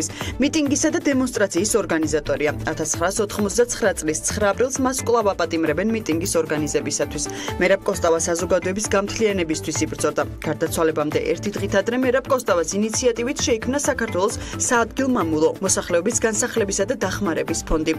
მიტინგისა და დემონსტრაციის ორგანიზატორია. 1989 წლის 9 აპრილს მას კვლავ აპატიმრებენ მიტინგის ორგანიზებისათვის. მერაბ კოსტავა საზოგადოების გამთლიანებისთვის იბრძოდა. გარდაცვალებამდე ერთი დღით ადრე მერაბ კოსტავას ინიციატივით შეიქმნა საქართველოს საადგილმამულო მოსახლეობის განსახლებისა და დახმარების ფონდი.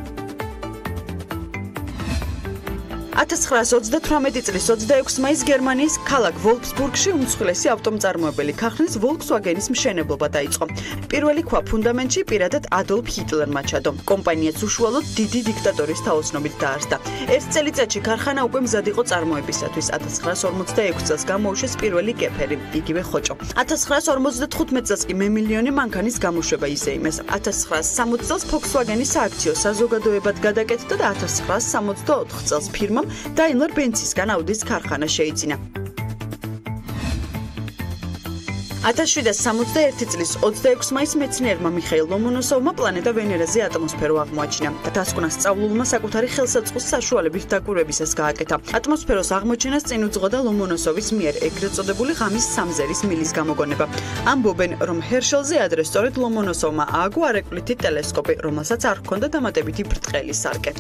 1938 წლის 26 მაისს გერმანიის ქალაქ ვოლფსბურგში უმსხვილესი ავტომწარმოებელი ქარხნის Volkswagen-ის მშენებლობა დაიწყო. პირველი ქვა ფუნდამენტში პირადად ადოლფ ჰიტლერმა ჩადო. კომპანიაც უშუალოდ დიდი დიქტატორის თაოსნობით დაარსდა. ერთ წელიწადში ქარხანა უკვე მზად იყო წარმოებისათვის. 1946 წელს გამოუშვეს პირველი კეფერი, იგივე ხოჭო. 1955 წელს კი მემილიონი მანქანის გამოშვება იზეიმეს. 1960 წელს Volkswagen-ის სააქციო საზოგადოებად გადაკეთდა და 1964 წელს ფირმა Daimler Benz-ისგან აუდის ქარხანა შეიძინა. 1761 წლის 26 მაისს მეცნიერმა მიხეილ ლომონოსოვმა პლანეტა ვენერაზე ატმოსფერო აღმოაჩინა და დასკვნა სწავლულმა საკუთარი ხელსაწყოს საშუალებით დაკვირვებისას გააკეთა. ატმოსფეროს აღმოჩენას წინ უძღოდა ლომონოსოვის მიერ ეგრეთ წოდებული ღამის სამზერის მილის გამოგონება. ამბობენ, რომ ჰერშელზე ადრე სწორედ ლომონოსოვმა ააგო არეკვლითი ტელესკოპი, რომელსაც არ ჰქონდა დამატებითი ბრტყელი სარკე.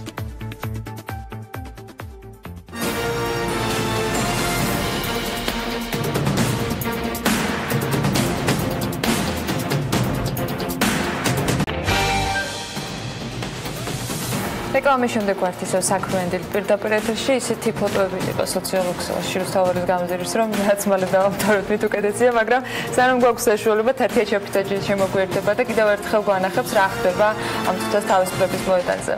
ნიკო ამის შემდეგ ვართ ისევ საქმიანი პირდაპირ ეთერში ისეთი ფოტოები იყო სოციოლოგიაში რუსთაველის გამზირის რომ რაც მალე დავამთავროთ მით უკეთესია მაგრამ სანამ გვაქვს საშუალება 11 ჩაფიცაჭი შემოგვიერთება და კიდევ ერთხელ გვანახებს რა ხდება ამ თვითონ თავისუფლების მოედანზე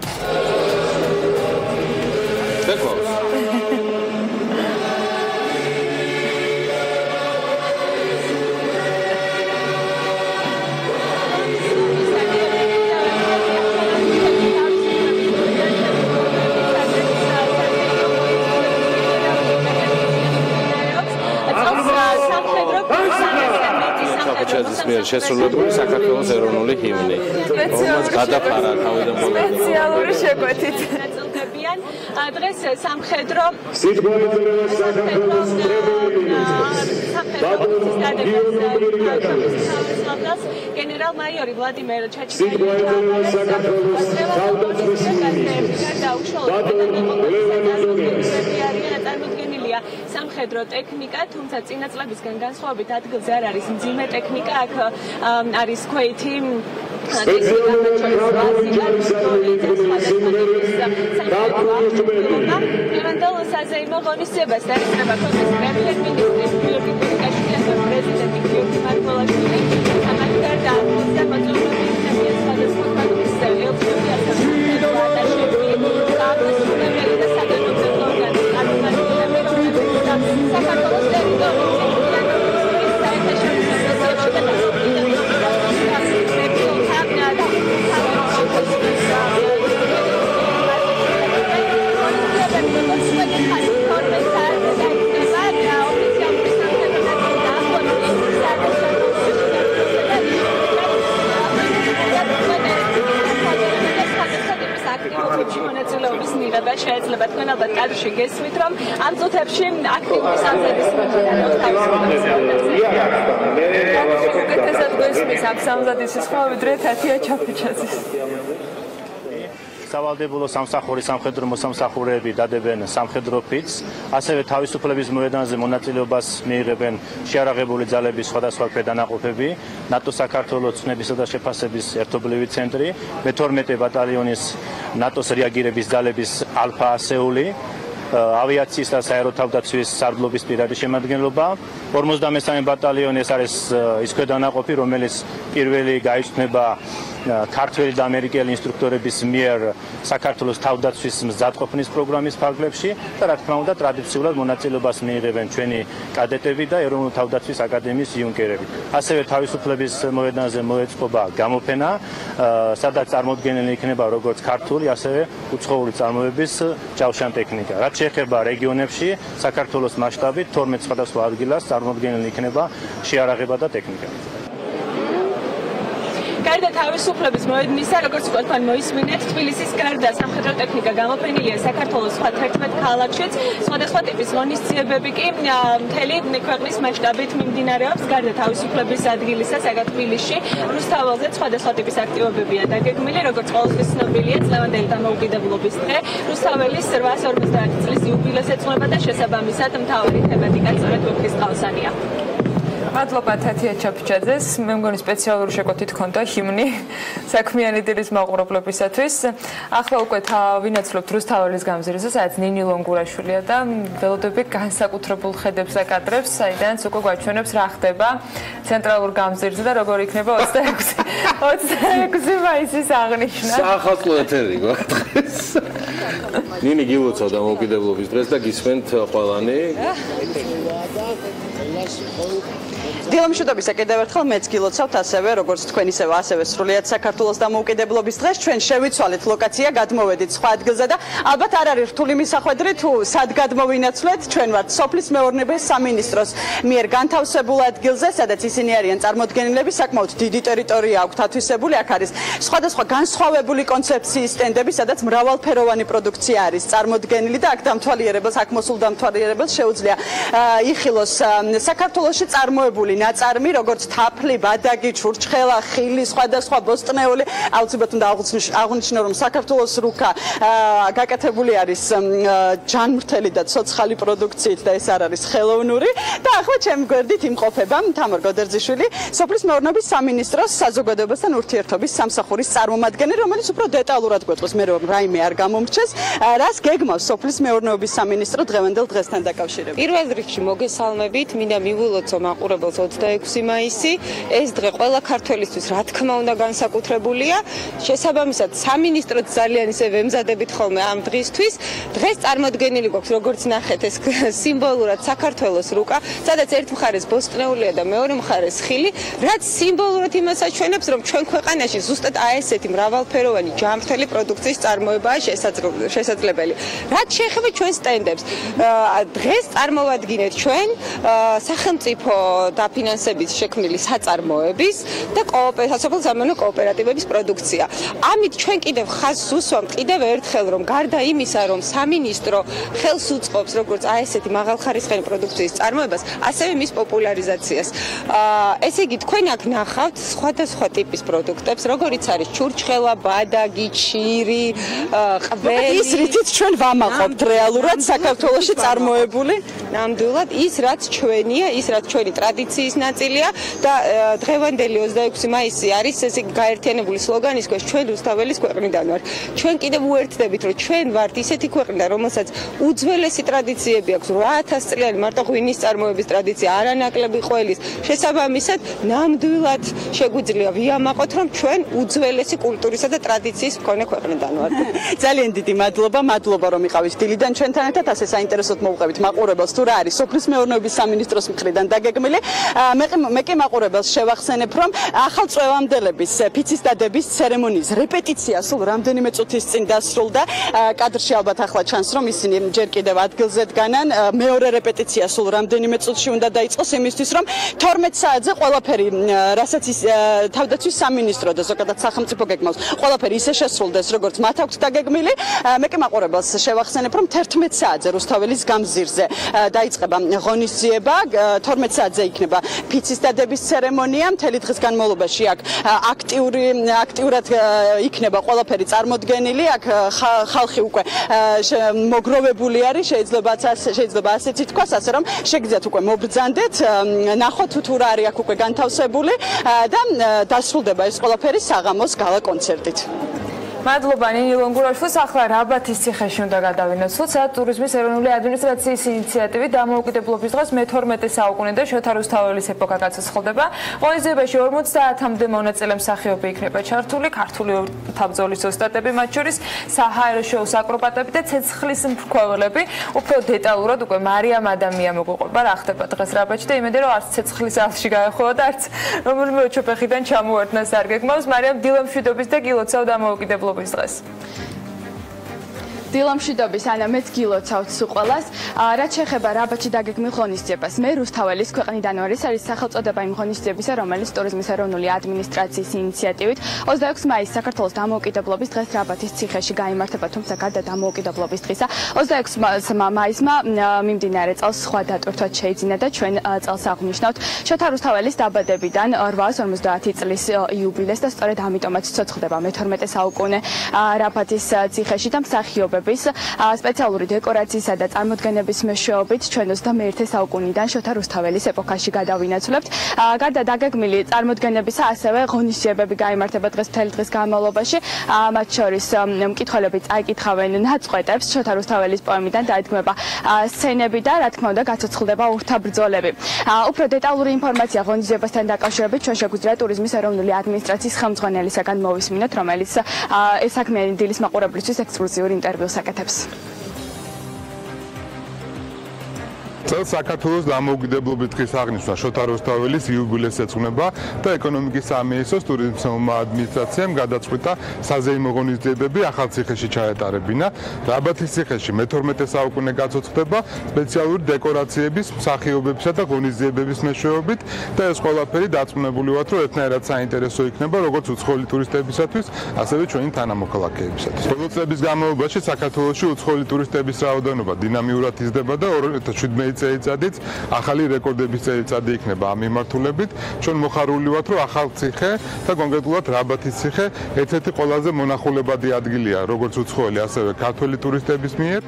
შესრულებული საქართველოს ეროვნული ჰიმნი. რომელიც გადაფარა თავიდან ბოლომდე.
სპეციალური შეკვეთით.
დღეს სამხედრო გენერალ-მაიორი ვლადიმერ ჩაჩიჩაია სამხედრო ტექნიკა, თუმცა წინა წლებისგან განსხვავებით ადგილზე არ არის მძიმე ტექნიკა, აქ არის ქვეითი Pirveli საზეიმო ღონისძიებას დაესწრება ქვეყნის პრემიერ-მინისტრის გიორგი კაშიძე და პრეზიდენტი გიორგი მარტვილაშვილი. ამან გარდა და მოწვეული სხვადასხვა ქვეყნის ელჩები და საგანმანათლებლო ორგანოების წარმომადგენლები და საქართველოს ტერიტორიაზე მონაწილეობის მიღება შეიძლება თქვენ ალბათ კადრში გესმით რომ ამ წუთებში აქტიური სამზადის
სავალდებულო სამსახური სამხედრო მოსამსახურეები დადებენ სამხედრო ფიცს, ასევე თავისუფლების მოედანზე მონაწილეობას მიიღებენ შეარაღებული ძალების სხვადასხვა ქვედანაყოფები, ნატო საქართველოს ცნებისა და შეფასების ერთობლივი ცენტრი, მე-12 ბატალიონის ნატოს რეაგირების ძალების ალფა ასეული, ავიაციის და საერო თავდაცვის სარდლობის პირადი შემადგენლობა, 53 ბატალიონი ეს არის ის ქვედანაყოფი, რომელიც პირველი გაიცნობა ქართველი და ამერიკელი ინსტრუქტორების მიერ საქართველოს თავდაცვის მზადყოფნის პროგრამის ფარგლებში და რა თქმა უნდა ტრადიციულად მონაწილეობას მიიღებენ ჩვენი კადეტები და ეროვნული თავდაცვის აკადემიის იუნკერები. ასევე თავისუფლების მოედანზე მოეწყობა გამოფენა, სადაც წარმოდგენილი იქნება როგორც ქართული, ასევე უცხოური წარმოების ჯავშან ტექნიკა. რაც შეეხება რეგიონებში, საქართველოს მასშტაბით 12 სხვადასხვა ადგილას წარმოდგენილი იქნება შეარაღება და ტექნიკა.
გარდა თავისუფლების მოედნისა, როგორც უკვე თქვენ მოისმინეთ, თბილისის გარდა სამხედრო ტექნიკა გამოფენილია საქართველოს სხვა 11 ქალაქშიც, სხვადასხვა ტიპის ღონისძიებები კი მთელი ქვეყნის მასშტაბით მიმდინარეობს. გარდა თავისუფლების ადგილისა, საგან თბილისში, რუსთაველზე სხვადასხვა ტიპის აქტივობებია დაგეგმილი, როგორც ყოველთვის ცნობილია, წლევანდელი დამოუკიდებლობის დღე, რუსთაველის 850 წლის იუბილეს ეწყვება და შესაბამისად მთავარი თემატიკა სწორედ ვეფხის ყავსანია.
მადლობა თათია ჩაფიჩაძეს. მე მგონი სპეციალური შეკვეთით ქონდა ჰიმნი საქმიანი დილის მაყურებლებისათვის. ახლა უკვე ვინაცვლებთ რუსთაველის გამზირზე, სადაც ნინი ლონგურაშვილია და ველოდები განსაკუთრებულ ხედებს და კადრებს, საიდანაც უკვე გვაჩვენებს რა ხდება ცენტრალურ გამზირზე და როგორ იქნება 26 მაისის აღნიშვნა.
საახალწლო ეთერი გვაქვს. ნინი გილოცავ დამოუკიდებლობის დღეს და გისმენთ ყველანი.
დილა მშვიდობისა კიდევ ერთხელ მეც გილოცავთ ასევე როგორც თქვენ ასევე სრულიად საქართველოს დამოუკიდებლობის დღეს ჩვენ შევიცვალეთ ლოკაცია გადმოვედით სხვა ადგილზე და ალბათ არ არის რთული მისახვედრი თუ სად გადმოვინაცვლეთ ჩვენ ვართ სოფლის მეურნეობის სამინისტროს მიერ განთავსებულ ადგილზე სადაც ისინი არიან წარმოდგენილები საკმაოდ დიდი ტერიტორია აქვთ ათვისებული აქ არის სხვადასხვა განსხვავებული კონცეფციის სტენდები სადაც მრავალფეროვანი პროდუქცია არის წარმოდგენილი და აქ დამთვალიერებელს აქ მოსულ დამთვალიერებელს შეუძლია იხილოს საქართველოში წარმოებული ნაწარმი, როგორც თაფლი, ბადაგი, ჩურჩხელა, ხილი, სხვადასხვა ბოსტნეული, აუცილებლად უნდა აღვნიშნო, რომ საქართველოს რუკა გაკეთებული არის ჯანმრთელი და ცოცხალი პროდუქციით და ეს არ არის ხელოვნური და ახლა ჩემი გვერდით იმყოფება თამარ გოდერძიშვილი, სოფლის მეურნეობის სამინისტროს საზოგადოებასთან ურთიერთობის სამსახურის წარმომადგენელი, რომელიც უფრო დეტალურად გვეტყვის, მე რომ რაიმე არ გამომრჩეს, რას გეგმავს სოფლის მეურნეობის სამინისტრო დღევანდელ დღესთან დაკავშირებით.
პირველ რიგში მოგესალმებით, მინდა მივულოცო მაყურებელს 26 მაისი, ეს დღე ყველა ქართველისთვის რა თქმა უნდა განსაკუთრებულია. შესაბამისად, სამინისტროც ძალიან ისე ვემზადებით ხოლმე ამ დღისთვის. დღეს წარმოდგენილი გვაქვს, როგორც ნახეთ, ეს სიმბოლურად საქართველოს რუკა, სადაც ერთ მხარეს ბოსტნეულია და მეორე მხარეს ხილი, რაც სიმბოლურად იმას აჩვენებს, რომ ჩვენ ქვეყანაში ზუსტად ესეთი მრავალფეროვანი ჯანმრთელი პროდუქციის წარმოებაა შესაძლებელი. რაც შეეხება ჩვენ სტენდებს, დღეს წარმოვადგინეთ ჩვენ სახელმწიფო დაფინანსებით შექმნილი საწარმოების და სასოფლო-სამეურნეო კოოპერატივების პროდუქცია. ამით ჩვენ კიდევ ხაზს უსვამთ კიდევ ერთხელ, რომ გარდა იმისა, რომ სამინისტრო ხელს უწყობს როგორც ესეთი მაღალხარისხიანი პროდუქციის წარმოებას, ასევე მის პოპულარიზაციას. ესე იგი, თქვენ აქ ნახავთ სხვადასხვა ტიპის პროდუქტებს, როგორიც არის ჩურჩხელა, ბადაგი, ჩირი, ყველი.
ის რითიც ჩვენ ვამაყობთ რეალურად საქართველოში წარმოებული,
ნამდვილად ის რაც ჩვენია, ის რაც ჩვენი ტრადიციის ნაწილია და დღევანდელი 26 მაისი არის ესე გაერთიანებული სლოგანის ქვეშ ჩვენ რუსთაველის ქვეყნიდან ვართ. ჩვენ კიდევ უერთდებით, რომ ჩვენ ვართ ისეთი ქვეყნიდან, რომელსაც უძველესი ტრადიციები აქვს, 8000 წლიანი მარტო ღვინის წარმოების ტრადიცია, არანაკლები ყველის. შესაბამისად, ნამდვილად შეგვიძლია ვიამაყოთ, რომ ჩვენ უძველესი კულტურისა და ტრადიციის მქონე ქვეყნიდან ვართ.
ძალიან დიდი მადლობა რომ იყავით დილიდან ჩვენთან ერთად, ასე საინტერესოდ მოუყევით მაყურებელს თუ რა არის სოფლის მეურნეობის სამინისტროს მხრიდან დაგეგმილი. მე კი მაყურებელს შევახსენებ, რომ ახალ წვევამდელების ფიცის დადების ცერემონიის რეპეტიცია სულ რამდენიმე წუთის წინ დასრულდა. კადრში ალბათ ახლა ჩანს, რომ ისინი ჯერ კიდევ ადგილზე დგანან. მეორე რეპეტიცია სულ რამდენიმე წუთში უნდა დაიწყოს იმისთვის, რომ 12 საათზე ყველაფერი, რასაც თავდაცვის სამინისტრო და ზოგადად სახელმწიფო გეგმავს, ყველაფერი ისე შესრულდეს, როგორც მათ აქვთ დაგეგმილი. მე კი მაყურებელს შევახსენებ, რომ 11 საათზე რუსთაველის გამზირზე დაიწყება ღონისძიება, 12 საათზე იქნება ფიცის დადების ცერემონია, მთელი დღის განმავლობაში აქ აქტიურად იქნება ყველაფერი წარმოდგენილი, აქ ხალხი უკვე მოგროვებული არის, შეიძლება ასეც ითქვას, ასე რომ შეგიძლიათ უკვე მობრძანდეთ, ნახოთ თუ რა არის აქ უკვე განთავსებული და დასრულდება ეს ყველაფერი საღამოს გალა კონცერტით.
მადლობა ნინი ლონგურაშვილს. ახლა რაბათის ციხეში უნდა გადავინოთ, სადაც ტურიზმის ეროვნული ადმინისტრაციის ინიციატივით დამოუკიდებლობის დღეს მე-12 საუკუნე და შოთა რუსთაველის ეპოქა გაცოცხლდება. ღონისძიებაში 50-მდე მონაწილე მსახიობი იქნება ჩართული, ქართული თავბრძოლის ოსტატები, მათ შორის საჰაერო შოუს აკრობატები და ცეცხლის მფრქვევლები. უფრო დეტალურად უკვე მარიამ ადამია მოგუყვება რა ხდება დღეს რაბათში და იმედი რომ არც ცეცხლის ალში გაეხვევა და არც რომელიმე ოჩოფეხიდან ჩამოერთნა სარგეგმავს. მარიამ დილა მშვიდობის და გილოცავ დამოუკიდებლობის დღეს.
დილა მშვიდობის, ანა, მეც გილოცავთ სულ ყველას. რაც შეეხება რაბათში დაგეგმილ ღონისძიებას, მე რუსთაველის ქვეყნიდან ვარ. ეს არის სახელწოდება იმ ღონისძიებისა, რომელიც ტურიზმის ეროვნული ადმინისტრაციის ინიციატივით 26 მაისს საქართველოს დამოუკიდებლობის დღეს რაბათის ციხეში გაიმართება, თუმცა გარდა დამოუკიდებლობის დღისა, 26 მაისმა მიმდინარე წელს სხვა დატვირთვაც შეიძინა და ჩვენ წელს აღვნიშნავთ შოთა რუსთაველის დაბადებიდან 850 წლის იუბილეს და სწორედ ამიტომაც ცოცხლდება მე-12 საუკუნე რაბათის ციხეში და მსახიობები სპეციალური დეკორაციისა და წარმოდგენების მეშვეობით ჩვენ 21 საუკუნიდან შოთა რუსთაველის ეპოქაში გადავინაცვლებთ. გარდა დაგეგმილი წარმოდგენებისა, ასევე ღონისძიებები გაიმართება დღეს მთელი დღის განმავლობაში. მათ შორის მკითხველები წაიკითხავენ ნაწყვეტებს შოთა რუსთაველის პოემიდან, დაეთქმება სცენები და რა თქმა უნდა გაცოცხლდება ურთაბრძოლები. უფრო დეტალური ინფორმაცია ღონისძიებასთან დაკავშირებით ჩვენ შეგვიძლია ტურიზმის ეროვნული ადმინისტრაციის ხელმძღვანელისაგან მოვისმინოთ, რომელიც ეს საქმიანი დილის მაყურებლისთვის ექსკლუზიური ინტერვიუს აკეთებს.
წელს საქართველოს დამოუკიდებლობის დღის აღნიშვნა შოთა რუსთაველის იუბილეს ეძღვნება და ეკონომიკის სამინისტროს ტურიზმის ადმინისტრაციამ გადაწყვიტა საზეიმო ღონისძიებები ახალ ციხეში ჩაეტარებინა. რაბათის ციხეში მე-12 საუკუნე გაცოცხლდება სპეციალური დეკორაციების, მსახიობებისა და ღონისძიებების მეშვეობით და ეს ყველაფერი დარწმუნებული ვართ, რომ ერთნაირად საინტერესო იქნება როგორც უცხოელი ტურისტებისათვის, ასევე ჩვენი თანამოქალაქეებისათვის. ბოლო წლების განმავლობაში საქართველოში უცხოელი ტურისტების რაოდენობა დინამიურად იზრდება და 2017 წელიწადიც ახალი რეკორდების წელიწადი იქნება ამ მიმართულებით. ჩვენ მოხარული ვართ, რომ ახალ ციხე და კონკრეტულად რაბათის ციხე ერთ-ერთი ყველაზე მონახულებადი ადგილია, როგორც უცხოელი, ასევე ქართველი ტურისტების მიერ.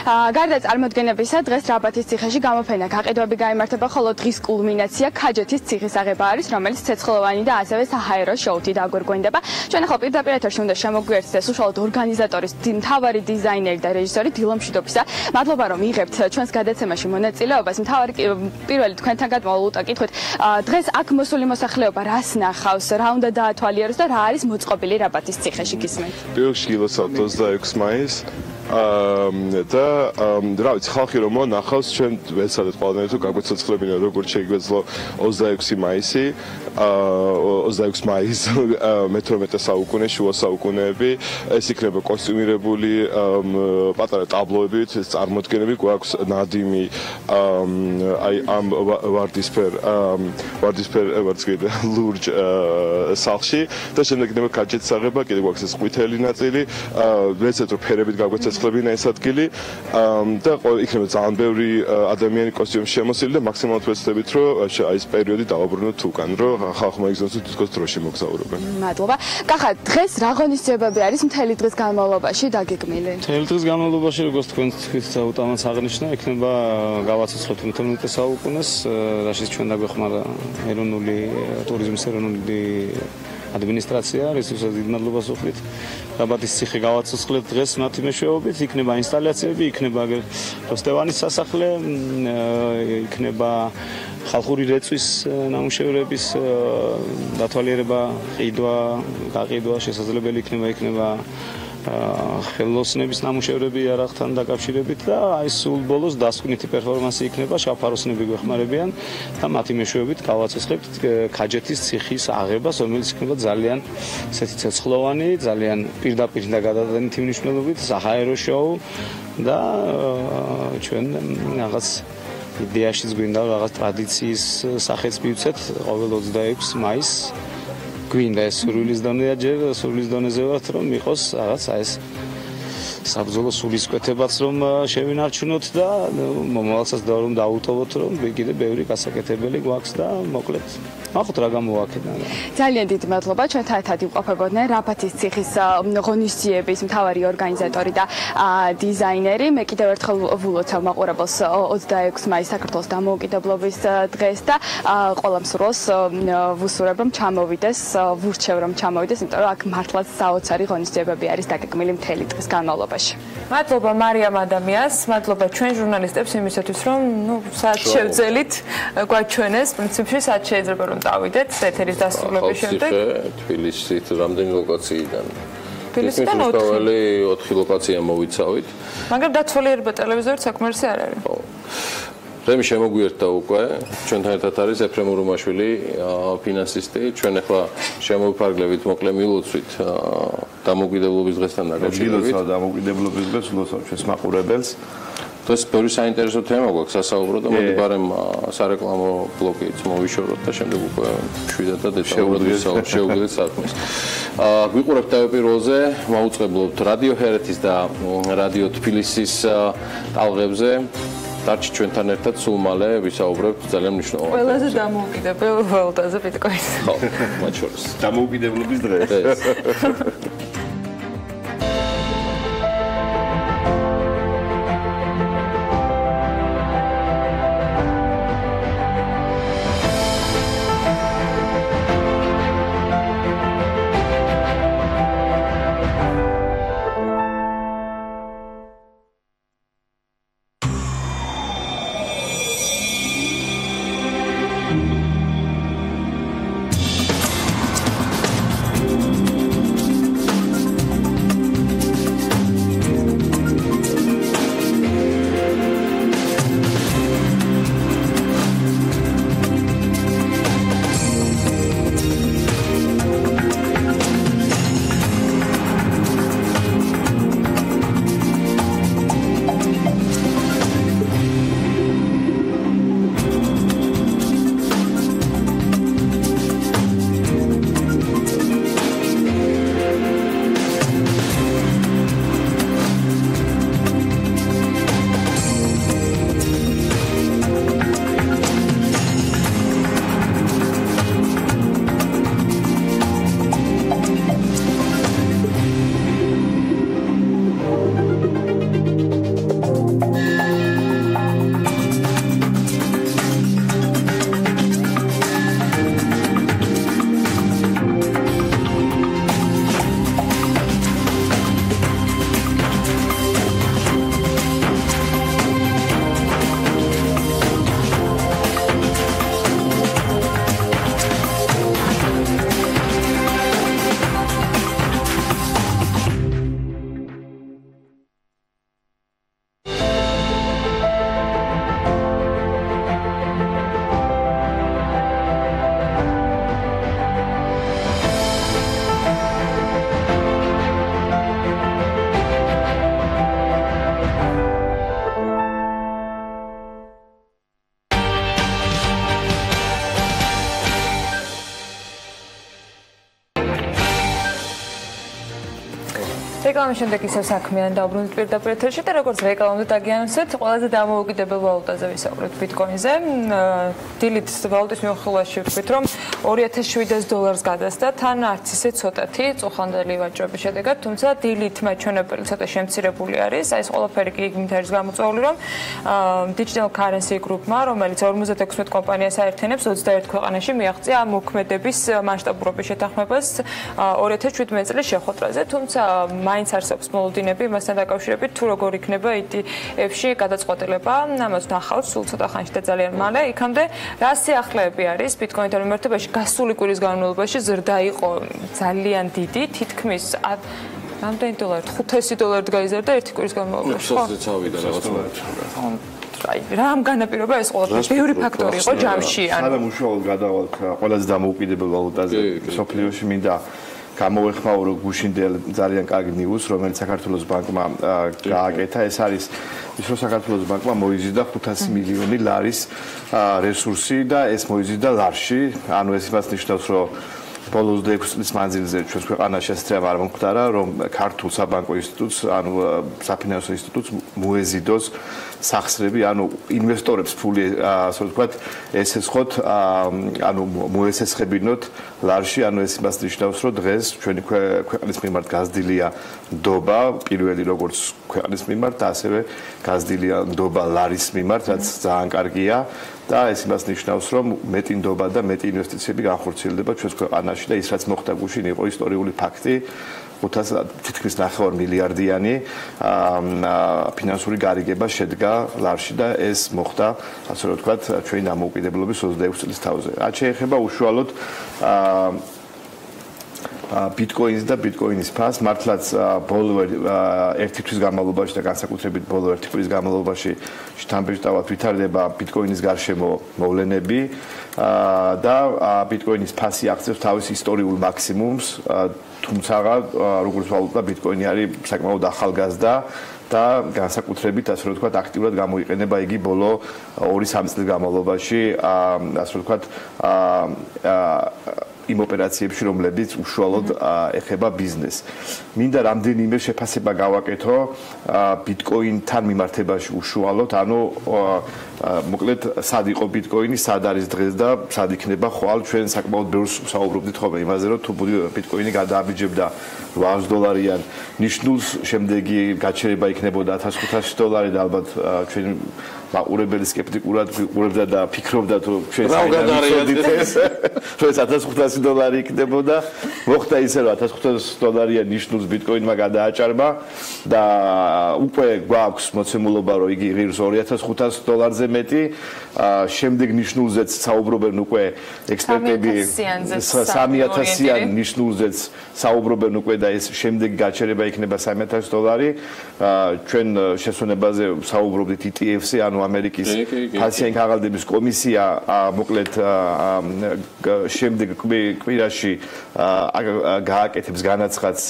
გარდა წარმოდგენებისა, დღეს რაბათის ციხეში გამოფენა გაყიდვები გაიმართება, ხოლო დღის კულმინაცია ქაჯეთის ციხის აღება არის, რომელიც ცეცხლოვანი და ასევე საჰაერო შოუთი დაგვირგვინდება. ჩვენ ახლა პირდაპირ ეთერში უნდა შემოგვიერთდეს უშუალოდ ორგანიზატორის მთავარი დიზაინერი და რეჟისორი დილა მშვიდობისა. მადლობა რომ იღებთ ჩვენს გადაცემაში მონაწილეობას. მთავარი პირველი თქვენთან გადმოულუტა კითხვით, დღეს აქ მოსული მოსახლეობა რას ნახავს, რა უნდა დაათვალიეროს და რა არის მოწყობილი რაბათის ციხეში გისმენთ?
პირველში გილოცავთ 26 მაისს და რა ვიცი ხალხი რომ მონახავს ჩვენ ვეცადეთ ყველანაირად თუ გაგვეცოცხლებინა როგორც შეგვეძლო 26 მაისი 26 მაისი მე-18 საუკუნე შუა საუკუნეები ეს იქნება კოსტიუმირებული პატარა ტაბლოებით ეს წარმოდგენები გვაქვს ნადიმი აი ამ ვარდისფერ ლურჯ სახლში და შემდეგ იქნება ქაჯეთის აღება კიდე გვაქვს ეს ყვითელი ნაწილი ვეცადეთ რომ ფერებით გაგვეცოცხლებინა ეს ადგილი და იქნება ძალიან ბევრი ადამიანი კოსტიუმში შემოსილი და მაქსიმალურად ვეცდებით რომ აი ეს პერიოდი დავაბრუნოთ უკან რომ ხალხმა იგზნოს თითქოს დროში მოგზაურობენ.
მადლობა. კახა, დღეს რა ღონისძიებები არის მთელი დღის განმავლობაში დაგეგმილი?
მთელი დღის განმავლობაში როგორც თქვენ უთამაც აღნიშნა, იქნება გავაცოცხლოთ 19 საუკუნეს, რაშიც ჩვენ დაგვეხმარა ეროვნული ტურიზმის ეროვნული ადმინისტრაცია, რისთვისაც დიდ მადლობას ვუხდით. რაბათის ციხე გავაცოცხლეთ დღეს მათი მეშვეობით, იქნება ინსტალაციები, იქნება როსტევანის სასახლე, იქნება ხალხური რეწვის ნამუშევრების დათვალიერება, გაყიდვა შესაძლებელი იქნება ხელოსნების ნამუშევრები იარაღთან დაკავშირებით და აი სულ ბოლოს დასკვნითი პერფორმანსი იქნება, შავფაროსნები გვეხმარებიან და მათი მეშვეობით გავაცოცხლებთ ქაჯეთის ციხის აღებას, რომელიც იქნება ძალიან ესეთი ცეცხლოვანი, ძალიან პირდაპირ და გადადანითი მნიშვნელობით საჰაერო შოუ და ჩვენ რაღაც იდეაშიც გვინდა რაღაც ტრადიციის სახეც მივცეთ ყოველ 26 მაისს გვინდა ეს სურვილის დონეა ჯერ სურვილის დონეზე ვართ რომ იყოს რაღაცა ეს საბრძოლო სულისკვეთებაც რომ შევინარჩუნოთ და მომავალსაც რომ დაუტოვოთ რომ კიდე ბევრი გასაკეთებელი გვაქვს და მოკლედ ახოთ რა გამოვაკეთნა.
ძალიან დიდი მადლობა ჩვენთან ერთად იმყოფებოდნენ რაბათის ციხის ღონისძიების მთავარი ორგანიზატორი და დიზაინერი. მე კიდევ ერთხელ ვულოცავ მაყურებელს 26 მაისს საქართველოს დამოუკიდებლობის დღეს და ყველა მსურველს ვუსურებ რომ ჩამოვიდეს, ვურჩევ რომ ჩამოვიდეს, იმიტომ რომ აქ მართლაც საოცარი ღონისძიებები არის დაგეგმილი მთელი დღის განმავლობაში.
მადლობა მარიამ ადამიანს, მადლობა ჩვენ ჟურნალისტებს იმისათვის რომ საათ შევძელით გვაჩვენეს პრინციპში საათ შეიძლება რომ დავიდეთ ეთერის დასრულების შემდეგ.
თბილისით რამდენი ლოკაციიდან?
თბილისიდან
4 ლოკაცია მოვიცავით.
მაგრამ დაცვალიერება ტელევიზორით საკმარისი არ არის.
რემი შემოგვიერთდა უკვე, ჩვენთან ერთად არის ეფრემ ურუმაშვილი, ფინანსისტი. ჩვენ ახლა შემოვიფარგლებით მოკლე მილოცვით დამოუკიდებლობის დღესთან დაკავშირებით.
მილოცავ დამოუკიდებლობის დღეს ულოცავ ჩვენს მაყურებელს.
ეს ბევრი საინტერესო თემა გვაქვს სასაუბრო და მოდი ბარემ სარეკლამო ბლოკიც მოვიშოროთ და შემდეგ უკვე შვიდად და დეტალურად შევგვიძლია საქმეს. გვიყურებთ თავპირველზე, მაუწყებლობთ რადიო ჰერეთის და რადიო თბილისის ტალღებზე. დარჩით ჩვენთან ერთად სულ მალე ვისაუბრებთ ძალიან მნიშვნელოვან
ყველაზე დამოუკიდებელ ვალუტაზე ბიტკოინს.
ხო, მათ შორის.
დამოუკიდებლობის დღეს.
რეკლამის შემდეგ ისევ საქმიანი დაუბრუნდით პირდაპირ ეთერში და როგორც რეკლამამდე დაგიანონსეთ, ყველაზე დამოუკიდებელ ვალუტაზე ვისაუბრეთ ბიტკოინზე. დილით ვალუტის მიმოხილვაში ვთქვით, რომ $2700 გადასდა, თან არც ისე ცოტათი წუხანდელი ვაჭრობის შედეგად, თუმცა დილით მაჩვენებელი ცოტა შემცირებული არის. აი ეს ყველაფერი კი იმით არის გამოწვეული, რომ Digital Currency Group-მა, რომელიც 56 კომპანიას აერთიანებს 21 ქვეყანაში, მიაღწია ამ მოქმედების მასშტაბურობის შეთანხმებას 2017 წლის შეხვედრაზე, თუმცა მაინც არსებობს მოლოდინები მასთან დაკავშირებით, თუ როგორ იქნება ETF-ში გადაწყვეტილება, ამას ნახავთ სულ ცოტა ხანში და ძალიან მალე. იქამდე რა სიახლეები არის ბიტკოინთან მიმართებაში გასული კვირის განმავლობაში ზრდა იყო ძალიან დიდი, თითქმის რამდენი დოლარი? $500 გაიზარდა ერთი კვირის განმავლობაში, ხო? აი, რამ განაპირობა ეს ყველაფერი? ბევრი ფაქტორი იყო ჯამში,
სანამ უშუალოდ გადავალთ ყველაზე დამოუკიდებელ ვალუტაზე სოფლიოში, მინდა გამოვეხმაურო გუშინდელ ძალიან კარგი ნიუს, რომელიც საქართველოს ბანკმა გააკეთა. ეს არის ის, რომ საქართველოს ბანკმა მოიზიდა 500 მილიონი ლარის რესურსი და ეს მოიზიდა ლარში. ანუ ეს იმას ნიშნავს, რომ ბოლოს 6 წლის მანძილზე ჩვენს ქვეყანაში ესწრება არ მომხდარა, რომ ქართულ საბანკო ინსტიტუტს, ანუ საფინანსო ინსტიტუტს მოეზიდოს სახსრები, ანუ ინვესტორებს ფული, ასე ვთქვათ, ესესხოთ, ანუ მოესესხებინოთ ლარში, ანუ ეს იმას ნიშნავს, რომ დღეს ჩვენი ქვეყნის მიმართ გაზრდილია ნდობა, პირველი როგორც ქვეყნის მიმართ, ასევე გაზრდილია ნდობა ლარის მიმართ, რაც ძალიან კარგია. და ეს იმას ნიშნავს, რომ მეტი ნდობა და მეტი ინვესტიციები განხორციელდება ჩვენს ქვეყანაში და ის რაც მოხდა გუშინ იყო ისტორიული ფაქტი. 500 თითქმის 9 მილიარდიანი ფინანსური გარიგება შედგა ლარში და ეს მოხდა, ასე რომ ვთქვათ, ჩვენი დამოუკიდებლობის 26 წლის თავზე. რაც შეეხება უშუალოდ ბიტკოინს და ბიტკოინის ფასს, მართლაც ბოლო ერთი თვის განმავლობაში და განსაკუთრებით ბოლო ერთი კვირის განმავლობაში შთამბეჭდავად ვითარდება ბიტკოინის გარშემო მოვლენები და ბიტკოინის ფასი აღწევს თავის ისტორიულ მაქსიმუმს, თუმცა როგორც ვალუტა ბიტკოინი არის საკმაოდ ახალგაზრდა და განსაკუთრებით, ასე რომ ვთქვათ, აქტიურად გამოიყენება იგი ბოლო 2-3 წლის განმავლობაში, ასე რომ ვთქვათ, იმ ოპერაციებში, რომლებიც უშუალოდ ეხება ბიზნესს. მინდა რამდენიმე შეფასება გავაკეთო ბიტკოინთან მიმართებაში უშუალოდ, ანუ მოკლედ სად იყო ბიტკოინი, სად არის დღეს და სად იქნება ხვალ. ჩვენ საკმაოდ ბევრს საუბრობდით ხოლმე იმაზე, რომ თუ ბიტკოინი გადააბიჯებდა $800-იან ნიშნულს, შემდეგი გაჩერება იქნებოდა $1500 და ალბათ ჩვენი მაყურებელი სკეპტიკურად ვიყურებდა და ფიქრობდა, რომ ჩვენ საერთოდ ეს $1500 იქნებოდა. მოხდა ისე, რომ $1500-იან ნიშნულს ბიტკოინმა გადააჭარბა და უკვე გვაქვს მოცემულობა, რომ იგი ღირს $2500-ზე მეტი. შემდეგ ნიშნულზეც საუბრობენ უკვე ექსპერტები 3000-იან ნიშნულზეც საუბრობენ უკვე და ეს შემდეგი გაჩერება იქნება $3000. ჩვენ შესვენებაზე საუბრობდით ETF-ზე, ანუ ამერიკის ფასიანი ქაღალდების კომისია მოკლედ შემდეგ კვირაში გააკეთებს განაცხადს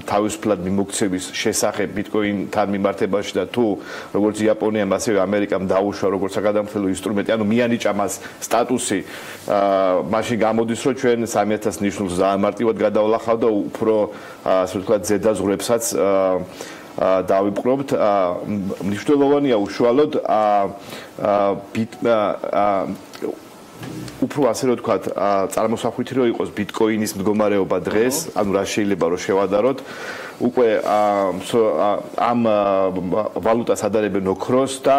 თავისუფლად მიმოქცევის შესახებ ბიტკოინთან მიმართებაში და თუ როგორც იაპონიამ ასევე ამერიკამ დაუშვა როგორც საგადამხდელო ინსტრუმენტი, ანუ მიანიჭა მას სტატუსი, მაშინ გამოდის, რომ ჩვენ 3000 ნიშნულს ძალიან მარტივად გადავლახავ და უფრო ასე ვთქვათ ზედაზღვრებსაც დავიპყრობთ. მნიშვნელოვანია უშუალოდ უფრო ასე რომ ვთქვათ, წარმოსახვითი რომ იყოს ბიტკოინის მდგომარეობა დღეს, ანუ რა შეიძლება რომ შევადაროთ, უკვე ამ ვალუტას ადარებენ ოქროს და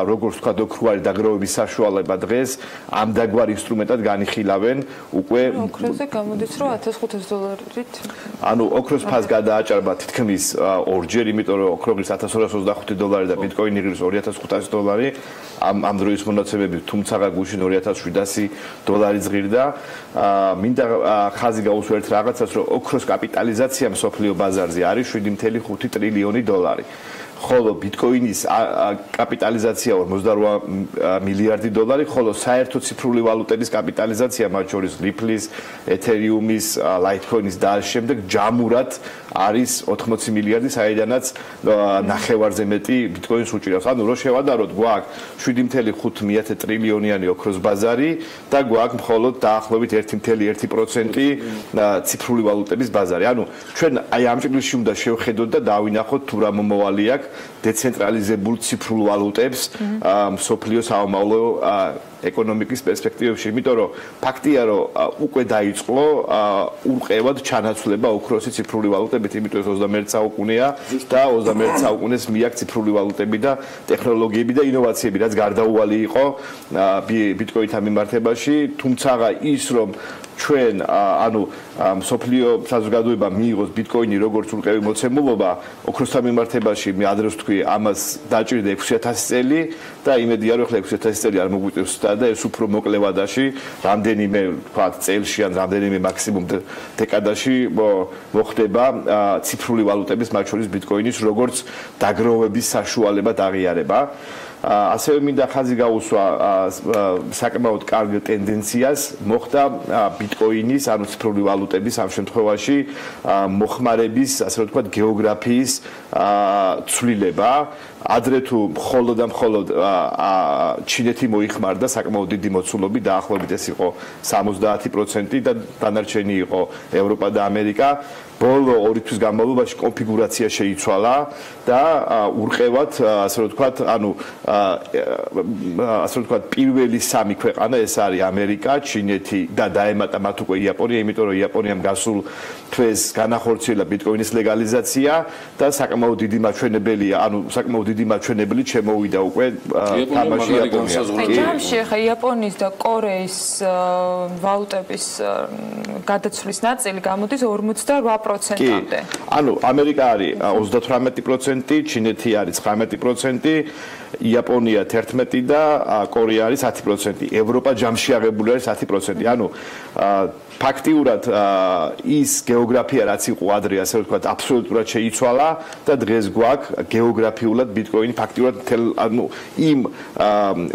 როგორც ვთქვათ, ოქრო არის დაგროვების საშუალება დღეს, ამ დაგვარ ინსტრუმენტად განიხილავენ უკვე
ოქროზე გამოდის რომ $1500-ით.
ანუ ოქროს ფასს გადააჭარბა თითქმის ორჯერ, იმიტომ რომ ოქრო ღირს $1225 და ბიტკოინი ღირს $2500. ამ დროის მონაცემები, თუმცა გუშინ $2700 ზღირდა. მინდა ხაზი გაუსვა ერთ რაღაცას, რომ ოქროს კაპიტალიზაცია მსოფლიო ბაზარზე არის $7.5 ტრილიონი. ხოლო ბიტკოინის კაპიტალიზაცია 48 მილიარდი დოლარი, ხოლო საერთო ციფრული ვალუტების კაპიტალიზაცია, მათ შორის Ripple-ის, Ethereum-ის, Litecoin-ის და ამ შემდეგ ჯამურად არის 80 მილიარდი, საიდანაც ნახევარზე მეტი ბიტკოინს უჭირავს. ანუ რო შევადაროთ, გვაქვს 7.5 ტრილიონიანი ოქროს ბაზარი და გვაქვს მხოლოდ დაახლოებით 1.1% ციფრული ვალუტების ბაზარი. ანუ ჩვენ აი ამ ჭრილში უნდა შევხედოთ და დავინახოთ თუ რა მომავალი აქვს დეცენტრალიზებულ ციფრულ ვალუტებს მსოფლიოს საომავლო ეკონომიკის პერსპექტივებში, იმიტომ რომ ფაქტია, რომ უკვე დაიწყო ურყევად ჩანაცვლება ოქროსი ციფრული ვალუტებით, იმიტომ რომ 21 საუკუნეა და 21 საუკუნეს მიაქვს ციფრული ვალუტები და ტექნოლოგიები და ინოვაციები, რაც გარდაუვალი იყო ბიტკოინთან მიმართებაში, თუმცა ის რომ ჩვენ ანუ მსოფლიო საზოგადოება მიიღოს ბიტკოინი როგორც ურყევი მოცემულობა, ოქროსთან მიმართებაში მე ადრეს ვთქვი, ამას დაჭირდა 6000 წელი და იმედია რომ ახლა 6000 წელი არ მოგვიწევს და ეს უფრო მოკლე ვადაში, რამდენიმე თქვა წელში ან რამდენიმე მაქსიმუმ დეკადაში მოხდება ციფრული ვალუტების, მათ შორის ბიტკოინის როგორც დაგროვების საშუალება და აღიარება. ასევე მინდა ხაზი გაუსვა საკმაოდ კარგ ტენდენციას მოხდა ბიტკოინის, ანუ ციფრული ვალუტების ამ შემთხვევაში მოხმარების, ასე რომ ვთქვათ, გეოგრაფიის ცვლილება. ადრე თუ მხოლოდ და მხოლოდ ჩინეთი მოიხმარდა საკმაოდ დიდი მოცულობით, დაახლოებით ეს იყო 70% და დანარჩენი იყო ევროპა და ამერიკა. ბოლო 2 თვის განმავლობაში კონფიგურაცია შეიცვალა და ურყევად, ასე რომ ვთქვათ, ანუ ასე რომ ვთქვათ, პირველი 3 ქვეყანა ეს არის ამერიკა, ჩინეთი და დაემატა მათ უკვე იაპონია, იმიტომ რომ იაპონიამ გასულ თვეს განახორციელა ბიტკოინის ლეგალიზაცია და საკმაოდ დიდი მაჩვენებელია, ანუ საკმაოდ დიდი მაჩვენებელი შემოვიდა უკვე თამაში იაპონია.
ჯამში ხა იაპონიის და კორეის ვალუტების გადაცვლის ნაწილი გამოდის 48%-მდე.
ანუ ამერიკა არის 38%, ჩინეთი არის 19%, იაპონია 11% და კორეა არის 10%. ევროპა ჯამში აღებული არის 10%. ანუ ფაქტიურად ის გეოგრაფია რაც იყო ადრე, ასე ვთქვათ, აბსოლუტურად შეიცვალა და დღეს გვაქვს გეოგრაფიულად ბიტკოინი ფაქტიურად ანუ იმ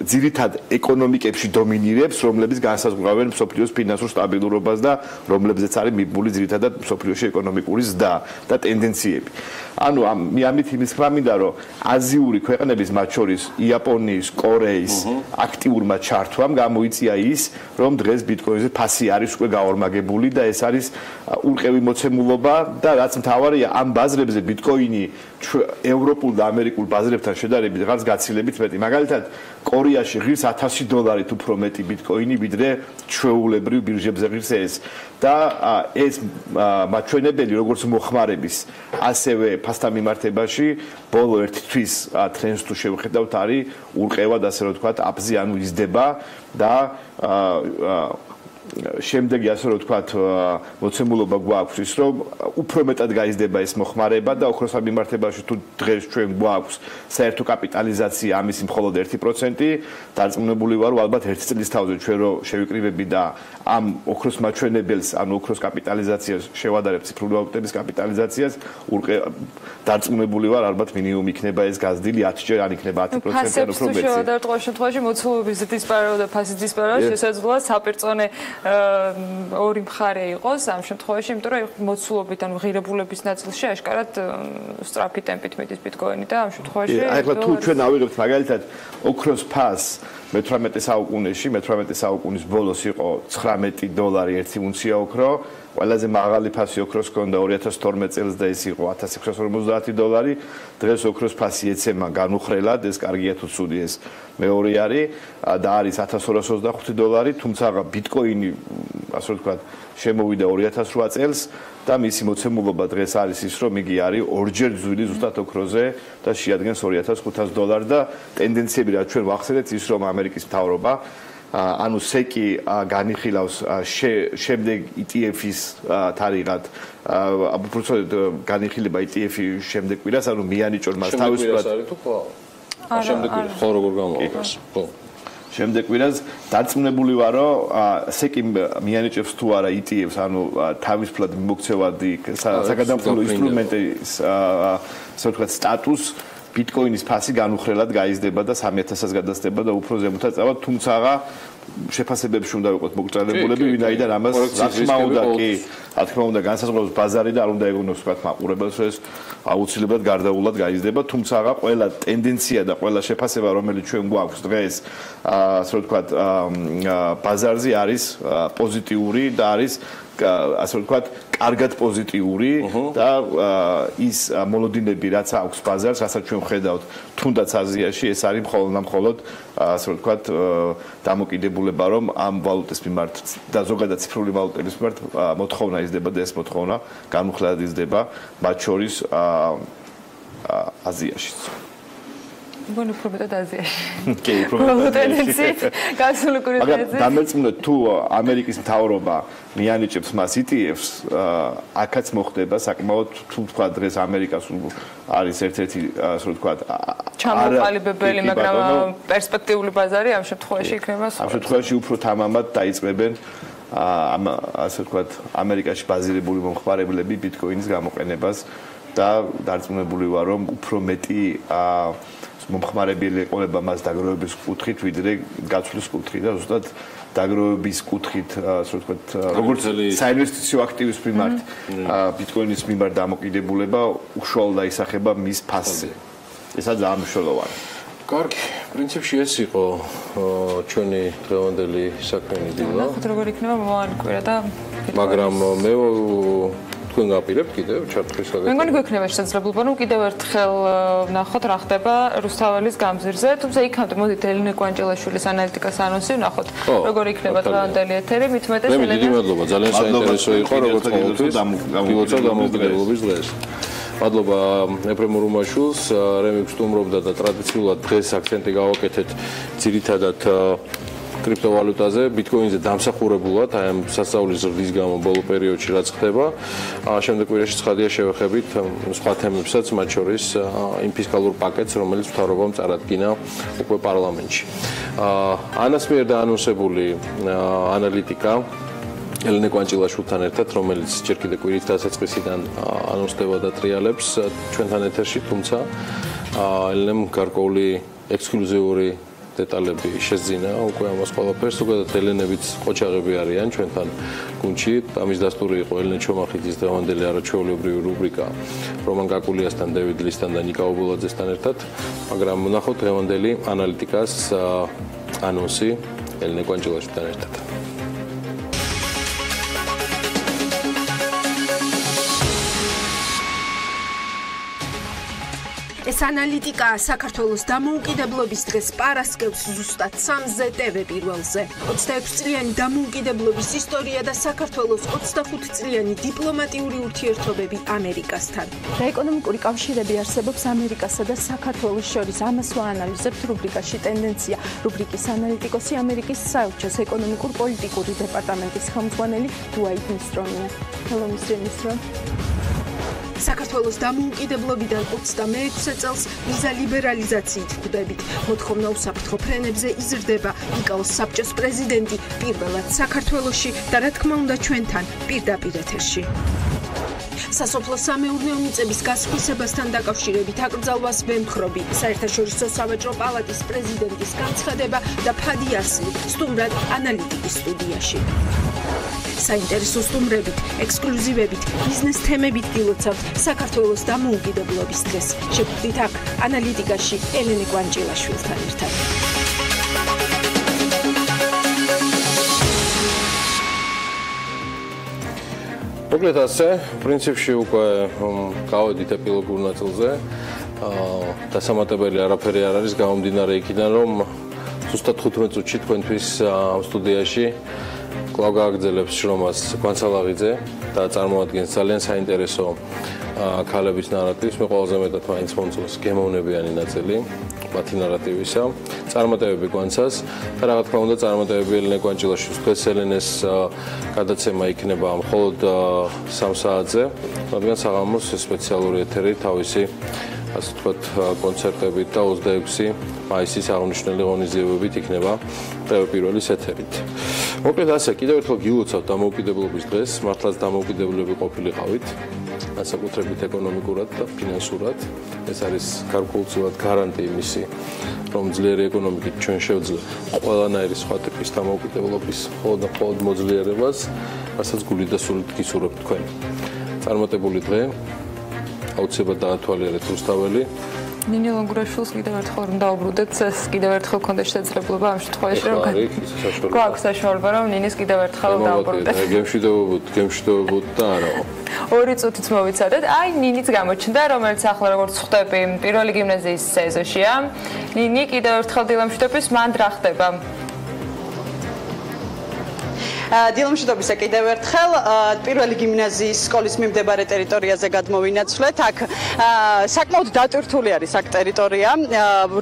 ძირითად ეკონომიკებში დომინირებს, რომლებიც განსაზღვრავენ მსოფლიოს ფინანსურ სტაბილურობას და რომლებზეც არის მიბმული ძირითადად მსოფლიოში ეკონომიკური ზრდა და ტენდენციები. ანუ მე ამით იმის თქმა მინდა, რომ აზიური ქვეყნების, მათ შორის იაპონიის, კორეის აქტიურმა ჩართვამ გამოიწია ის, რომ დღეს ბიტკოინზე ფასი არის უკვე გაორმაგებული და ეს არის ურყევი მოცემულობა და რაც მთავარია, ამ ბაზრებზე ბიტკოინი ევროპულ და ამერიკულ ბაზრებთან შედარებით რაღაც გაცილებით მეტი. მაგალითად, კორეაში ღირს $1000 უფრო მეტი ბიტკოინი, ვიდრე ჩვეულებრივ ბირჟებზე ღირს ეს. და ეს მაჩვენებელი როგორც მოხმარების, ასევე ფასთან მიმართებაში ბოლო 1 თვის ტრენდს თუ შევხედავთ, არის ურყევად, ასე რომ ვთქვათ, აპზე, ანუ იზრდება და შემდეგი, ასე რომ ვთქვათ, მოცემულობა გვაქვს ის, რომ უფრო მეტად გაიზრდება ეს მოხმარება და ოქროსთან მიმართებაში თუ დღეს ჩვენ გვაქვს საერთო კაპიტალიზაცია ამისი მხოლოდ 1%, დარწმუნებული ვარ, ალბათ 1 წლის თავზე ჩვენ რო შევიკრიბები და ამ ოქროს მაჩვენებელს, ანუ ოქროს კაპიტალიზაციას შევადარებ ციფრული ვალუტების კაპიტალიზაციას, დარწმუნებული ვარ, ალბათ მინიმუმ იქნება ეს გაზრდილი 10-ჯერ, ან იქნება 10% ან უფრო მეტი.
შევადარებთ ყოველ შემთხვევაში მოცულობის დისპარაო და ფასის დისპარაო შესაძლოა საპირწონე ორი მხარე იყოს ამ შემთხვევაში, იმიტომ რომ მოცულობით ან ღირებულების ნაწილში აშკარად სწრაფი ტემპით მიდის ბიტკოინი და ამ შემთხვევაში
ახლა თუ ჩვენ ავიღებთ მაგალითად ოქროს ფასს მე-18 საუკუნეში, მე-18 საუკუნის ბოლოს იყო $19 1 უნცია ოქრო, ყველაზე მაღალი ფასი ოქროს ჰქონდა 2012 წელს და ეს იყო $1650. დღეს ოქროს ფასი ეცემა განუხრელად, ეს კარგია თუ ცუდი, ეს მეორე არის და არის $1225, თუმცა ბიტკოინი, ასე ვთქვათ, შემოვიდა 2008 წელს და მისი მოცემულობა დღეს არის ის, რომ იგი არის 2-ჯერ ძველი ზუსტად ოქროზე და შეადგენს $2500 და ტენდენციები რაც ჩვენ ვახსენეთ ის, რომ ამერიკის მთავრობა ანუ სეკი განიხილავს შემდეგ ETF-ის თარიღად უბრალოდ განიხილება ETF-ი შემდეგ კვირას, ანუ მიანიჭონ მას თავისუფლად.
შემდეგ კვირას ხო როგორ გამოყავს? ხო.
შემდეგ კვირას დარწმუნებული ვარ, რომ სეკი მიანიჭებს თუ არა ETF-ს, ანუ თავისუფლად მიმოქცევადი საგადამხილო ინსტრუმენტის ასე ვთქვათ სტატუსს ბიტკოინის ფასი განუხრელად გაიზრდება და 3000-ს გადასდება და უფრო ზემოთაც წავა, თუმცა შეფასებებში უნდა ვიყოთ მოკრძალებულები, ვინაიდან ამას რა თქმა უნდა განსაზღვრავს ბაზარი და არ უნდა ეგონოს ვთქვათ მაყურებელს, ეს აუცილებლად გარდაულად გაიზრდება, თუმცა ყველა ტენდენცია და ყველა შეფასება, რომელიც ჩვენ გვაქვს დღეს, ასე ვთქვათ, ბაზარზე არის პოზიტიური და არის ასე ვთქვათ, კარგად პოზიტიური და ის მოლოდინები, რაც აქვს ბაზარს, რასაც ჩვენ ვხედავთ, თუნდაც აზიაში, ეს არის მხოლოდ ასე ვთქვათ, დამოკიდებულება, რომ ამ ვალუტის მიმართ და ზოგადად ციფრული ვალუტების მიმართ მოთხოვნა იზრდება და ეს მოთხოვნა განუხრელად იზრდება, მათ შორის აზიაშიც.
მგონი უფრო მეტად აზიაში.
კი, უფრო მაგრამ დამერწმუნდეთ თუ ამერიკის მთავრობა მიანიჭებს მას ETF-ს, აქაც მოხდება საკმაოდ თუ თქვა დღეს ამერიკას არის ერთ-ერთი ასე ვთქვათ
ჩამოყალიბებელი, მაგრამ პერსპექტიული ბაზარი ამ შემთხვევაში იქნება.
ამ შემთხვევაში უფრო თამამად დაიწყებენ ასე ვთქვათ ამერიკაში ბაზირებული მომხმარებლები ბიტკოინის გამოყენებას და დარწმუნებული ვარ რომ უფრო მეტი მომხმარებელი ეყოლება მას დაგროვების კუთხით, ვიდრე გაცვლის კუთხით და ზუსტად დაგროვების კუთხით, ასე ვთქვათ, როგორც საინვესტიციო აქტივის მიმართ ბიტკოინის მიმართ დამოკიდებულება უშუალოდ აისახება მის ფასზე. ესაც ძალიან მნიშვნელოვანია.
კარგი, პრინციპში ეს იყო ჩვენი დღევანდელი საქმიანი დილა.
ნახოთ როგორ იქნება მომავალი კვირა და
მაგრამ მე თქვენ გაპირებთ კიდევ ჩარტის გადაგება.
მე მგონი გვექნება შესაძლებლობა, რომ კიდევ ერთხელ ვნახოთ რა ხდება რუსთაველის გამზირზე, თუმცა იქამდე მოდით ელენე კვანჭელაშვილის ანალიტიკას ანონსი ვნახოთ, როგორ იქნება დღევანდელი ეთერი, მით უმეტეს
ელენე. მე დიდი მადლობა, ძალიან საინტერესო იყო, როგორც ყოველთვის. გილოცავ დამოუკიდებლობის დღეს. მადლობა ეფრემ რუმაშვილს, რემიქს სტუმრობდა და ტრადიციულად დღეს აქცენტი გავაკეთეთ ძირითადად კრიპტოვალუტაზე, ბიტკოინზე დამსახურებულად, აი ამ სასწაულის ზრდის გამო ბოლო პერიოდში რაც ხდება. შემდეგ კვირაში ცხადია შევეხებით სხვა თემებსაც, მათ შორის იმ ფისკალურ პაკეტს, რომელიც მთავრობამ წარადგინა უკვე პარლამენტში. ანას მიერ დაანონსებული ანალიტიკა ელენე კვანჭილაშვილთან ერთად, რომელიც ჯერ კიდევ კვირით დასაწყისიდან ანონსდება და ტრიალებს ჩვენთან ეთერში, თუმცა ელენემ გარკვეული ექსკლუზიური დეტალები შეძინა უკვე ამას ყველაფერს, ზოგადად ელენებიც ყოჩაღები არიან ჩვენთან გუნდში. ამის დასტური იყო ელენე ჩომახიძის დღევანდელი არაჩვეულებრივი რუბრიკა რომან კაკულიასთან, დევიდ ლისთან და ნიკა ობოლაძესთან ერთად, მაგრამ ვნახოთ დღევანდელი ანალიტიკას ანონსი ელენე კვანჭილაშვილთან ერთად.
ეს ანალიტიკაა საქართველოს დამოუკიდებლობის დღეს პარასკევს ზუსტად 3-ზე TV პირველზე. 26 წლიანი დამოუკიდებლობის ისტორია და საქართველოს 25 წლიანი დიპლომატიური ურთიერთობები ამერიკასთან.
რა ეკონომიკური კავშირები არსებობს ამერიკასა და საქართველოს შორის, ამას ვაანალიზებთ რუბრიკაში ტენდენცია. რუბრიკის ანალიტიკოსი ამერიკის საელჩოს ეკონომიკურ-პოლიტიკური დეპარტამენტის ხელმძღვანელი დუაით მისტრონია. Hello, Mr. Mistron.
საქართველოს დამოუკიდებლობიდან 26 წელს ვიზა ლიბერალიზაციით ხვდებით. მოთხოვნა უსაფრთხო ფრენებზე იზრდება. იკაოს საბჭოს პრეზიდენტი პირველად საქართველოში და რა თქმა უნდა ჩვენთან პირდაპირ ეთერში. სასოფლო სამეურნეო მიწების გასხვისებასთან დაკავშირებით აკრძალვას ვემხრობი. საერთაშორისო სავაჭრო პალატის პრეზიდენტის განცხადება და ფადი ასლი სტუმრად ანალიტიკის სტუდიაში. საინტერესო სტუმრებით, ექსკლუზივებით, ბიზნეს თემებით გილოცავთ საქართველოს დამოუკიდებლობის დღეს. შეგვიძლით აქ ანალიტიკაში ელენე კვანჭილაშვილთან ერთად.
მოკლედ ასე, პრინციპში უკვე გავედით ეპილოგურ ნაწილზე. დასამატებელი არაფერი არ არის გამომდინარე იქიდან, რომ ზუსტად 15 წუთში თქვენთვის სტუდიაში კვლავ გააგრძელებს შრომას გვანცალაღიძე და წარმოადგენს ძალიან საინტერესო ქალების ნარატივს. მე ყველაზე მეტად მაინც მომწონს გემოვნებიანი ნაწილი მათი ნარატივისა. წარმატებები გვანცას და რა თქმა უნდა წარმატებები ელენე კვანჭილაშვილის. დღეს ელენეს გადაცემა იქნება მხოლოდ 3 საათზე, რადგან საღამოს სპეციალური ეთერი თავისი ასე ვთქვათ კონცერტებით და 26 მაისის აღნიშნული ღონისძიებებით იქნება პირველის ეთერით. მოკლედ ასე, კიდევ ერთხელ გილოცავთ დამოუკიდებლობის დღეს, მართლაც დამოუკიდებლები ყოფილიყავით. განსაკუთრებით ეკონომიკურად და ფინანსურად. ეს არის გარკვეულწილად გარანტი იმისი, რომ ძლიერი ეკონომიკით ჩვენ შევძლებ ყველანაირი სხვა ტიპის დამოუკიდებლობის მხოლოდ მოძლიერებას, რასაც გულით და სულით გისურვებთ თქვენ. წარმატებული დღე. აუცილებლად დაათვალიერეთ რუსთაველი.
ნინი ლონგურაშვილს კიდევ ერთხელ რომ დაუბრუნდეთ, ეს კიდევ ერთხელ ქონდა შესაძლებლობა ამ შემთხვევაში რომ გვაქვს საშუალება რომ ნინის კიდევ ერთხელ დაუბრუნდეთ.
გემშვიდობებოდ და არაო.
2 წუთით მოვიცადეთ. აი ნინიც გამოჩნდა, რომელიც ახლა როგორც ხვდები, პირველი გიმნაზიის სეზონშია. ნინი კიდევ ერთხელ დილამშვიდობის, მანდ რა ხდება?
დილამშვიდობისა კიდევ ერთხელ პირველი გიმნაზიის სკოლის მიმდებარე ტერიტორიაზე გადმოვინაცვლეთ. აქ საკმაოდ დატვირთული არის აქ ტერიტორია,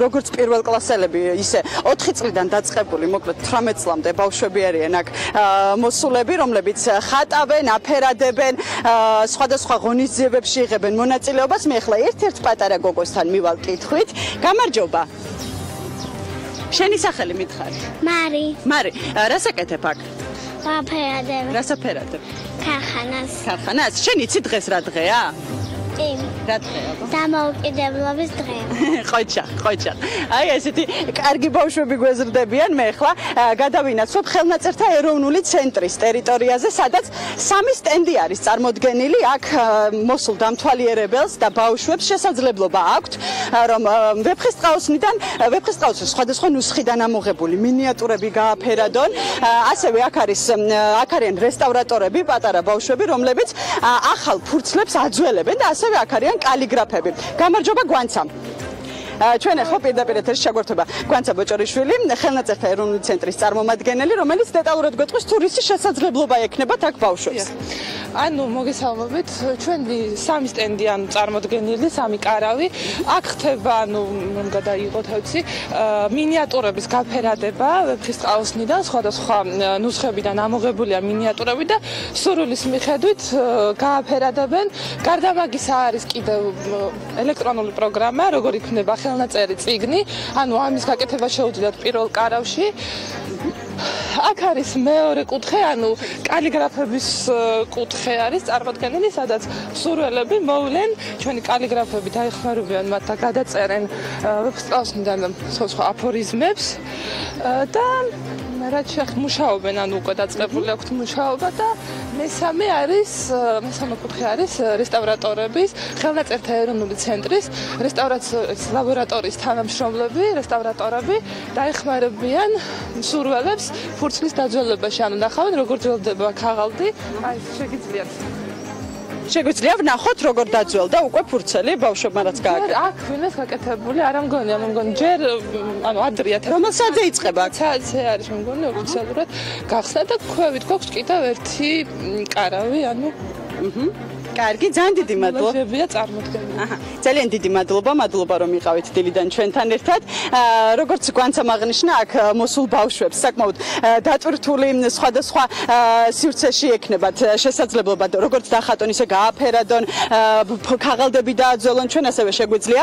როგორც პირველკლასელები, ისე 4 წლიდან დაწყებული, მოკლედ 18 წლამდე ბავშვები არიან აქ მოსულები, რომლებიც ხატავენ, აფერადებენ, სხვადასხვა ღონისძიებებში იღებენ მონაწილეობას. მე ახლა ერთ-ერთ პატარა გოგოსთან მივალ კითხვით. გამარჯობა. შენი სახელი მითხარი?
მარი.
მარი, რას აკეთებ აქ?
ვაფერადებ.
რას აფერადებ?
ქარხანას.
ქარხანას? შენ იცი დღეს რა დღეა?
რა დღეა? დამოუკიდებლობის დღე.
ყოჩა. აი ესეთი კარგი ბავშვები გვეზრდებიან. მე ახლა გადავინაცვლებ ხელნაწერთა ეროვნული ცენტრის ტერიტორიაზე, სადაც 3 სტენდი არის წარმოდგენილი. აქ მოსულ დამთვალიერებელს და ბავშვებს შესაძლებლობა აქვთ, რომ ვეფხისტყაოსნის სხვადასხვა ნუსხიდან ამოღებული მინიატურები გააფერადონ. ასევე აქ არიან რესტავრატორები, პატარა ბავშვები, რომლებიც ახალ ფურცლებს აძველებენ და ასევე აქ არიან კალიგრაფები. გამარჯობა გვანცა. ჩვენ ახლა პირდაპირ ეთერში ჩაგვერთვება გვანცა ბოჭორიშვილი, ხელნაწერთა ეროვნული ცენტრის წარმომადგენელი, რომელიც დეტალურად გვეტყვის თუ რისი შესაძლებლობა ექნებათ აქ ბავშვებს.
ანუ მოგესალმებით, ჩვენი 3 სტენდი ანუ წარმოდგენილი, 3 კარავი. აქ ხდება, რომ გადაიღოთ, მინიატურების გაფერადება, ვეფხისტყაოსნიდან, სხვადასხვა ნუსხებიდან ამოღებულია მინიატურები და სურვილის მიხედვით გააფერადებენ. გარდა მაგისა არის კიდევ ელექტრონული პროგრამა, როგორ იქნება ხელნაწერი წიგნი, ანუ ამის გაკეთება შეუძლიათ პირველ კარავში. აქ არის მეორე კუთხე, ანუ კალიგრაფების კუთხე არის წარმოდგენილი, სადაც მსურველები მოვლენ, ჩვენი კალიგრაფები დაეხმარებიან მათ და გადაწერენ ვეფხისტყაოსნიდან სხვა აფორიზმებს და რაც მუშაობენ, ანუ უკვე დაწყებული აქვთ მუშაობა და მესამე კუთხე არის რესტავრატორების, ხელნაწერთა ეროვნული ცენტრის რესტავრაციის ლაბორატორიის თანამშრომლები, რესტავრატორები დაეხმარებიან მსურველებს ფურცლის დაძველებაში, ანუ ნახავენ როგორ ძველდება ქაღალდი, აი შეგვიძლია ვნახოთ როგორ დაძველდა უკვე ფურცელი ბავშვებმა რაც გააკეთა. აქ ვინმეს გაკეთებული არ ამგონია, მგონი ჯერ ადრია. რომელ საათზე იწყება? საათზე არის მგონი ოფიციალურად გახსნა და ქვევით გვაქვს კიდევ ერთი კარავი, ანუ კარგი, ძალიან დიდი მადლობა. ძალიან დიდი მადლობა რომ იყავით დილიდან ჩვენთან ერთად. როგორც გვანცამ აღნიშნა, აქ მოსულ ბავშვებს საკმაოდ დატვირთული სხვადასხვა სივრცეში ექნებათ შესაძლებლობა როგორც დახატონ, ისე გააფერადონ, ქაღალდები დააძველონ. ჩვენ ასევე შეგვიძლია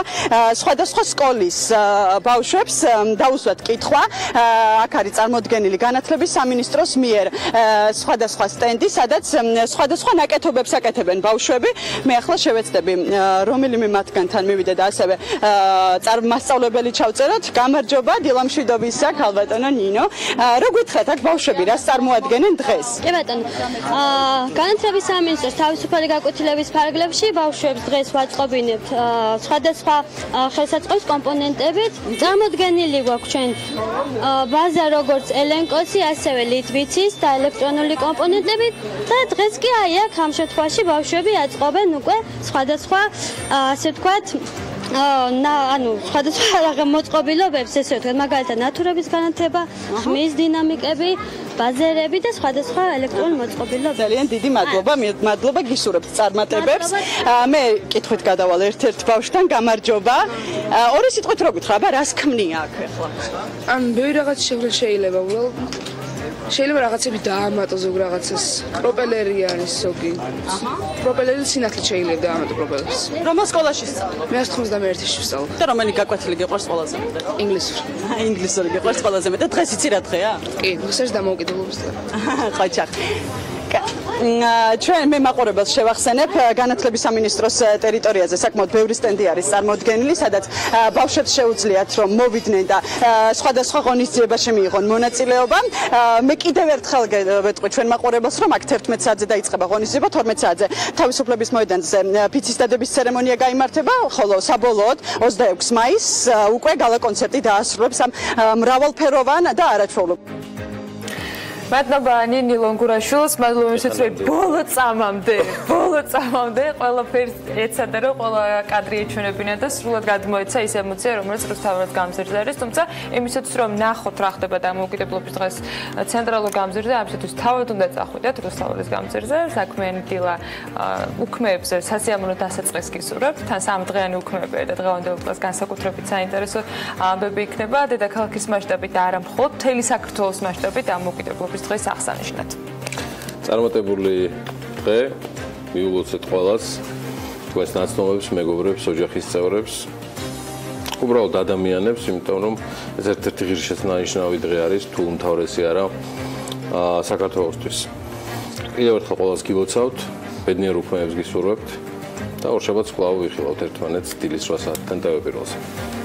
სხვადასხვა სკოლის ბავშვებს დაუსვათ კითხვა. აქ არის წარმოდგენილი განათლების სამინისტროს მიერ სხვადასხვა სტენდი, სადაც სხვადასხვა ნაკეთობებს აკეთებენ ბავშვები. მე ახლა შევეცდები რომელიმე მათგანთან მივიდე და ასევე მასწავლებელი ჩავწეროთ. გამარჯობა, დილამშვიდობისა, ქალბატონო ნინო. რო გითხრათ აქ ბავშვები რას წარმოადგენენ დღეს?
კი ბატონო. განათლების სამინისტროს თავისუფალი გაკვეთილების ფარგლებში ბავშვებს დღეს ვაწყობინებთ სხვადასხვა ხელსაწყოების კომპონენტებით. წარმოდგენილი გვაქვს ჩვენ ბაზა როგორც ელენკოსი, ასევე ლიტვიცის და ელექტრონული კომპონენტები და დღეს კი აი აქ ამ შემთხვევაში ბავშვები აწყობენ უკვე სხვადასხვა ასე ვთქვათ სხვადასხვა მოწყობილობებს, ესე ვთქვათ, მაგალითად ნატურების განათლება, ხმის დინამიკები, ბაზერები და სხვადასხვა ელექტრონული მოწყობილობები.
ძალიან დიდი მადლობა გისურვებთ წარმატებებს. მე კითხვით გადავალ ერთ-ერთ ბავშვთან, გამარჯობა. ორი სიტყვით რო გითხრა, რას ქმნია აქ ახლა?
ბევრი რაღაც შეიძლება შეიძლება რაღაცები დაამატო ზოგ რაღაცას. პროპელერი არის ზოგი. პროპელერი სინათლე შეიძლება დაამატო პროპელერს.
რომელ სკოლაში სწავლობ?
მე 91-ში ვსწავლობ.
და რომელი გაკვეთილი გიყვარს ყველაზე მეტად?
ინგლისური.
ინგლისური გიყვარს ყველაზე მეტად. დღეს იცი რა დღეა?
კი, დღეს დამოუკიდებლობის დღე.
ყაჩახ. ჩვენ მე მაყურებელს შევახსენებ განათლების სამინისტროს ტერიტორიაზე საკმაოდ ბევრი სტენდი არის წარმოდგენილი, სადაც ბავშვებს შეუძლიათ რომ მოვიდნენ და სხვადასხვა ღონისძიებაში მიიღონ მონაწილეობა. მე კიდევ ერთხელ ვეტყვი ჩვენ მაყურებელს რომ აქ 11 საათზე დაიწყება ღონისძიება, 12 საათზე თავისუფლების მოედანზე ფიცის დადების ცერემონია გაიმართება, ხოლო საბოლოოდ 26 მაისს უკვე გალა კონცერტი დაასრულებს ამ მრავალფეროვან და არაჩვეულო
მადლობა ნინი ლონგურაშვილს, მადლობა ისიც რომ ბოლო წამამდე ყველაფერს ეცადა რომ ყველა კადრი ეჩვენებინა და სრულად გადმოეცა ის ემოცია, რომელიც რუსთაველად გამზირზე არის, თუმცა იმისათვის რომ ნახოთ რა ხდება დამოუკიდებლობის დღეს ცენტრალურ გამზირზე, ამისათვის თავად უნდა წახვიდეთ რუსთაველის გამზირზე, საქმიანი დილა უქმეებზე სასიამოვნო დასაწყისს გისურვებთ, თან სამდღიანი უქმეებია და დღევანდელ დღეს განსაკუთრებით საინტერესო ამბები იქნება დედაქალაქის მასშტაბით და არა მხოლოდ მთელი საქართველოს მასშტაბით დამოუკიდებლობის დღეს აღსანიშნად.
წარმატებული დღე მიულოცეთ ყველას, თქვენს ნაცნობებს, მეგობრებს, ოჯახის წევრებს, უბრალოდ ადამიანებს, იმიტომ რომ ეს ერთ-ერთი ღირსშესანიშნავი დღე არის, თუ უმთავრესი არა საქართველოსთვის. კიდევ ერთხელ ყველას გილოცავთ, ბედნიერ უქმეებს გისურვებთ და ორშაბათს კვლავ ვიხილავთ ერთმანეთს დილის 8 საათთან ტელევიზორზე.